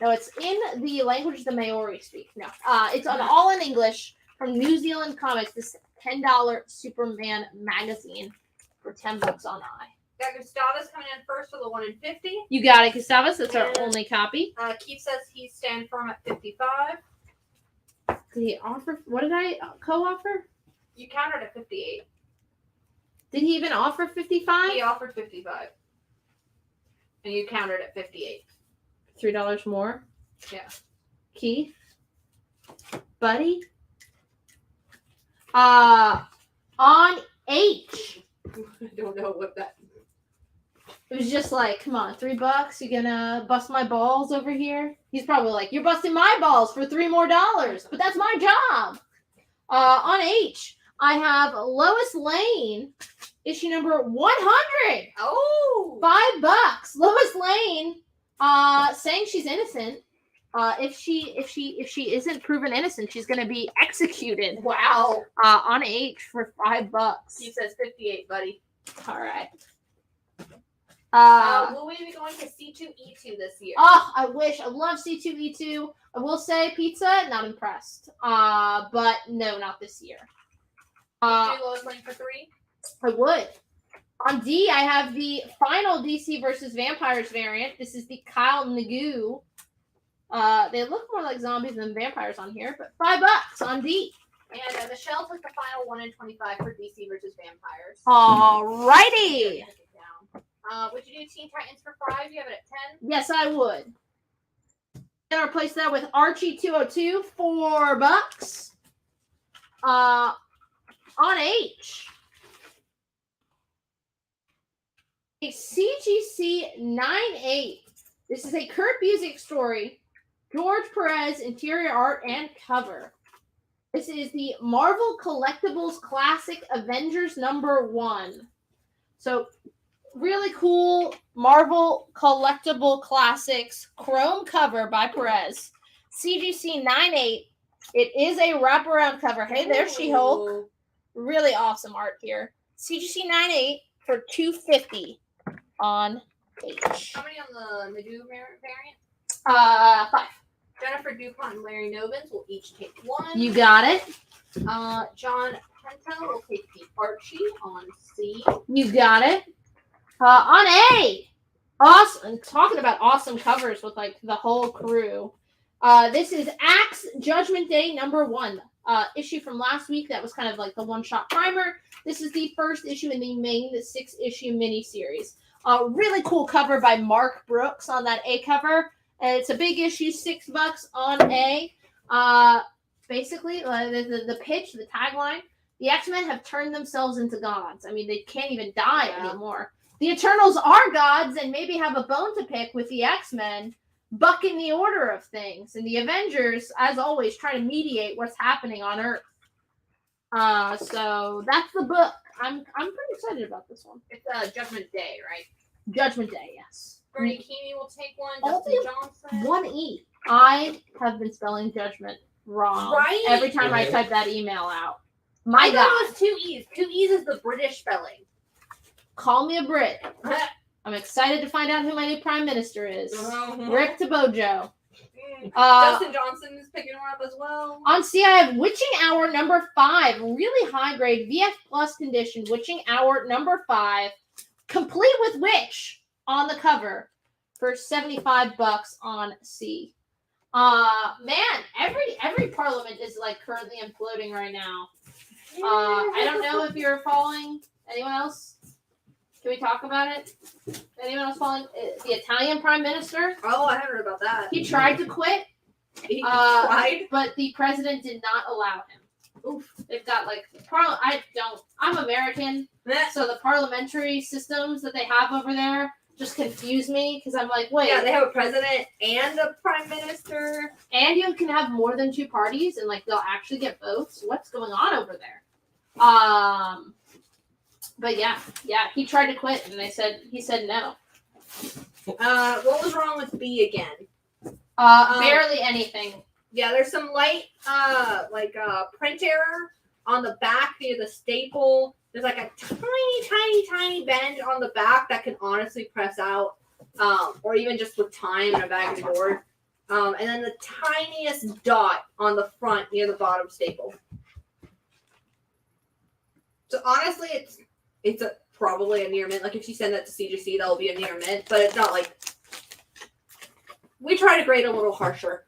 No, it's in the language the Maori speak. No, it's all in English from New Zealand Comics. This $10 Superman magazine for $10 on I.
Got Gustavus coming in first for the 1 in 50.
You got it, Gustavus. That's our
And,
only copy.
Keith says he's stand firm at 55.
Did he offer? What did I co-offer?
You countered at 58.
Did he even offer 55?
He offered 55. And you countered at 58.
$3 more.
Yeah.
Keith, buddy. On H.
I don't know what that.
It was just like, come on, $3. You gonna bust my balls over here? He's probably like, you're busting my balls for $3 more, but that's my job. On H, I have Lois Lane, issue number 100.
Oh,
$5. Lois Lane, saying she's innocent. If she isn't proven innocent, she's gonna be executed.
Wow.
On H for $5.
He says 58, buddy.
All right.
Will we be going to C2E2 this year?
Oh, I wish. I love C2E2. I will say pizza, not impressed. But no, not this year.
Do Lois Lane for 3?
I would. On D, I have the final DC versus Vampires variant. This is the Kyle Nagu. They look more like zombies than vampires on here, but $5 on D.
And Michelle took the final 1 in 25 for DC versus Vampires.
Alrighty.
Would you do Teen Titans for 5? You have it at 10?
Yes, I would. And replace that with Archie 202, $4. On H, a CGC 9/8. This is a Kurt Busiek story. George Perez, interior art and cover. This is the Marvel Collectibles Classic Avengers number 1. So, really cool Marvel Collectible Classics chrome cover by Perez. CGC 9/8. It is a wraparound cover. Hey, there's She-Hulk. Really awesome art here. CGC 9/8 for $250 on H.
How many on the Nagu variant?
5.
Jennifer DuPont and Larry Novins will each take 1.
You got it.
John Penta will take the Archie on C.
You got it. On A. Awesome. Talking about awesome covers with like the whole crew. This is Axe Judgment Day number 1. Issue from last week that was kind of like the one-shot primer. This is the first issue in the main 6-issue miniseries. Really cool cover by Mark Brooks on that A cover. And it's a big issue, $6 on A. Basically, the pitch, the tagline, the X-Men have turned themselves into gods. I mean, they can't even die anymore. The Eternals are gods and maybe have a bone to pick with the X-Men bucking the order of things. And the Avengers, as always, try to mediate what's happening on Earth. So that's the book. I'm pretty excited about this one.
It's Judgment Day, right?
Judgment Day, yes.
Bernie Keamy will take 1.
Only
Justin Johnson.
1E. I have been spelling judgment wrong.
Right?
Every time I type that email out.
I
My
thought
God.
it was 2 E's. 2 E's is the British spelling.
Call me a Brit. I'm excited to find out who my new prime minister is.
Mhm.
Rip to Bojo.
Justin Johnson is picking her up as well.
On C, I have Witching Hour number 5. Really high grade VF Plus condition. Witching Hour number 5. Complete with Witch on the cover for $75 on C. Man, every parliament is like currently imploding right now. I don't know if you're following. Anyone else? Can we talk about it? Anyone else following? The Italian prime minister.
Oh, I haven't heard about that.
He tried to quit.
He tried?
But the president did not allow him. Oof. They've got like I'm American, so the parliamentary systems that they have over there, just confused me because I'm like, wait.
Yeah, they have a president and a prime minister.
And you can have more than 2 parties and like they'll actually get votes. What's going on over there? But yeah, he tried to quit and he said no.
What was wrong with B again?
Barely anything.
Yeah, there's some light print error on the back near the staple. There's like a tiny bend on the back that can honestly press out, or even just with time and a bag and board. And then the tiniest dot on the front near the bottom staple. So honestly, it's probably a near mint. Like if you send that to CGC, that'll be a near mint, but it's not like. We try to grade a little harsher.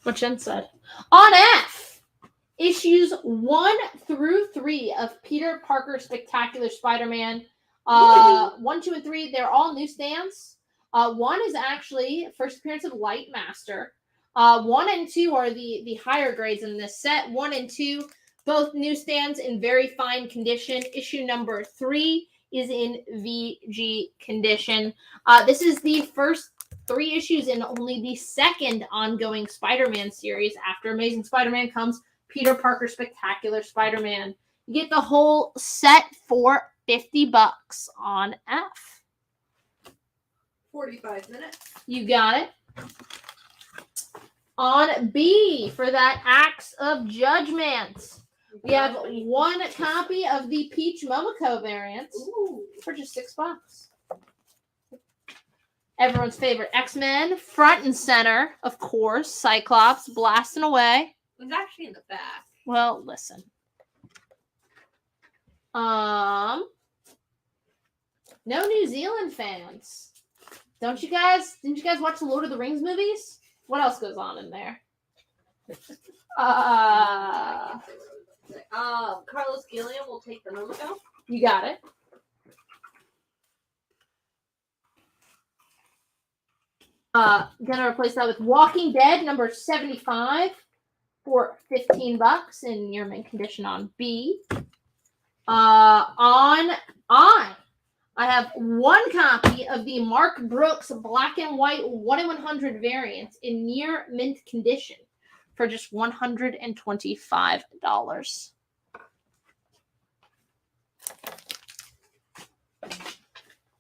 What Jen said. On F, issues 1 through 3 of Peter Parker Spectacular Spider-Man. 1, 2, and 3, they're all newsstands. 1 is actually first appearance of Light Master. 1 and 2 are the higher grades in this set. 1 and 2, both newsstands in very fine condition. Issue number 3 is in VG condition. This is the first 3 issues in only the second ongoing Spider-Man series. After Amazing Spider-Man comes Peter Parker Spectacular Spider-Man. You get the whole set for $50 on F.
45 minutes.
You got it. On B, for that Acts of Judgment, we have 1 copy of the Peach Momoko variant for just $6. Everyone's favorite X-Men, front and center, of course. Cyclops blasting away.
It was actually in the back.
Well, listen. No New Zealand fans. Didn't you guys watch the Lord of the Rings movies? What else goes on in there?
Carlos Gilliam will take the Momoko.
You got it. Gonna replace that with Walking Dead number 75 for $15 in near mint condition on B. On I have 1 copy of the Mark Brooks black and white 1 in 100 variant in near mint condition for just $125.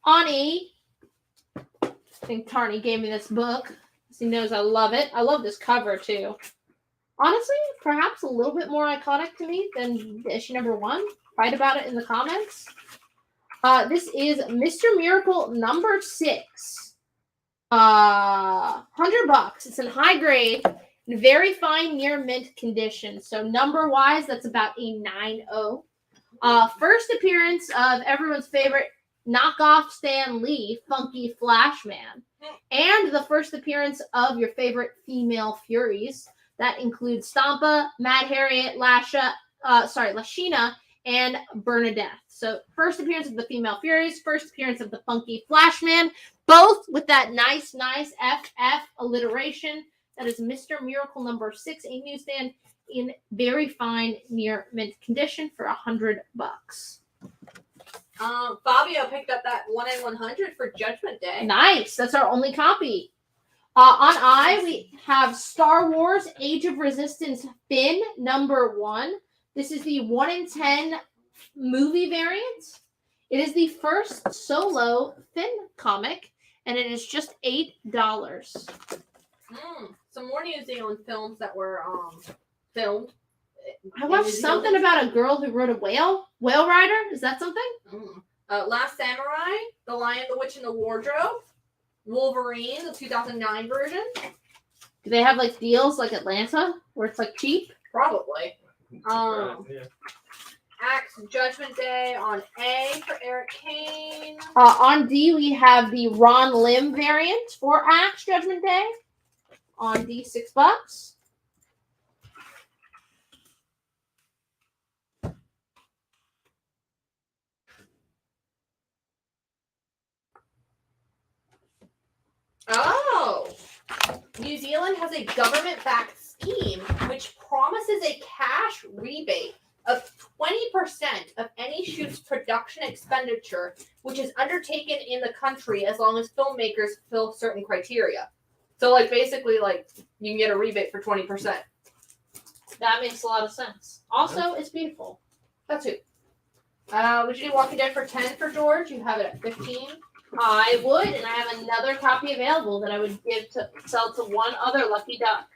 On E, I think Tarny gave me this book because he knows I love it. I love this cover too. Honestly, perhaps a little bit more iconic to me than issue number 1. Write about it in the comments. This is Mr. Miracle number 6. $100. It's in high grade, in very fine near mint condition. So number wise, that's about a 9.0. First appearance of everyone's favorite knockoff Stan Lee, Funky Flashman, and the first appearance of your favorite female Furies. That includes Stampa, Mad Harriet, Lashina, and Bernadette. So first appearance of the female Furies, first appearance of the Funky Flashman, both with that nice FF alliteration. That is Mr. Miracle number 6, a newsstand in very fine near mint condition for $100.
Fabio picked up that 1 in 100 for Judgment Day.
Nice. That's our only copy. On I, we have Star Wars Age of Resistance Finn number 1. This is the 1 in 10 movie variant. It is the first solo Finn comic, and it is just $8.
Some more New Zealand films that were filmed.
I watched something about a girl who rode a whale rider. Is that something?
Last Samurai, The Lion, the Witch, and the Wardrobe, Wolverine, the 2009 version.
Do they have like deals like Atlanta where it's like cheap?
Probably. Axe Judgment Day on A for Eric Kane.
On D, we have the Ron Lim variant for Axe Judgment Day. On D, $6.
Oh! New Zealand has a government-backed scheme which promises a cash rebate of 20% of any shoot's production expenditure, which is undertaken in the country as long as filmmakers fill certain criteria. So, like, basically, like, you can get a rebate for 20%.
That makes a lot of sense. Also, it's beautiful.
That's it. Would you do Walking Dead for 10 for George? You have it at 15.
I would, and I have another copy available that I would sell to one other lucky duck.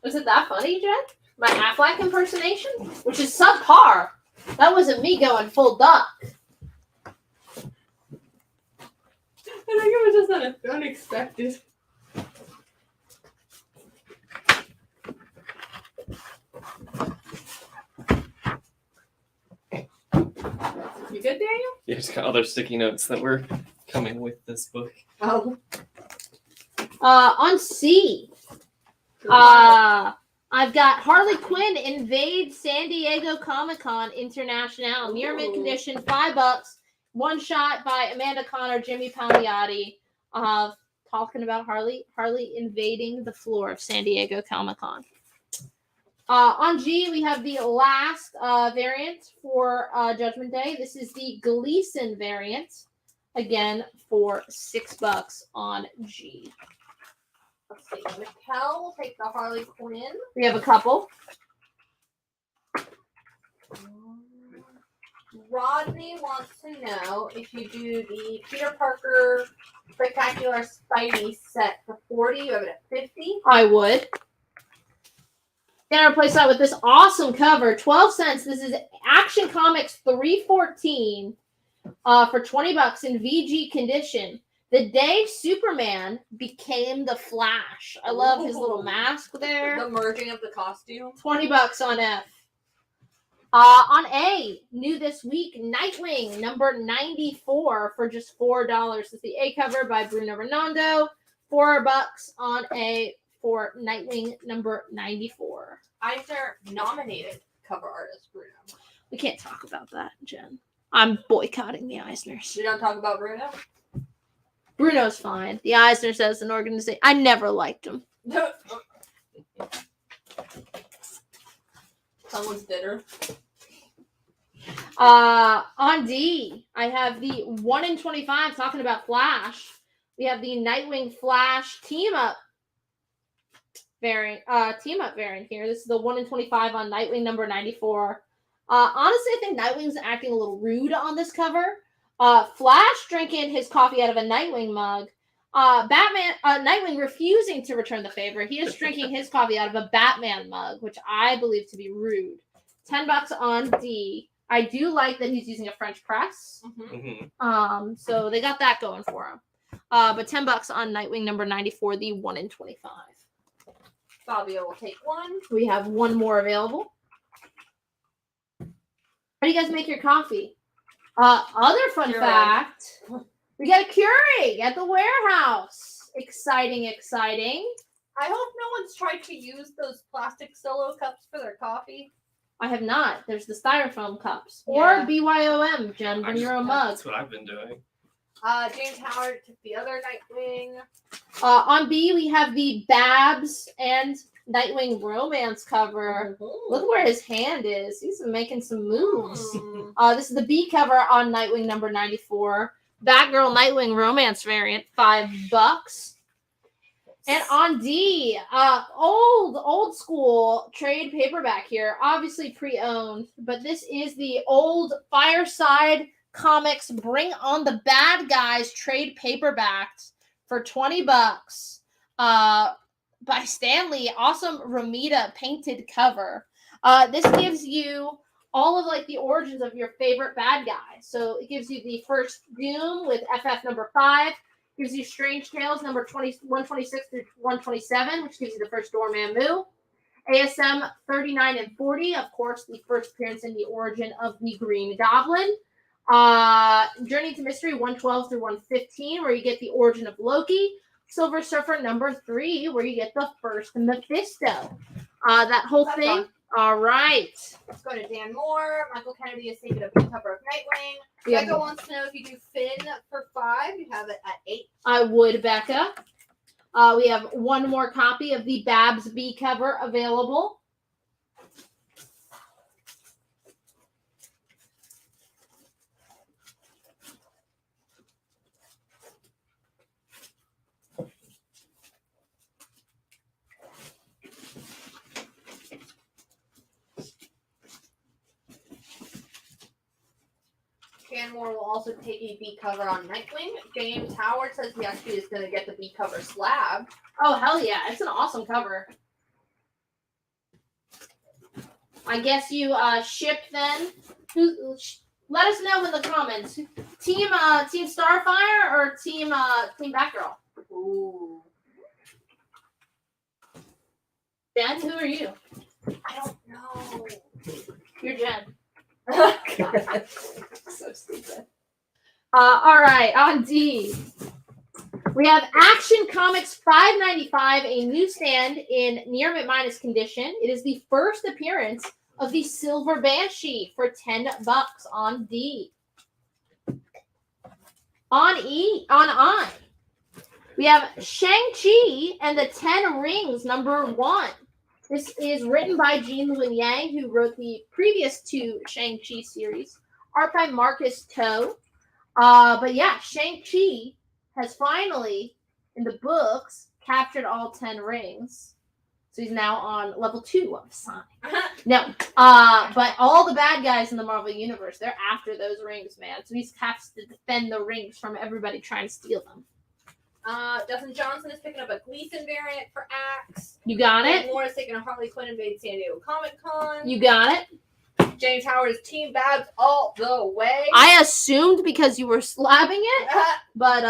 Was it that funny, Jen? My Affleck impersonation? Which is subpar. That wasn't me going full duck.
I think it was just unexpected. You good, Daniel?
Yeah, just got other sticky notes that were coming with this book.
Oh.
On C, I've got Harley Quinn invade San Diego Comic-Con International. Near mint condition, $5. One shot by Amanda Connor, Jimmy Palmiotti, talking about Harley invading the floor of San Diego Comic-Con. On G, we have the last variant for Judgment Day. This is the Gleason variant, again for $6 on G.
Let's see. Mikkel will take the Harley Quinn.
We have a couple.
Rodney wants to know if you do the Peter Parker Spectacular Spidey set for 40, you have it at 50.
I would. Then replace that with this awesome cover, 12 cents. This is Action Comics 314 for $20 in VG condition. The day Superman became the Flash. I love his little mask there.
The merging of the costume.
$20 on F. On A, new this week, Nightwing number 94 for just $4. It's the A cover by Bruno Redondo. $4 on A for Nightwing number 94.
Eisner nominated cover artist Bruno.
We can't talk about that, Jen. I'm boycotting the Eisners.
You don't talk about Bruno?
Bruno's fine. The Eisners as an organization, I never liked him.
Someone's bitter.
On D, I have the 1 in 25 talking about Flash. We have the Nightwing Flash team up variant here. This is the 1 in 25 on Nightwing number 94. Honestly, I think Nightwing's acting a little rude on this cover. Flash drinking his coffee out of a Nightwing mug. Nightwing refusing to return the favor. He is drinking his coffee out of a Batman mug, which I believe to be rude. $10 on D. I do like that he's using a French press.
Mm-hmm.
So they got that going for him. But $10 on Nightwing number 94, the 1 in 25.
Fabio will take one.
We have one more available. How do you guys make your coffee? Other fun fact, we got a Keurig at the warehouse. Exciting.
I hope no one's tried to use those plastic solo cups for their coffee.
I have not. There's the styrofoam cups.
Yeah.
Or BYOM, Jen, bring your own mug.
That's what I've been doing.
James Howard took the other Nightwing.
On B, we have the Babs and Nightwing romance cover. Look where his hand is. He's making some moves. This is the B cover on Nightwing number 94. Batgirl Nightwing romance variant, $5. And on D, old school trade paperback here. Obviously pre-owned, but this is the old Fireside Comics Bring on the Bad Guys trade paperbacks for $20. By Stanley, awesome Romita painted cover. This gives you all of like the origins of your favorite bad guy. So it gives you the first Doom with FF number 5. Gives you Strange Tales number 126 through 127, which gives you the first Dormammu. ASM 39 and 40, of course, the first appearance in the origin of the Green Goblin. Journey to Mystery 112 through 115, where you get the origin of Loki. Silver Surfer number 3, where you get the first Mephisto. That whole
That's
thing.
fun.
All right.
Let's go to Dan Moore. Michael Kennedy is taking up the cover of Nightwing.
Yeah.
Becca wants to know if you do Finn for 5. You have it at 8.
I would, Becca. We have one more copy of the Babs B cover available.
Canmore will also take a B cover on Nightwing. James Howard says he actually is going to get the B cover slab.
Oh, hell yeah. It's an awesome cover. I guess you ship then. Let us know in the comments. Team Starfire or Team Batgirl?
Ooh.
Jen, who are you?
I don't know.
You're Jen.
So stupid.
All right, on D. We have Action Comics 595, a newsstand in near mint minus condition. It is the first appearance of the Silver Banshee for $10 on D. On I. We have Shang-Chi and the 10 Rings, #1. This is written by Jean Luen Yang, who wrote the previous 2 Shang-Chi series. Art by Marcus To. But yeah, Shang-Chi has finally, in the books, captured all 10 rings. So he's now on level 2 of Sonic. No, but all the bad guys in the Marvel Universe, they're after those rings, man. So he has to defend the rings from everybody trying to steal them.
Dustin Johnson is picking up a Gleason variant for Axe.
You got it?
Moore is taking a Harley Quinn invade San Diego Comic Con.
You got it?
James Howard is Team Babs all the way.
I assumed because you were slabbing it, but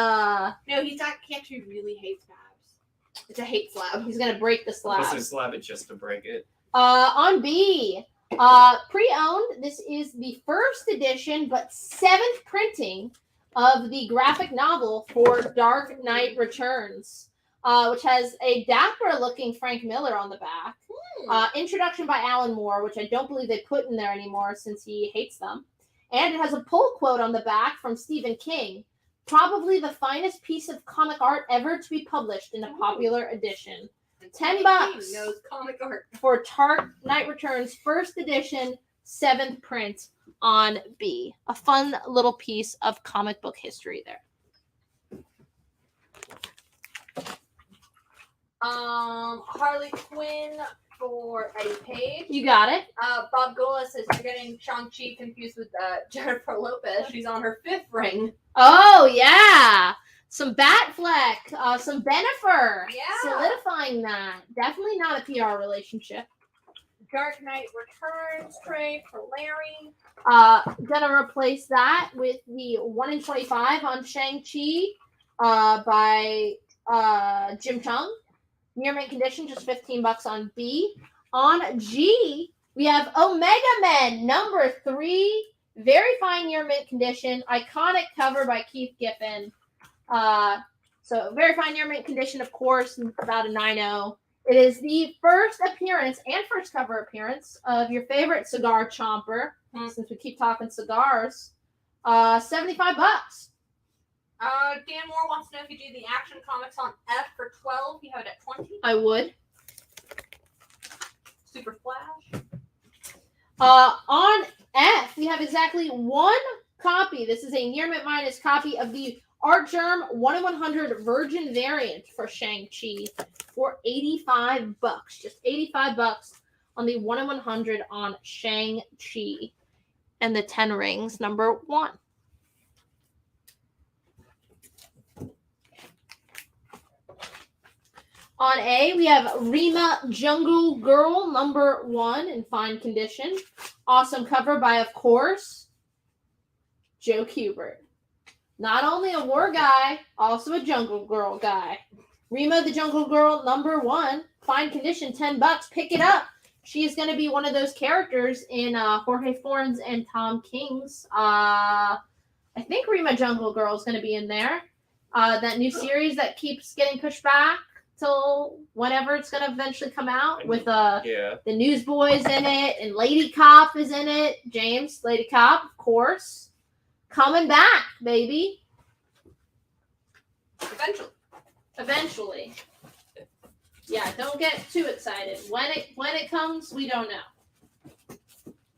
no, he actually really hates Babs. It's a hate slab.
He's gonna break the slab.
So slab it just to break it.
On B, pre-owned. This is the first edition, but 7th printing of the graphic novel for Dark Knight Returns, which has a dapper-looking Frank Miller on the back. Introduction by Alan Moore, which I don't believe they put in there anymore since he hates them. And it has a pull quote on the back from Stephen King. Probably the finest piece of comic art ever to be published in a popular edition. $10
knows comic art
for Dark Knight Returns, first edition, 7th print on B. A fun little piece of comic book history there.
Harley Quinn for Eddie Page.
You got it.
Bob Gola says you're getting Shang-Chi confused with Jennifer Lopez. She's on her 5th ring.
Oh, yeah. Some Batfleck, some Bennifer.
Yeah.
Solidifying that. Definitely not a PR relationship.
Dark Knight Returns trade for Larry.
Gonna replace that with the 1 in 25 on Shang-Chi by Jim Chung. Near mint condition, just $15 on B. On G, we have Omega Men #3. Very fine near mint condition. Iconic cover by Keith Giffen. So very fine near mint condition, of course, about a 9.0. It is the first appearance and first cover appearance of your favorite cigar chomper, since we keep talking cigars. $75.
Dan Moore wants to know if you do the Action Comics on F for 12. You have it at 20.
I would.
Super Flash.
On F, we have exactly 1 copy. This is a near mint minus copy of the Art Germ 1 in 100 Virgin variant for Shang-Chi for $85. Just $85 on the 1 in 100 on Shang-Chi and the 10 Rings #1. On A, we have Rima Jungle Girl #1 in fine condition. Awesome cover by, of course, Joe Kubert. Not only a war guy, also a Jungle Girl guy. Rima the Jungle Girl #1, fine condition, $10. Pick it up. She is going to be one of those characters in Jorge Fornes and Tom King's. I think Rima Jungle Girl is going to be in there. That new series that keeps getting pushed back till whenever it's going to eventually come out with the Newsboys in it, and Lady Cop is in it. James, Lady Cop, of course. Coming back, baby.
Eventually.
Yeah, don't get too excited. When it comes, we don't know.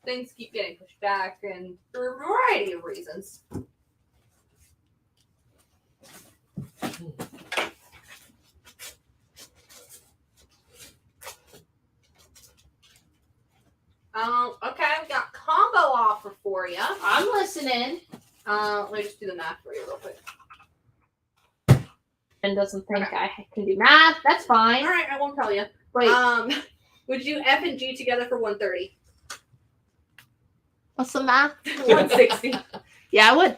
Things keep getting pushed back, and for a variety of reasons. Okay, we got combo offer for you.
I'm listening.
Let me just do the math for you real quick.
And doesn't think I can do math. That's fine.
All right, I won't tell you.
Wait.
Would you F and G together for 130?
What's the math?
160.
Yeah, I would.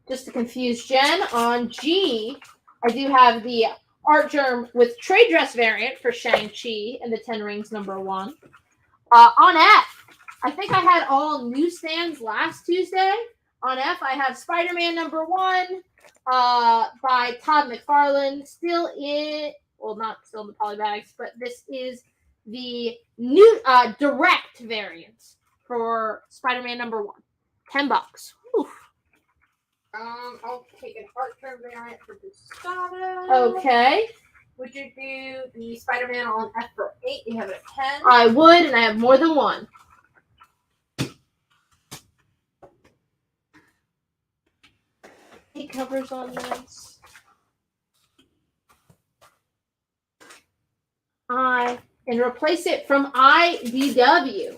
Just to confuse Jen, on G, I do have the Art Germ with trade dress variant for Shang-Chi and the 10 Rings #1. On F, I think I had all newsstands last Tuesday. On F, I have Spider-Man #1 by Todd McFarlane. Not still in the poly bags, but this is the new direct variant for Spider-Man #1. $10. Oof.
I'll take an Art Germ variant for Gustavo.
Okay.
Would you do the Spider-Man on F for 8? You have it at 10.
I would, and I have more than one. It covers on this. And replace it from IDW.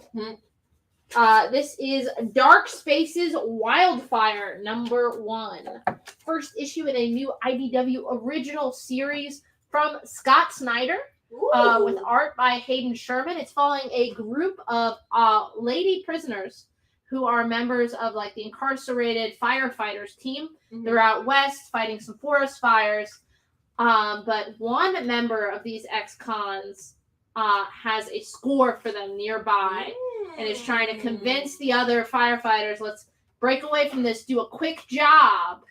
This is Dark Spaces Wildfire #1. First issue in a new IDW original series from Scott Snyder with art by Hayden Sherman. It's following a group of lady prisoners who are members of like the incarcerated firefighters team. They're out west fighting some forest fires. But one member of these ex-cons has a score for them nearby and is trying to convince the other firefighters, let's break away from this, do a quick job,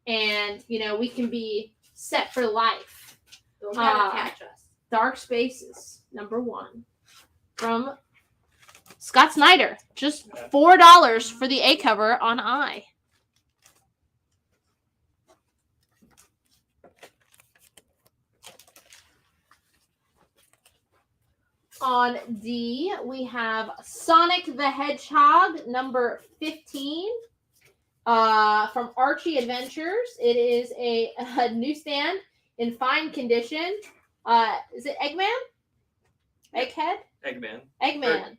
and, we can be set for life.
They'll never catch us.
Dark Spaces, #1. From Scott Snyder. Just $4 for the A cover on I. On D, we have Sonic the Hedgehog #15 from Archie Adventures. It is a newsstand in fine condition. Is it Eggman? Egghead?
Eggman.
Eggman.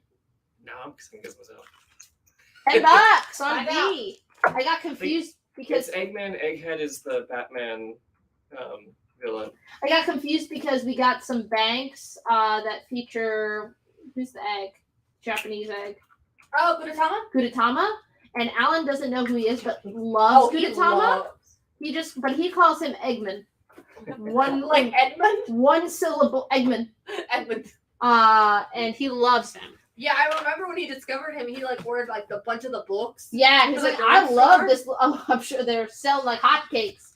No, I'm saying this myself.
$10 on D. I got confused because
it's Eggman. Egghead is the Batman villain.
I got confused because we got some banks that feature who's the egg? Japanese egg.
Oh,
Gudetama. And Alan doesn't know who he is, but loves Gudetama. He calls him Eggman. One
like Edmund?
One syllable Eggman.
Edmund.
And he loves them.
Yeah, I remember when he discovered him, he ordered a bunch of the books.
Yeah, he's like, I love this. Oh, I'm sure they're selling like hotcakes.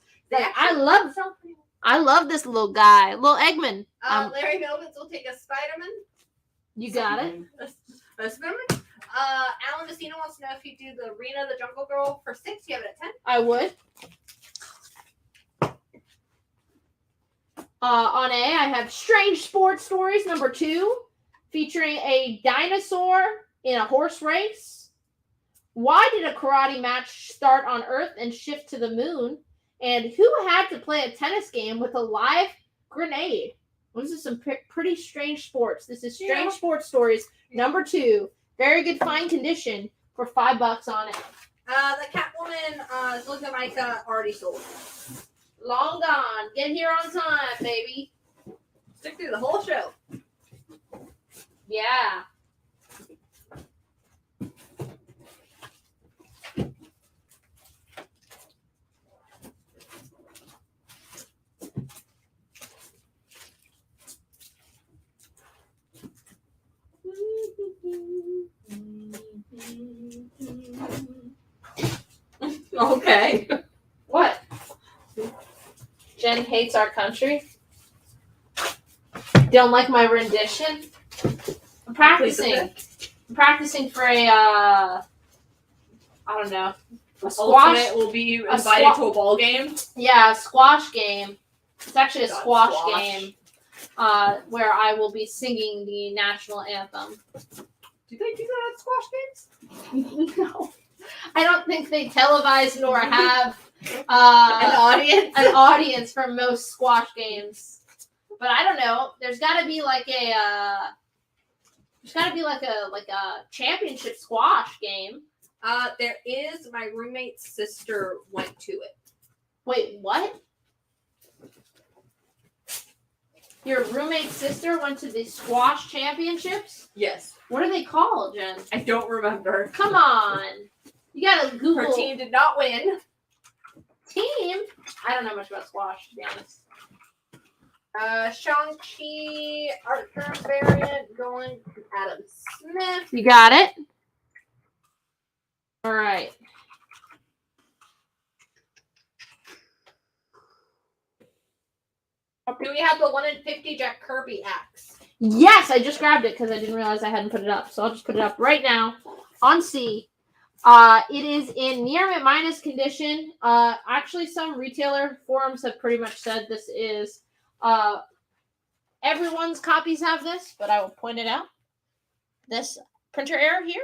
I love this little guy, little Eggman.
Larry Melvins will take a Spider-Man.
You got it.
A Spider-Man. Alan Messina wants to know if you do the Rena the Jungle Girl for 6. You have it at 10.
I would. On A, I have Strange Sports Stories #2, featuring a dinosaur in a horse race. Why did a karate match start on Earth and shift to the moon? And who had to play a tennis game with a live grenade? This is some pretty strange sports. This is Strange Sports Stories #2. Very good fine condition for $5 on it.
The Catwoman Zelda Micah already sold.
Long gone. Get here on time, baby.
Stick through the whole show.
Yeah.
Okay.
What? Jen hates our country. Don't like my rendition? I'm practicing. I'm practicing for a, I don't know,
Ultimate will be invited to a ball game.
Yeah, a squash game. It's actually a
God,
squash
squash.
game where I will be singing the national anthem.
Do they do that at squash games?
No. I don't think they televise nor have
an
audience for most squash games. But I don't know. There's got to be like a championship squash game.
There is. My roommate's sister went to it.
Wait, what? Your roommate's sister went to the squash championships?
Yes.
What are they called, Jen?
I don't remember.
Come on. You gotta Google.
Her team did not win.
Team? I don't know much about squash, to be honest.
Shang-Chi Archer variant going to Adam Smith.
You got it? All right.
Do we have the 1 in 50 Jack Kirby axe?
Yes, I just grabbed it because I didn't realize I hadn't put it up. So I'll just put it up right now on C. It is in near mint minus condition. Actually, some retailer forums have pretty much said this is everyone's copies have this, but I will point it out. This printer error here.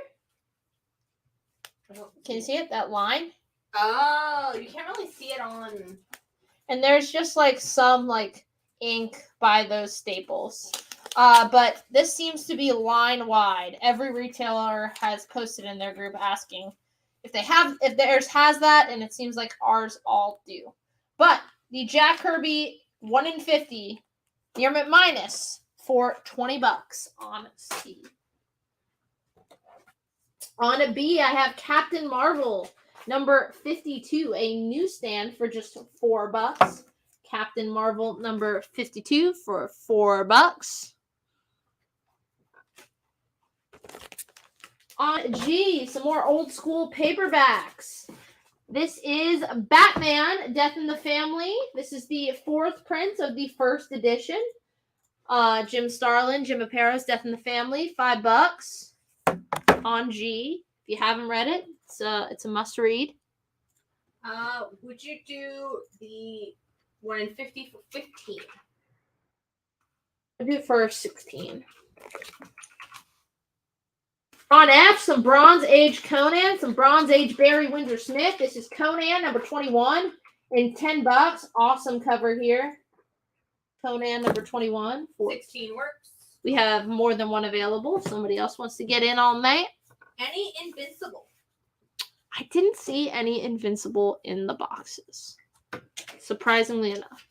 Can you see it? That line?
Oh, you can't really see it on.
And there's just like some like ink by those staples. But this seems to be line wide. Every retailer has posted in their group asking if theirs has that, and it seems like ours all do. But the Jack Kirby 1 in 50 near mint minus for $20 on C. On B, I have Captain Marvel number 52, a newsstand for just $4. Captain Marvel number 52 for $4. On G, some more old school paperbacks. This is Batman, Death in the Family. This is the 4th print of the 1st edition. Jim Starlin, Jim Apato's Death in the Family, $5 on G. If you haven't read it, it's a must read.
Would you do the 1 in 50 for 15?
I'll do it for 16. On F, some Bronze Age Conan, some Bronze Age Barry Windsor Smith. This is Conan number 21 in $10. Awesome cover here. Conan number 21.
16 works.
We have more than one available. If somebody else wants to get in on that.
Any Invincible?
I didn't see any Invincible in the boxes. Surprisingly enough.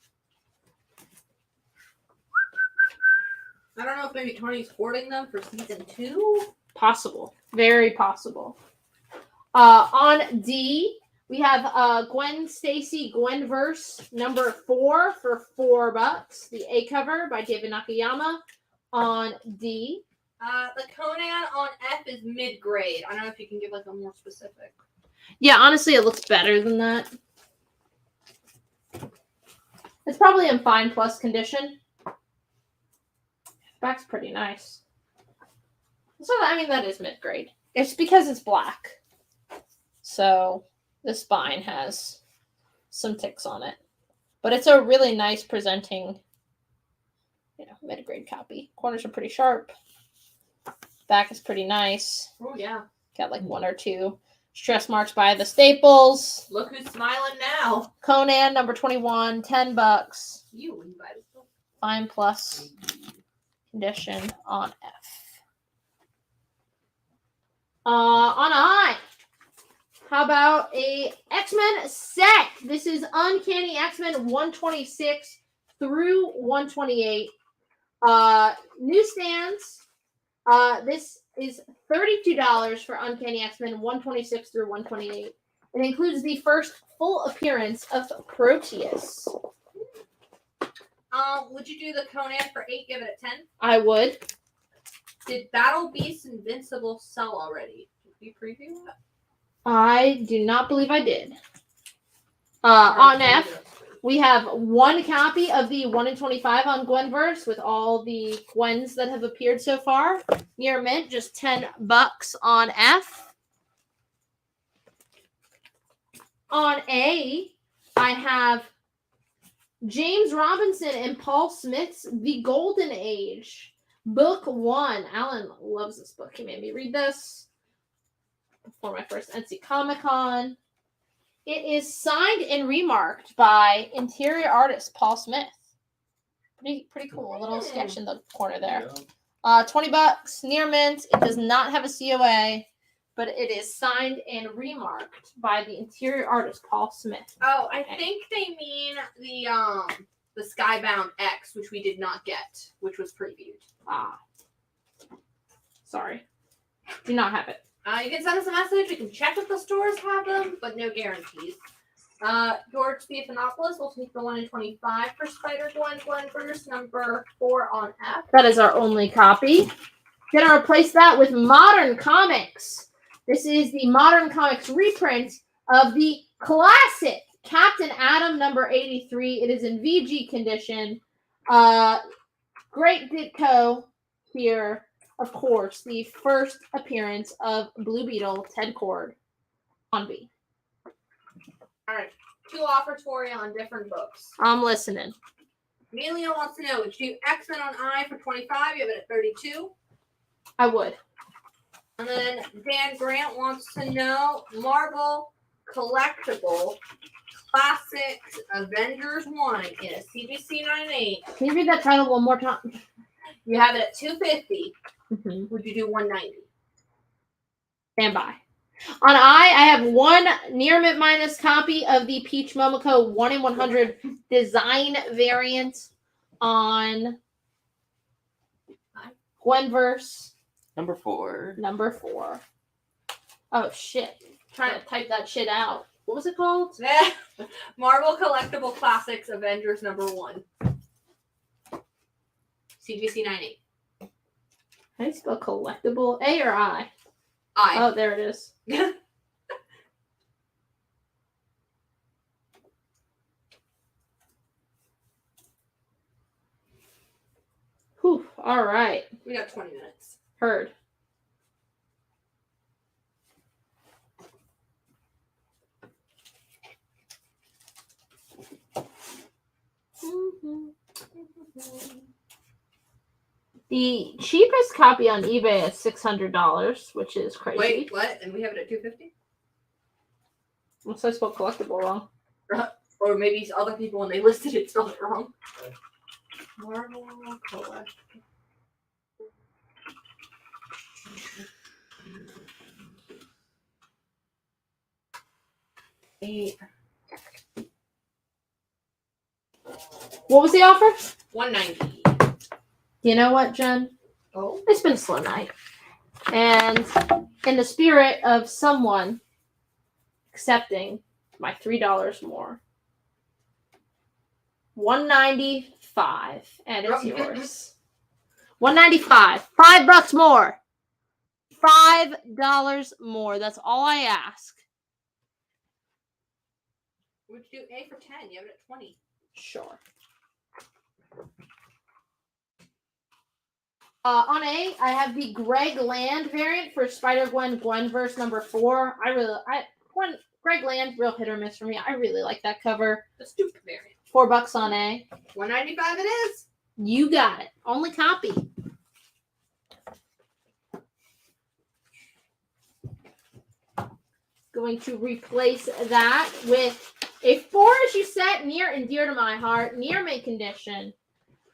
I don't know if maybe Tony's hoarding them for season 2.
Possible. Very possible. On D, we have Gwen Stacy Gwenverse number 4 for $4. The A cover by David Nakayama on D.
The Conan on F is mid-grade. I don't know if you can give like a more specific.
Yeah, honestly, it looks better than that. It's probably in fine plus condition. Back's pretty nice. So, I mean, that is mid-grade. It's because it's black. So, the spine has some ticks on it. But it's a really nice presenting, mid-grade copy. Corners are pretty sharp. Back is pretty nice.
Oh, yeah.
Got like 1 or 2 stress marks by the staples.
Look who's smiling now.
Conan, number 21, $10.
You invited them.
Fine plus condition on F. On I. How about a X-Men set? This is Uncanny X-Men 126 through 128. Newsstands. This is $32 for Uncanny X-Men 126 through 128. It includes the first full appearance of Proteus.
Would you do the Conan for 8? Give it a 10.
I would.
Did Battle Beast Invincible sell already? Did we preview that?
I do not believe I did. On F, we have 1 copy of the 1 in 25 on Gwenverse with all the Gwens that have appeared so far. Near mint, just $10 on F. On A, I have James Robinson and Paul Smith's The Golden Age, Book 1. Alan loves this book. He made me read this before my first NC Comic-Con. It is signed and remarked by interior artist Paul Smith. Pretty cool. A little sketch in the corner there. $20, near mint. It does not have a COA, but it is signed and remarked by the interior artist Paul Smith.
Oh, I think they mean the Skybound X, which we did not get, which was previewed.
Sorry. Do not have it.
You can send us a message. We can check if the stores have them, but no guarantees. George Stephanopoulos will take the 1 in 25 for Spider-Gwen verse number 4 on F.
That is our only copy. Gonna replace that with Modern Comics. This is the Modern Comics reprint of the classic Captain Atom number 83. It is in VG condition. Great Ditko here. Of course, the first appearance of Blue Beetle, Ted Cord, on B.
All right. 2 offers for you on different books.
I'm listening.
Amelia wants to know, would you do X-Men on I for 25? You have it at 32.
I would.
And then Dan Grant wants to know, Marvel Collectible Classics Avengers 1 in a CGC 98.
Can you read that title one more time?
You have it at 250.
Mm-hmm.
Would you do 190?
Stand by. On I have one near mint minus copy of the Peach Momoko 1 in 100 design variant on Gwenverse.
Number 4.
Number 4. Oh shit. I'm trying to type that shit out. What was it called?
Marvel Collectible Classics Avengers number 1. CGC 98.
How do you spell collectible? A or I?
I.
Oh, there it is. Whew. All right.
We got 20 minutes.
Heard. The cheapest copy on eBay is $600, which is crazy.
Wait, what? And we have it at 250?
Unless I spelled collectible wrong.
Or maybe other people, when they listed it, spelled it wrong. Marvel Collectible.
What was the offer?
190.
You know what, Jen?
Oh.
It's been a slow night. And in the spirit of someone accepting my $3 more, $195, and it's yours. $195. $5 more. $5 more. That's all I ask.
Would you do A for 10? You have it at 20.
Sure. On A, I have the Greg Land variant for Spider-Gwen Gwenverse number 4. Greg Land, real hit or miss for me. I really like that cover.
The stupid variant.
$4 on A.
$195 it is.
You got it. Only copy. Going to replace that with a 4-issue set near and dear to my heart, near mint condition.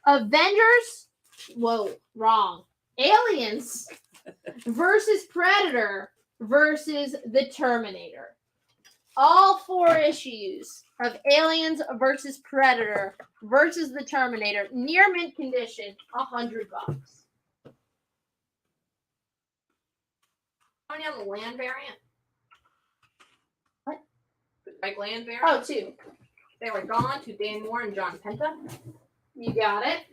Avengers. Whoa, wrong. Aliens versus Predator versus the Terminator. All 4 issues of Aliens versus Predator versus the Terminator, near mint condition, $100.
How many have the land variant?
What?
The Greg Land variant?
Oh, 2.
They were gone to Dan Moore and John Penta.
You got it.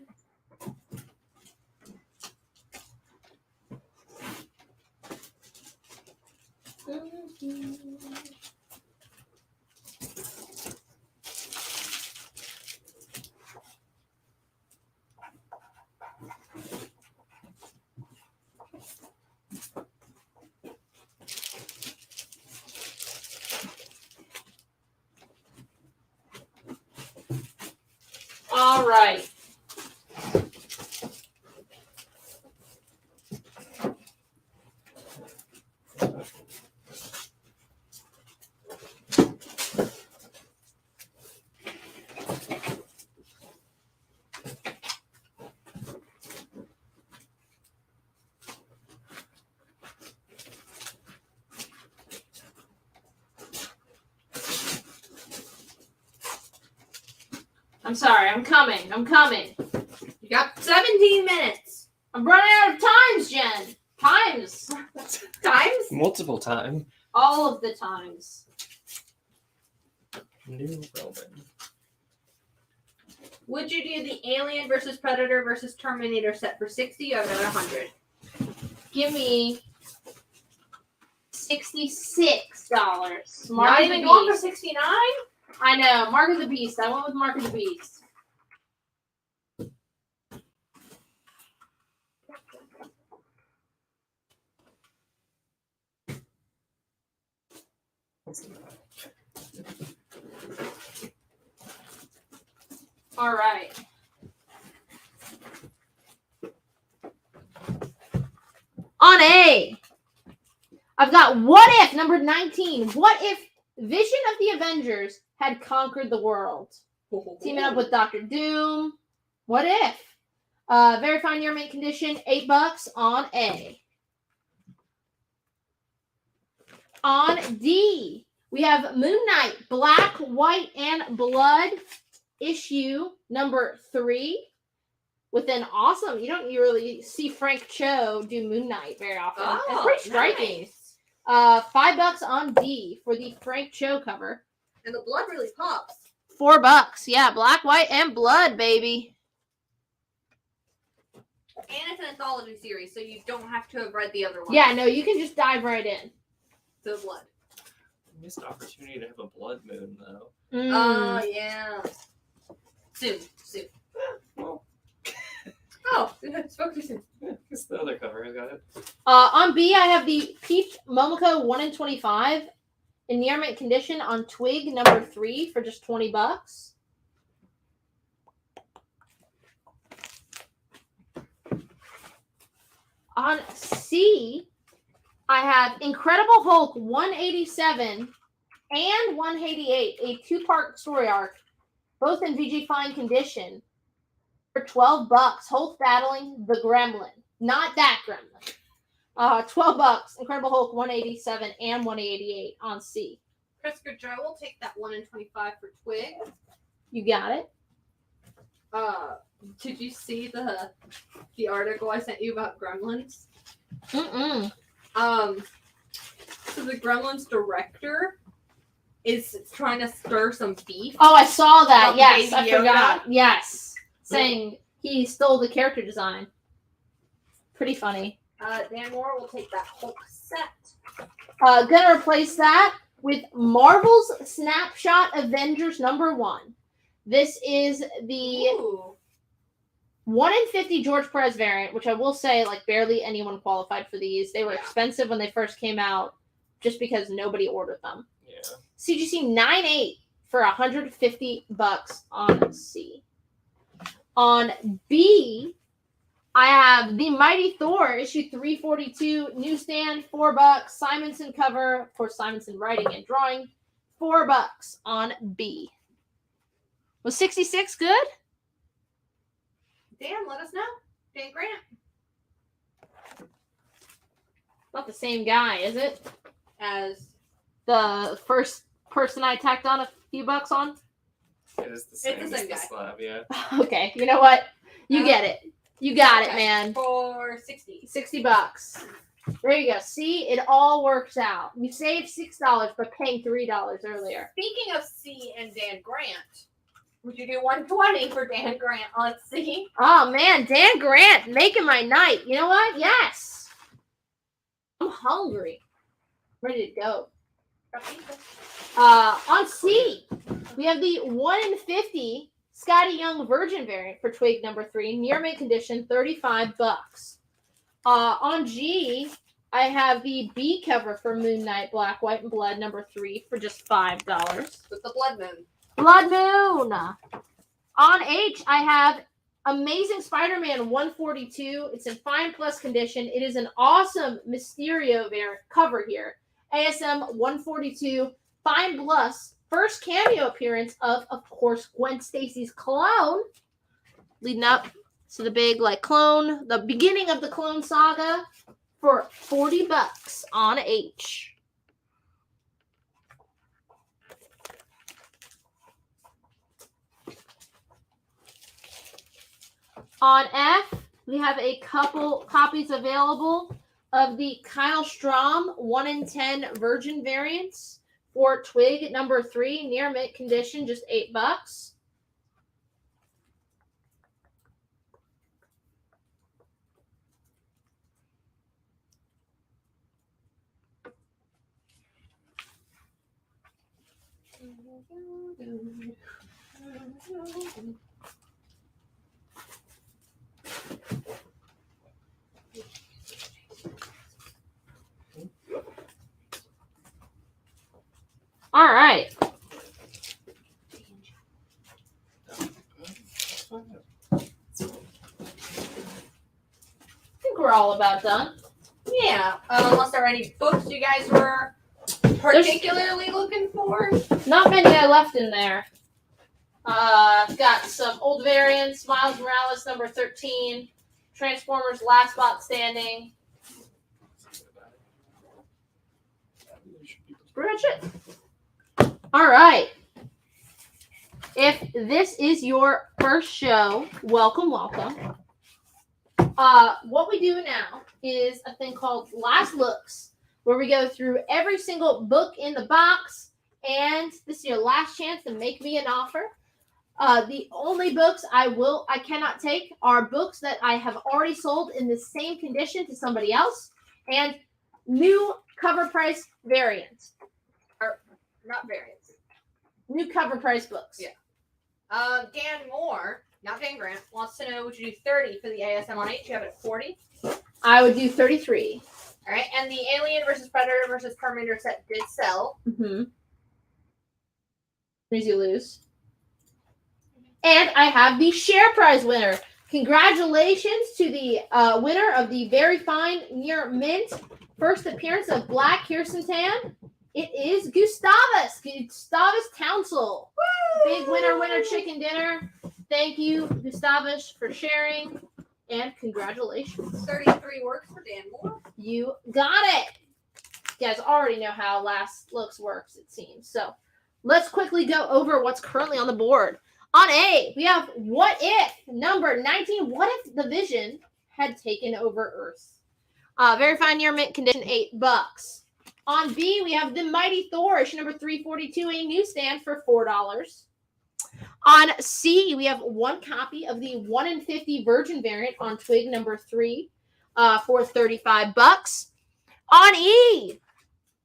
All right. I'm sorry. I'm coming. I'm coming.
You got 17 minutes.
I'm running out of times, Jen. Times.
Times?
Multiple time.
All of the times.
New Roman.
Would you do the Alien versus Predator versus Terminator set for 60? You have another 100.
Give me $66.
Not even going for 69?
I know. Mark of the Beast. I went with Mark of the Beast. All right. On A, I've got What If, number 19. What if Vision of the Avengers had conquered the world? Teaming up with Dr. Doom. What if? Very fine year mint condition, $8 on A. On D, we have Moon Knight, Black, White, and Blood, issue number 3. With an awesome, you don't really see Frank Cho do Moon Knight very often.
Oh,
it's pretty striking.
nice.
$5 on D for the Frank Cho cover.
And the blood really pops.
$4, yeah, Black, White, and Blood, baby.
And it's an anthology series, so you don't have to have read the other one.
Yeah, no, you can just dive right in.
The blood.
Missed opportunity to have a blood moon though.
Oh, yeah. Soon.
Well,
Oh, spoke too soon.
it's the other cover. I got it.
On B, I have the Peach Momoko 1 in 25 in near mint condition on Twig number 3 for just $20. On C, I have Incredible Hulk 187 and 188, a 2-part story arc, both in VG fine condition, for $12. Hulk battling the Gremlin. Not that Gremlin. $12. Incredible Hulk 187 and 188 on C.
Kresker Joe will take that 1 in 25 for Twig.
You got it.
Did you see the article I sent you about Gremlins?
Mm-mm.
So the Gremlins director is trying to stir some beef.
Oh, I saw that.
About
Yes, I
Baby Yoda.
forgot. Yes. Saying he stole the character design. Pretty funny.
Dan Moore will take that Hulk set.
Gonna replace that with Marvel's Snapshot Avengers number 1. This is the 1 in 50 George Perez variant, which I will say, like, barely anyone qualified for these. They were expensive when they first came out just because nobody ordered them.
Yeah.
CGC 9.8 for $150 on C. On B, I have The Mighty Thor, issue 342, newsstand, $4. Simonson cover, of course, Simonson writing and drawing, $4 on B. Was 66 good?
Dan, let us know. Dan Grant.
Not the same guy, is it?
As
the first person I tacked on a few bucks on?
It is the same
It's
as
the same
the
guy.
slab, yeah.
Okay, you know what? You get it. You got it, man.
For 60.
$60. There you go. See, it all works out. You saved $6 by paying $3 earlier.
Speaking of C and Dan Grant, would you do 120 for Dan Grant on C?
Oh man, Dan Grant making my night. You know what? Yes. I'm hungry. Ready to go. On C, we have the 1 in 50 Scotty Young Virgin variant for Twig number 3, near mint condition, $35. On G, I have the B cover for Moon Knight Black, White, and Blood number 3 for just $5.
With the Blood Moon.
Blood Moon. On H, I have Amazing Spider-Man 142. It's in Fine Plus condition. It is an awesome Mysterio cover here. ASM 142, Fine Plus, first cameo appearance of course, Gwen Stacy's clone, leading up to the big clone, the beginning of the clone saga, for $40 on H. On F, we have a couple copies available of the Kyle Strahm 1 in 10 Virgin variants for Twig number 3, near mint condition, just $8. All right. I think we're all about done.
Yeah, unless there are any books you guys were particularly looking for.
Not many I left in there. Got some old variants, Miles Morales number 13, Transformers Last Box Standing. Pretty much it. All right. If this is your first show, welcome, welcome. What we do now is a thing called Last Looks, where we go through every single book in the box, and this is your last chance to make me an offer. The only books I cannot take are books that I have already sold in the same condition to somebody else, and new cover price variants.
Or not variants.
New cover price books.
Yeah. Dan Moore, not Dan Grant, wants to know, would you do 30 for the ASM on H? You have it at 40.
I would do 33.
All right, and the Alien versus Predator versus Terminator set did sell.
Mm-hmm. As you lose. And I have the share prize winner. Congratulations to the winner of the very fine near mint first appearance of Black Kirsten Tan. It is Gustavus Townsell. Woo! Big winner chicken dinner. Thank you, Gustavus, for sharing. And congratulations.
33 works for Dan Moore.
You got it. You guys already know how Last Looks works, it seems. So let's quickly go over what's currently on the board. On A, we have What If, number 19. What if the Vision had taken over Earth? Very fine near mint condition, $8. On B, we have The Mighty Thor, issue number 342, a newsstand for $4. On C, we have one copy of the 1 in 50 Virgin variant on Twig number 3 for $35. On E,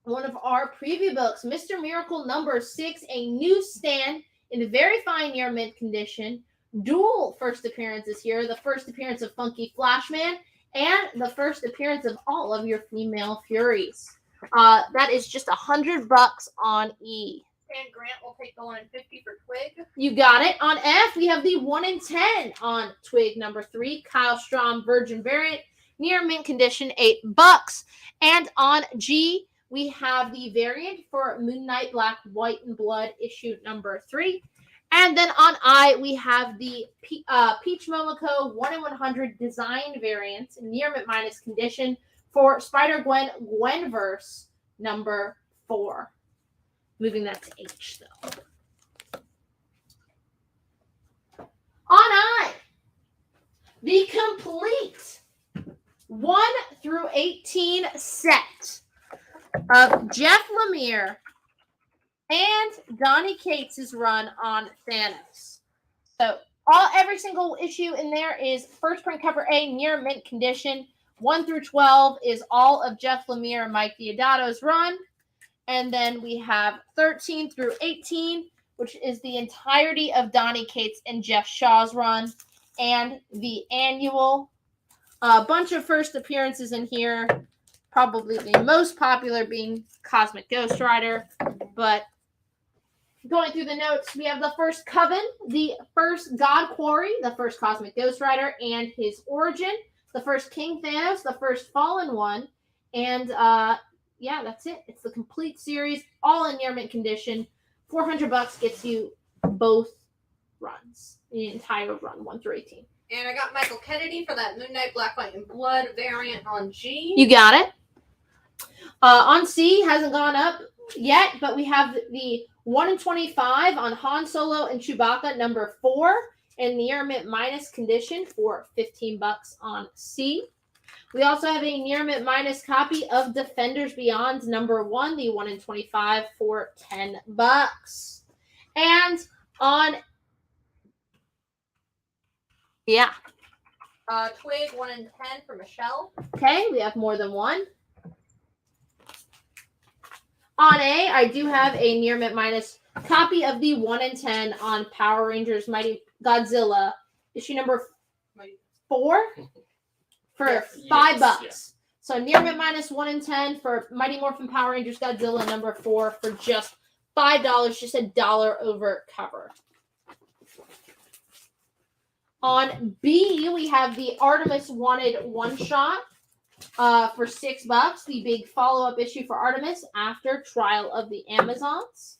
one of our preview books, Mr. Miracle number 6, a newsstand in the very fine near mint condition. Dual first appearances here. The first appearance of Funky Flashman and the first appearance of all of your female Furies. That is just $100 on E.
And Grant will take the 1 in 50 for Twig.
You got it. On F, we have the 1 in 10 on Twig number 3, Kyle Strahm Virgin variant, near mint condition, $8. And on G, we have the variant for Moon Knight Black, White, and Blood, issue number 3. And then on I, we have the Peach Momoko 1 in 100 design variant, near mint minus condition, for Spider-Gwen Gwenverse number 4. Moving that to H, though. On I, the complete 1 through 18 set of Jeff Lemire and Donny Cates' run on Thanos. So every single issue in there is first print cover A, near mint condition. 1 through 12 is all of Jeff Lemire and Mike Deodato's run. And then we have 13 through 18, which is the entirety of Donny Cates and Jeff Shaw's run. And the annual. A bunch of first appearances in here. Probably the most popular being Cosmic Ghost Rider. But Going through the notes, we have the first Coven, the first God Quarry, the first Cosmic Ghost Rider and his origin, the first King Thanos, the first Fallen One, and yeah, that's it. It's the complete series, all in near mint condition. $400 gets you both runs, the entire run, 1 through 18.
And I got Michael Kennedy for that Moon Knight Black, White, and Blood variant on G.
You got it. On C, hasn't gone up yet, but we have the 1 in 25 on Han Solo and Chewbacca, number 4, in near mint minus condition for $15 on C. We also have a near mint minus copy of Defenders Beyond, number 1, the 1 in 25 for $10. And on, yeah.
Twig, 1 in 10 for Michelle.
Okay, we have more than one. On A, I do have a near mint minus copy of the 1 in 10 on Power Rangers Mighty Godzilla, issue number 4 for $5.
Yeah.
So near mint minus 1 in 10 for Mighty Morphin Power Rangers Godzilla number 4 for just $5, just $1 over cover. On B, we have the Artemis Wanted one-shot for $6. The big follow-up issue for Artemis after Trial of the Amazons.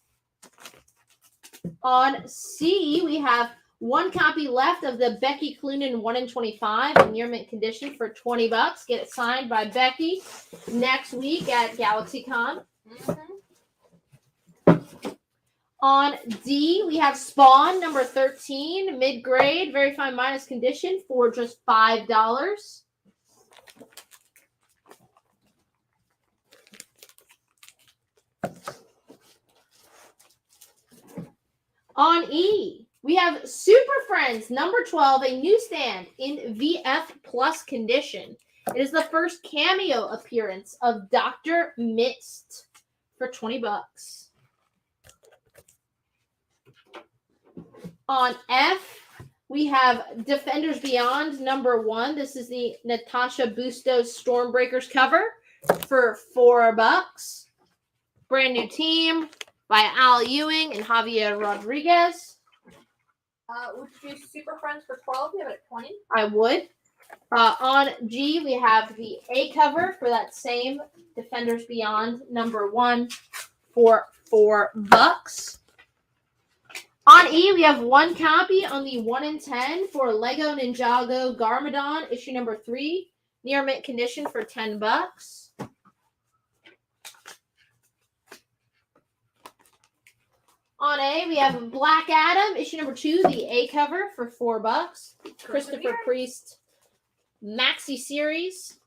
On C, we have one copy left of the Becky Cloonan 1 in 25 in near mint condition for $20. Get it signed by Becky next week at GalaxyCon. On D, we have Spawn number 13, mid-grade, very fine minus condition for just $5. On E, we have Super Friends number 12, a newsstand in VF Plus condition. It is the first cameo appearance of Dr. Mist for $20. On F, we have Defenders Beyond number 1. This is the Natasha Bustos Stormbreakers cover for $4. Brand new team by Al Ewing and Javier Rodriguez.
Would you do Super Friends for 12? You have it at 20.
I would. On G, we have the A cover for that same Defenders Beyond number 1 for $4. On E, we have one copy on the 1 in 10 for Lego Ninjago Garmadon, issue number 3, near mint condition for $10. On A, we have Black Adam, issue number 2, the A cover for $4. Christopher Priest Maxi Series.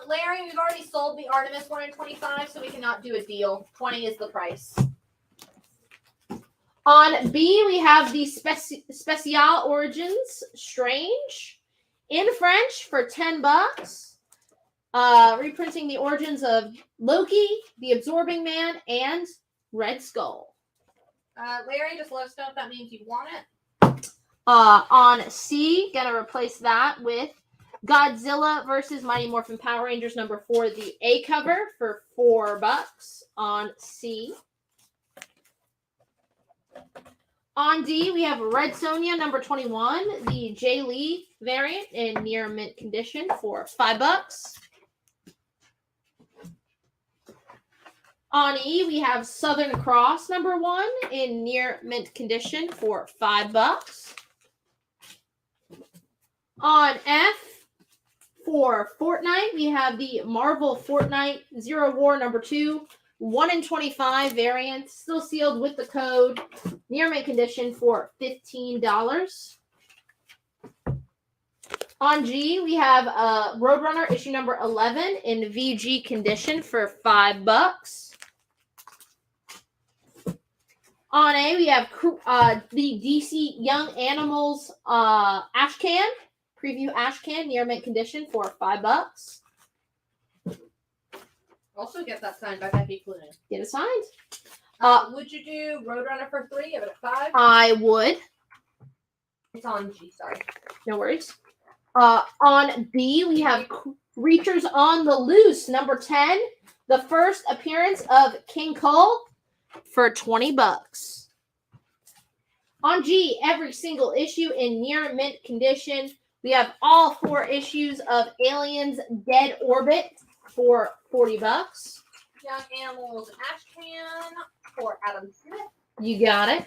Larry, we've already sold the Artemis 1 in 25, so we cannot do a deal. 20 is the price.
On B, we have the Special Origins Strange in French for $10. Reprinting the origins of Loki, the Absorbing Man, and Red Skull.
Larry, just let us know if that means you want it.
On C, gonna replace that with Godzilla versus Mighty Morphin Power Rangers number 4, the A cover for $4 on C. On D, we have Red Sonja number 21, the Jay Lee variant in near mint condition for $5. On E, we have Southern Cross number 1 in near mint condition for $5. On F, for Fortnite, we have the Marvel Fortnite Zero War number 2, 1 in 25 variant, still sealed with the code, near mint condition for $15. On G, we have Roadrunner issue number 11 in VG condition for $5. On A, we have the DC Young Animals Ashcan, preview Ashcan, near mint condition for $5.
Also get that signed by Becky Cloonan.
Get it signed.
Would you do Roadrunner for 3? Give it a 5.
I would.
It's on G, sorry.
No worries. On B, we have Creatures on the Loose, number 10. The first appearance of King Cole. for 20 bucks. On G, every single issue in near mint condition. We have all 4 issues of Aliens Dead Orbit for 40 bucks.
Young Animals Ash Can for Adam Smith.
You got it.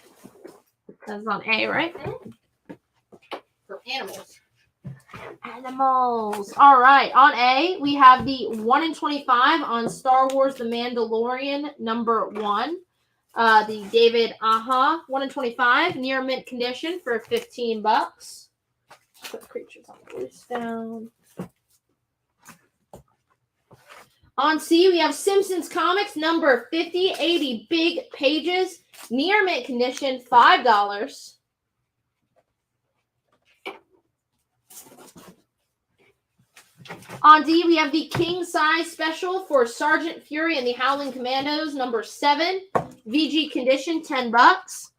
That's on A, right?
For animals.
Animals. All right. On A, we have the 1 in 25 on Star Wars The Mandalorian #1. The David Aha 1 in 25 near mint condition for 15 bucks. Put creatures on the loose down. On C, we have Simpsons Comics number 5080 big pages near mint condition, $5. On D, we have the king size special for Sergeant Fury and the Howling Commandos #7, VG condition, 10 bucks.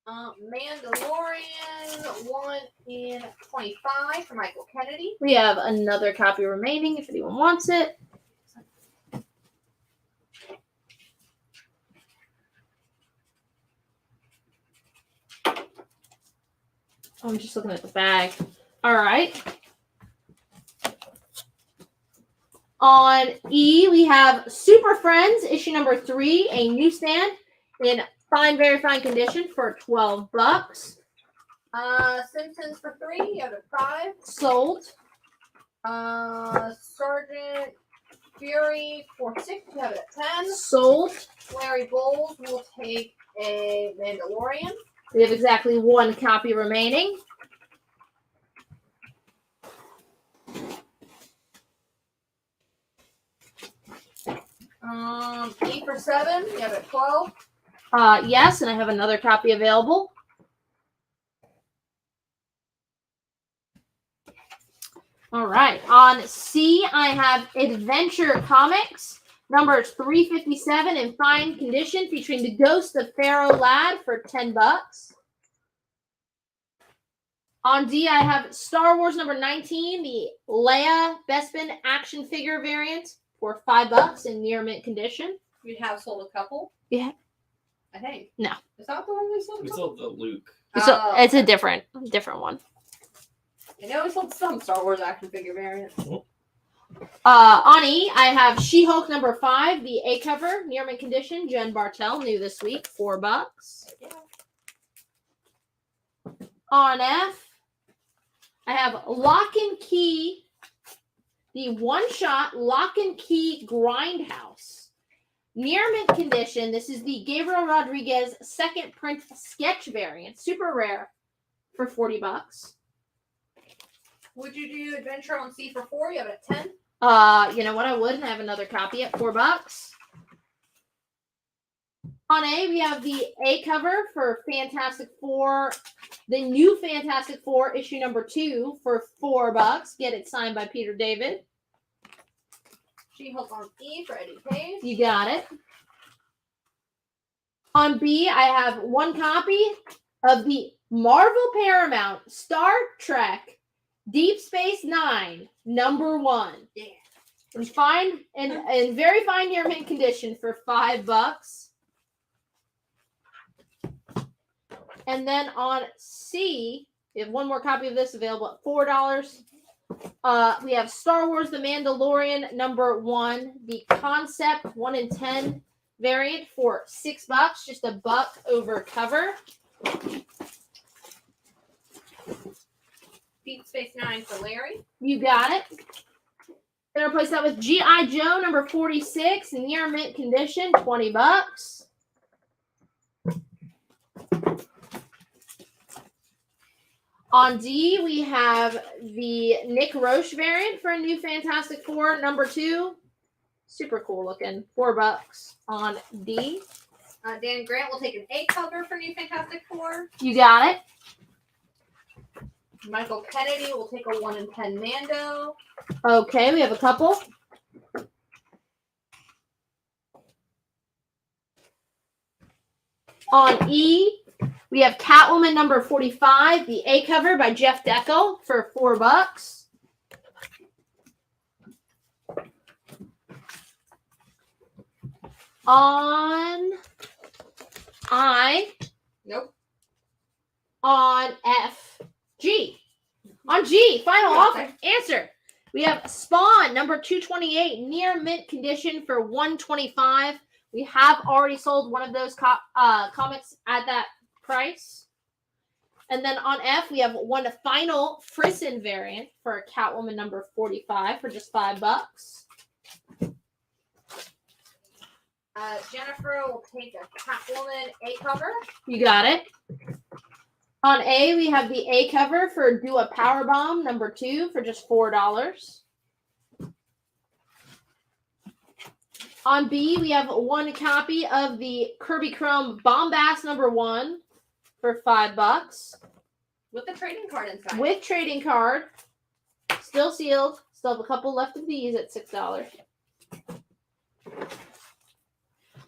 Mandalorian 1 in 25 for Michael Kennedy.
We have another copy remaining if anyone wants it. I'm just looking at the bag. All right. On E, we have Super Friends, issue #3, a newsstand in fine, very fine condition for 12 bucks.
Simpsons for 3, you have it 5.
Sold.
Sergeant Fury for 6, you have it at 10.
Sold.
Larry Bowles will take a Mandalorian.
We have exactly 1 copy remaining.
E for 7, you have it 12.
Yes, and I have another copy available. All right. On C, I have Adventure Comics, numbers 357 in fine condition, featuring the Ghost of Pharaoh Lad for 10 bucks. On D, I have Star Wars #19, the Leia Bespin action figure variant for 5 bucks in near mint condition.
We have sold a couple.
Yeah.
I think.
No.
Is that the one we sold?
We sold the Luke.
So it's a different one.
I know we sold some Star Wars action figure variants.
On E, I have She-Hulk #5, the A cover, near mint condition, Jen Bartel, new this week, 4 bucks.
Yeah.
On F, I have Lock and Key, the one-shot Lock and Key Grindhouse. Near mint condition, this is the Gabriel Rodriguez second print sketch variant, super rare, for 40 bucks.
Would you do Adventure on C for 4? You have it at 10.
You know what? I would, and I have another copy at 4 bucks. On A, we have the A cover for Fantastic Four, the new Fantastic Four issue #2 for 4 bucks. Get it signed by Peter David.
She-Hulk on E for Eddie Page.
You got it. On B, I have 1 copy of the Marvel Paramount Star Trek Deep Space Nine #1.
Yeah.
In fine and very fine near mint condition for 5 bucks. And then on C, we have 1 more copy of this available at $4. We have Star Wars The Mandalorian #1, the concept 1 in 10 variant for 6 bucks, just a buck over cover.
Deep Space Nine for Larry.
You got it. Then replace that with G.I. Joe #46, near mint condition, 20 bucks. On D, we have the Nick Roche variant for a new Fantastic Four #2. Super cool looking. 4 bucks on D.
Dan Grant will take an A cover for New Fantastic Four.
You got it.
Michael Kennedy will take a 1 in 10 Mando.
Okay, we have a couple. On E, we have Catwoman #45, the A cover by Jeff Deckel for 4 bucks. On I.
Nope.
On F. G. On G, final answer. We have Spawn, number 228, near mint condition for $125. We have already sold one of those comics at that price. And then on F, we have one final Frisson variant for Catwoman number 45 for just $5.
Jennifer will take a Catwoman A cover.
You got it. On A, we have the A cover for Do a Powerbomb number 2 for just $4. On B, we have one copy of the Kirby Chrome Bombast number 1 for $5.
With the trading card inside.
With trading card. Still sealed. Still have a couple left of these at $6.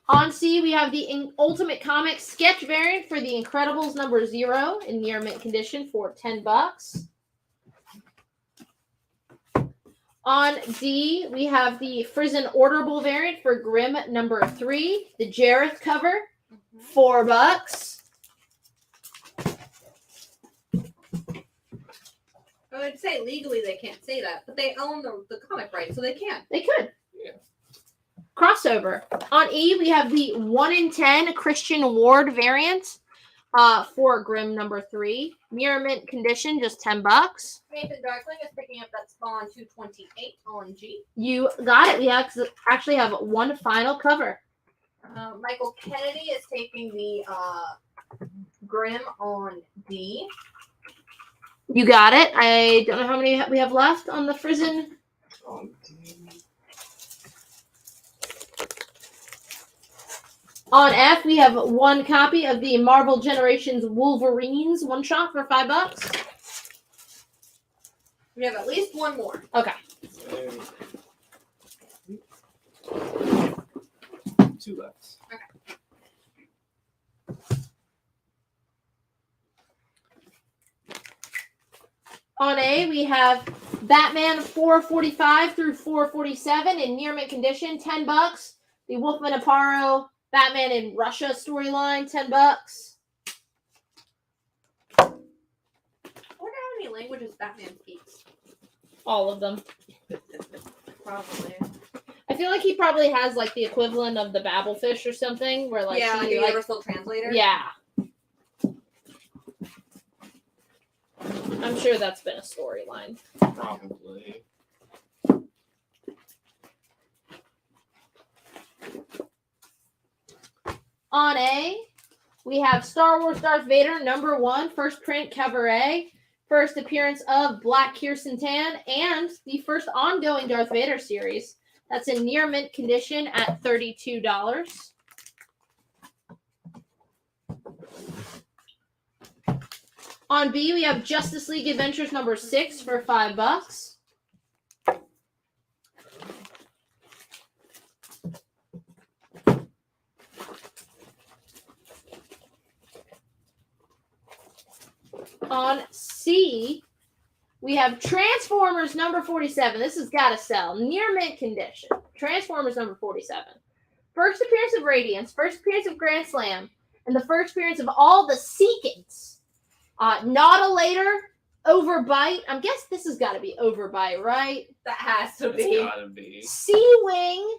On C, we have the Ultimate Comics sketch variant for The Incredibles number 0 in near mint condition for $10. On D, we have the Frisson orderable variant for Grimm number 3, the Jareth cover, $4.
I would say legally they can't say that, but they own the comic rights, so they can.
They could. Crossover. On E, we have the 1 in 10 Christian Ward variant for Grimm number 3. Mirror mint condition, just $10.
Nathan Darkling is picking up that Spawn 228 on G.
You got it. We actually have one final cover.
Michael Kennedy is taking the Grimm on D.
You got it. I don't know how many we have left on the Frisson. On F, we have one copy of the Marvel Generations Wolverines one shot for $5.
We have at least one more.
Okay.
2 left.
Okay.
On A, we have Batman 445 through 447 in near mint condition, $10. The Wolfman Aparo Batman in Russia storyline, $10.
I wonder how many languages Batman speaks.
All of them.
Probably.
I feel like he probably has like the equivalent of the Babelfish or something, where like
yeah,
he,
like a universal translator.
Yeah. I'm sure that's been a storyline.
Probably.
On A, we have Star Wars Darth Vader number 1, first print cover A, first appearance of Black Kirsten Tan, and the first ongoing Darth Vader series. That's in near mint condition at $32. On B, we have Justice League Adventures number 6 for $5. On C, we have Transformers number 47. This has got to sell. Near mint condition. Transformers number 47. First appearance of Radiance, first appearance of Grand Slam, and the first appearance of all the Seekins. Not a later Overbite. I guess this has got to be Overbite, right?
That has to
It's
be.
gotta be.
Sea Wing,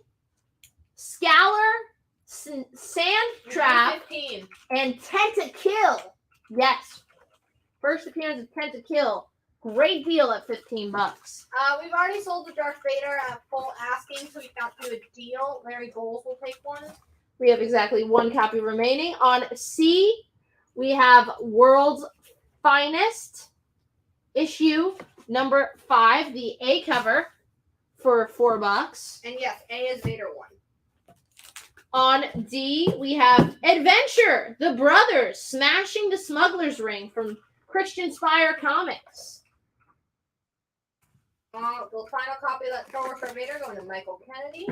Scalar, Sand Trap,
15.
and Tentakill. Yes. First appearance of Tentakill. Great deal at $15.
We've already sold the Darth Vader at full asking, so we can't do a deal. Larry Goals will take one.
We have exactly one copy remaining. On C, we have World's Finest issue number 5, the A cover for $4.
And yes, A is Vader 1.
On D, we have Adventure, the Brothers, Smashing the Smuggler's Ring from Christian Spire Comics.
The final copy of that Star Wars Darth Vader going to Michael Kennedy.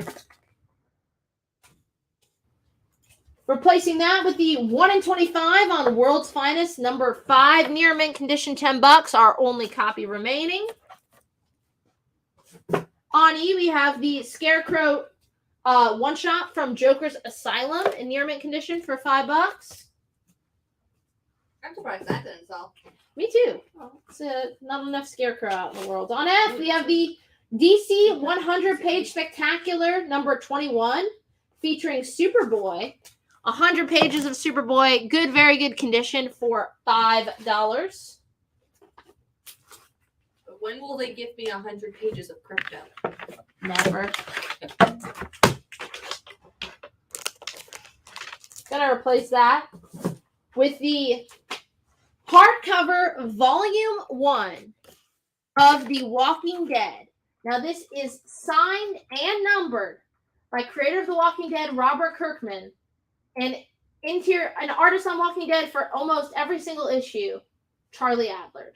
Replacing that with the 1 in 25 on World's Finest, number 5, near mint condition, $10, our only copy remaining. On E, we have the Scarecrow One shot from Joker's Asylum in near mint condition for $5.
I'm surprised that didn't sell.
Me too. It's not enough Scarecrow out in the world. On F, we have the DC 100-page spectacular number 21 featuring Superboy. 100 pages of Superboy, good, very good condition for $5.
When will they give me 100 pages of crypto?
Never. Gonna replace that with the hardcover volume 1 of The Walking Dead. Now this is signed and numbered by creator of The Walking Dead, Robert Kirkman, and an artist on Walking Dead for almost every single issue, Charlie Adler.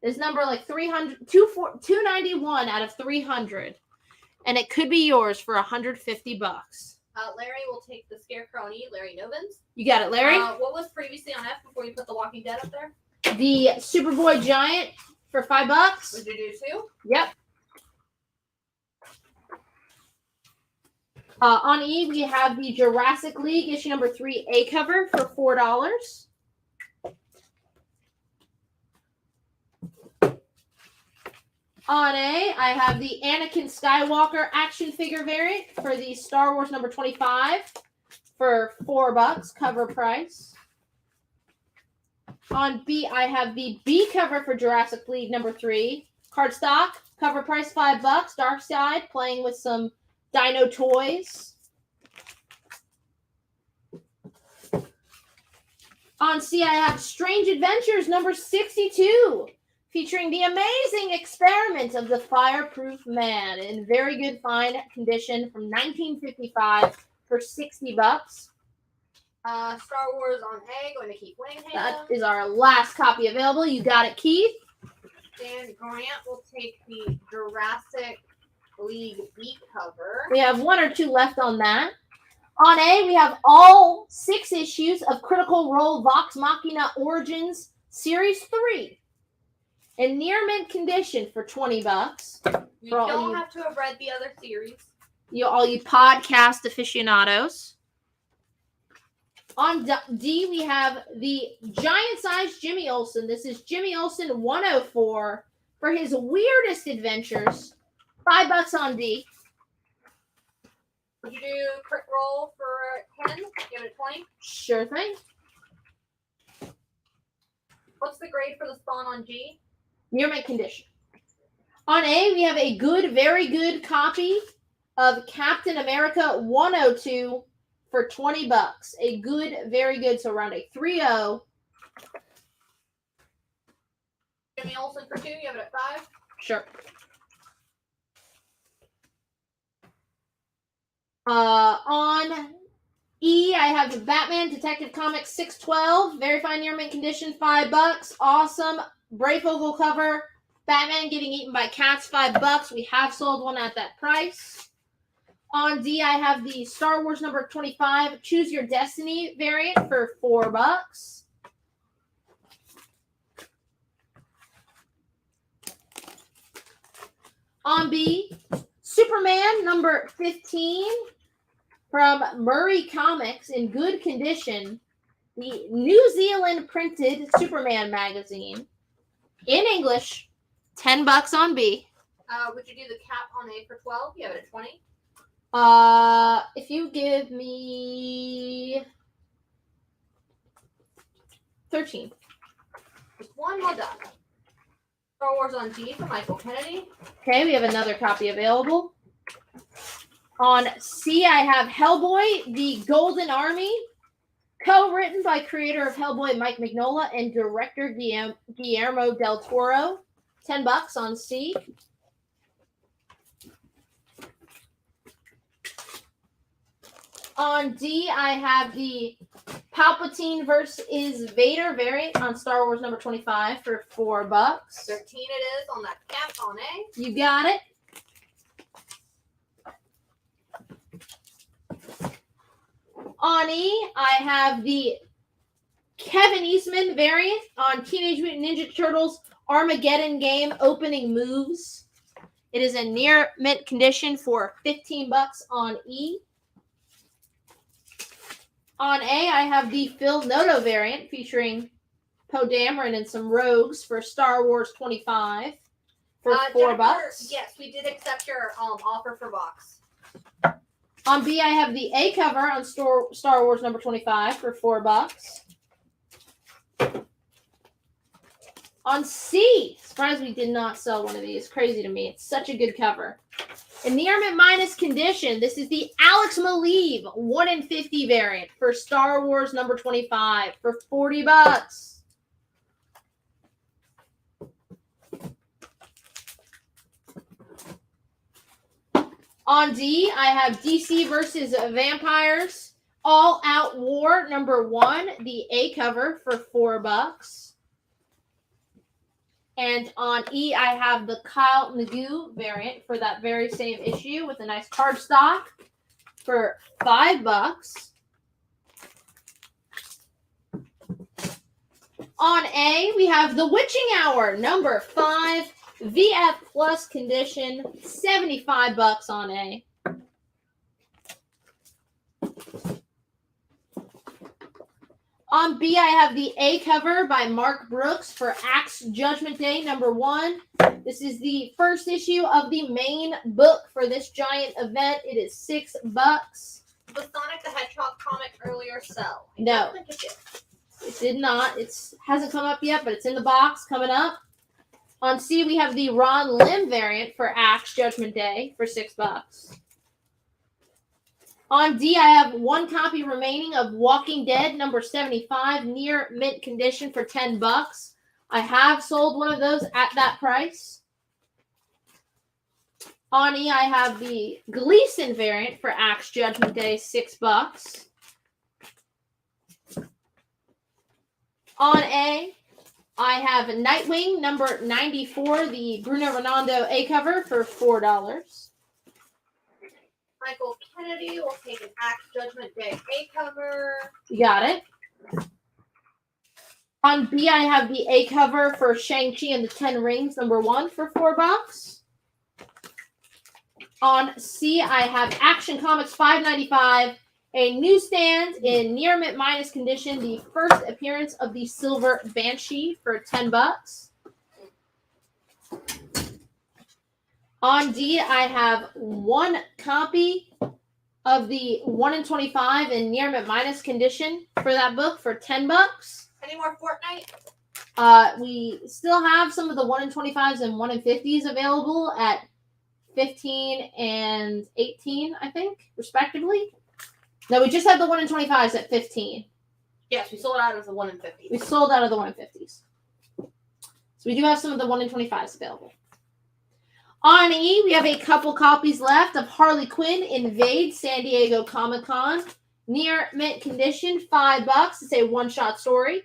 This number like 291 out of 300, and it could be yours for $150.
Larry will take the Scarecrow and E. Larry Novins.
You got it, Larry.
What was previously on F before you put the Walking Dead up there?
The Superboy Giant for $5.
Would you do 2?
Yep. On E, we have the Jurassic League issue number 3A cover for $4. On A, I have the Anakin Skywalker action figure variant for the Star Wars number 25 for $4 cover price. On B, I have the B cover for Jurassic League number 3 cardstock, cover price $5. Darkseid playing with some Dino toys. On C, I have Strange Adventures number 62, featuring the amazing experiment of the Fireproof Man in very good fine condition from 1955 for $60.
Star Wars on A, going to Keith Winningham.
That is our last copy available. You got it, Keith.
Dan Grant will take the Jurassic League B cover.
We have 1 or 2 left on that. On A, we have all 6 issues of Critical Role Vox Machina Origins Series 3 in near mint condition for $20.
You don't have to have read the other series.
All you podcast aficionados. On D, we have the giant-sized Jimmy Olsen. This is Jimmy Olsen 104 for his weirdest adventures. $5 on D.
Would you do crit roll for 10? Give it a 20?
Sure thing.
What's the grade for the Spawn on G?
Near mint condition. On A, we have a good, very good copy of Captain America 102 for $20. A good, very good, so around a 3.0.
Jimmy Olsen for 2, you have it at 5?
Sure. On E, I have the Batman Detective Comics 612, very fine near mint condition, $5. Awesome. Brayfogle cover. Batman getting eaten by cats, $5. We have sold one at that price. On D, I have the Star Wars number 25 Choose Your Destiny variant for $4. On B, Superman number 15 from Murray Comics in good condition. The New Zealand printed Superman magazine in English, $10 on B.
Would you do the cap on A for 12? You have it at 20?
If you give me 13.
Just one more done. Star Wars on G for Michael Kennedy.
Okay, we have another copy available. On C, I have Hellboy, The Golden Army, co-written by creator of Hellboy Mike Mignola and director Guillermo del Toro. $10 on C. On D, I have the Palpatine versus Vader variant on Star Wars number 25 for $4.
13 it is on that cap on A.
You got it. On E, I have the Kevin Eastman variant on Teenage Mutant Ninja Turtles Armageddon game opening moves. It is in near mint condition for $15 on E. On A, I have the Phil Noto variant featuring Poe Dameron and some rogues for Star Wars 25 for $4.
Jennifer, yes, we did accept your offer for box.
On B, I have the A cover on Star Wars number 25 for $4. On C, surprised we did not sell one of these. Crazy to me. It's such a good cover. In near mint minus condition, this is the Alex Maleev 1 in 50 variant for Star Wars number 25 for $40. On D, I have DC versus Vampires All Out War number 1, the A cover for $4. And on E, I have the Kyle Magoo variant for that very same issue with a nice cardstock for $5. On A, we have the Witching Hour number 5 VF Plus condition, $75 on A. On B, I have the A cover by Mark Brooks for Axe Judgment Day number 1. This is the first issue of the main book for this giant event. It is $6.
The Sonic the Hedgehog comic earlier sell?
No, it did not. It hasn't come up yet, but it's in the box coming up. On C, we have the Ron Lim variant for Axe Judgment Day for $6. On D, I have one copy remaining of Walking Dead number 75, near mint condition for $10. I have sold one of those at that price. On E, I have the Gleason variant for Axe Judgment Day, $6. On A, I have Nightwing number 94, the Bruno Redondo A cover for $4.
Michael Kennedy will take an Axe Judgment Day A cover.
You got it. On B, I have the A cover for Shang-Chi and the 10 Rings number 1 for $4. On C, I have Action Comics 5.95, a newsstand in near mint minus condition, the first appearance of the Silver Banshee for $10. On D, I have one copy of the 1 in 25 in near mint minus condition for that book for $10.
Any more Fortnite?
We still have some of the 1 in 25s and 1 in 50s available at 15 and 18, I think, respectively. No, we just had the 1 in 25s at 15.
Yes, we sold out of the 1 in 50s.
We sold out of the 1 in 50s. So we do have some of the 1 in 25s available. On E, we have a couple copies left of Harley Quinn Invade San Diego Comic-Con. Near mint condition, $5. It's a one-shot story.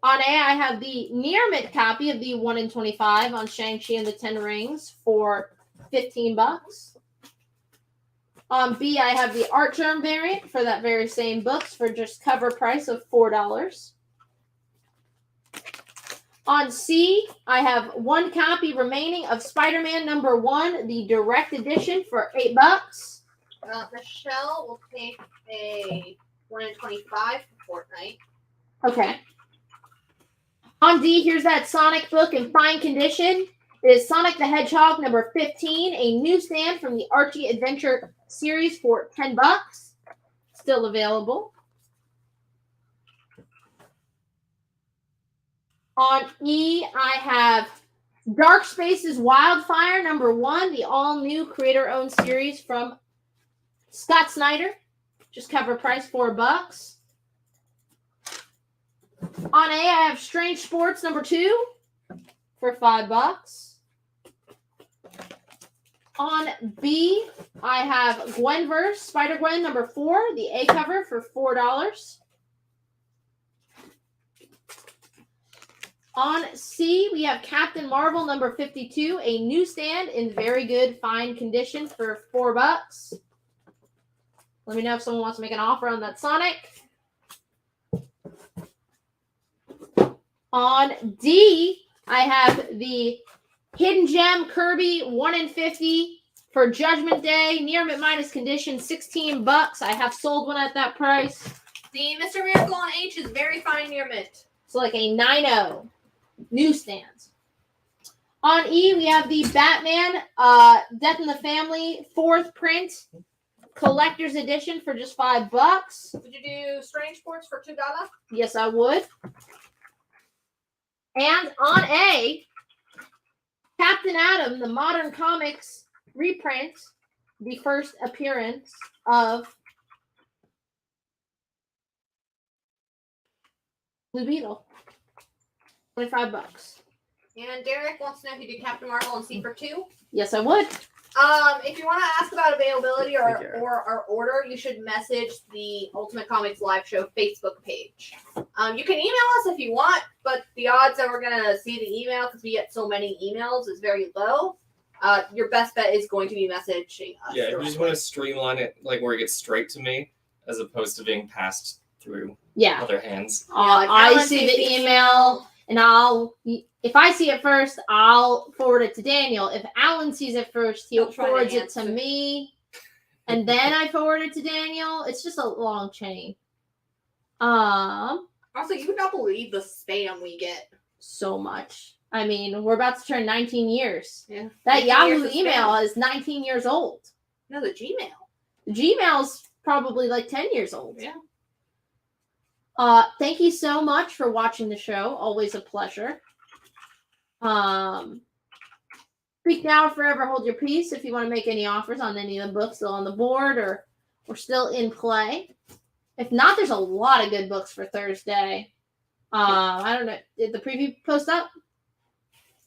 On A, I have the near mint copy of the 1 in 25 on Shang-Chi and the 10 Rings for $15. On B, I have the Art Germ variant for that very same books for just cover price of $4. On C, I have one copy remaining of Spider-Man number 1, the direct edition for $8.
Michelle will take a 1 in 25 for Fortnite.
Okay. On D, here's that Sonic book in fine condition. It is Sonic the Hedgehog number 15, a newsstand from the Archie Adventure series for $10. Still available. On E, I have Dark Spaces Wildfire number 1, the all-new creator-owned series from Scott Snyder. Just cover price $4. On A, I have Strange Sports number 2 for $5. On B, I have Gwenverse Spider-Gwen number 4, the A cover for $4. On C, we have Captain Marvel number 52, a newsstand in very good, fine condition for $4. Let me know if someone wants to make an offer on that Sonic. On D, I have the Hidden Gem Kirby 1 in 50 for Judgment Day. Near mint minus condition, $16. I have sold one at that price.
The Mr. Miracle on H is very fine near mint.
So like a 9.0 newsstands. On E, we have the Batman Death in the Family 4th print collector's edition for just $5.
Would you do Strange Sports for $2?
Yes, I would. And on A, Captain Atom, the Modern Comics reprint, the first appearance of Blue Beetle. $25.
And Derek wants to know if you did Captain Marvel and C for 2.
Yes, I would.
If you want to ask about availability or our order, you should message the Ultimate Comics Live Show Facebook page. You can email us if you want, but the odds that we're going to see the email, because we get so many emails, is very low. Your best bet is going to be messaging us.
Yeah, if you just want to streamline it, like where it gets straight to me, as opposed to being passed through other hands.
I see the email, and if I see it first, I'll forward it to Daniel. If Alan sees it first, he forwards it to me, and then I forward it to Daniel. It's just a long chain.
Also, you would not believe the spam we get.
So much. I mean, we're about to turn 19 years.
Yeah.
That
19
Yahoo
years of
email
spam.
is 19 years old.
No, the Gmail.
The Gmail's probably like 10 years old.
Yeah.
Thank you so much for watching the show. Always a pleasure. Speak now or forever hold your peace if you want to make any offers on any of the books still on the board or still in play. If not, there's a lot of good books for Thursday. I don't know. Did the preview post up?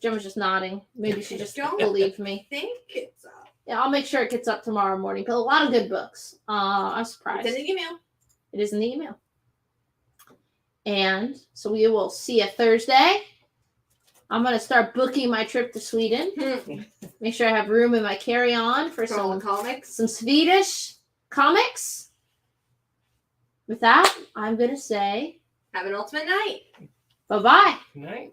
Jim was just nodding. Maybe she just believed me.
I think it's up.
Yeah, I'll make sure it gets up tomorrow morning. But a lot of good books. I'm surprised.
It's in the email.
It is in the email. And so we will see you Thursday. I'm going to start booking my trip to Sweden. Make sure I have room in my carry-on for some
comics.
Some Swedish comics. With that, I'm going to say...
Have an ultimate night.
Bye-bye.
Good night.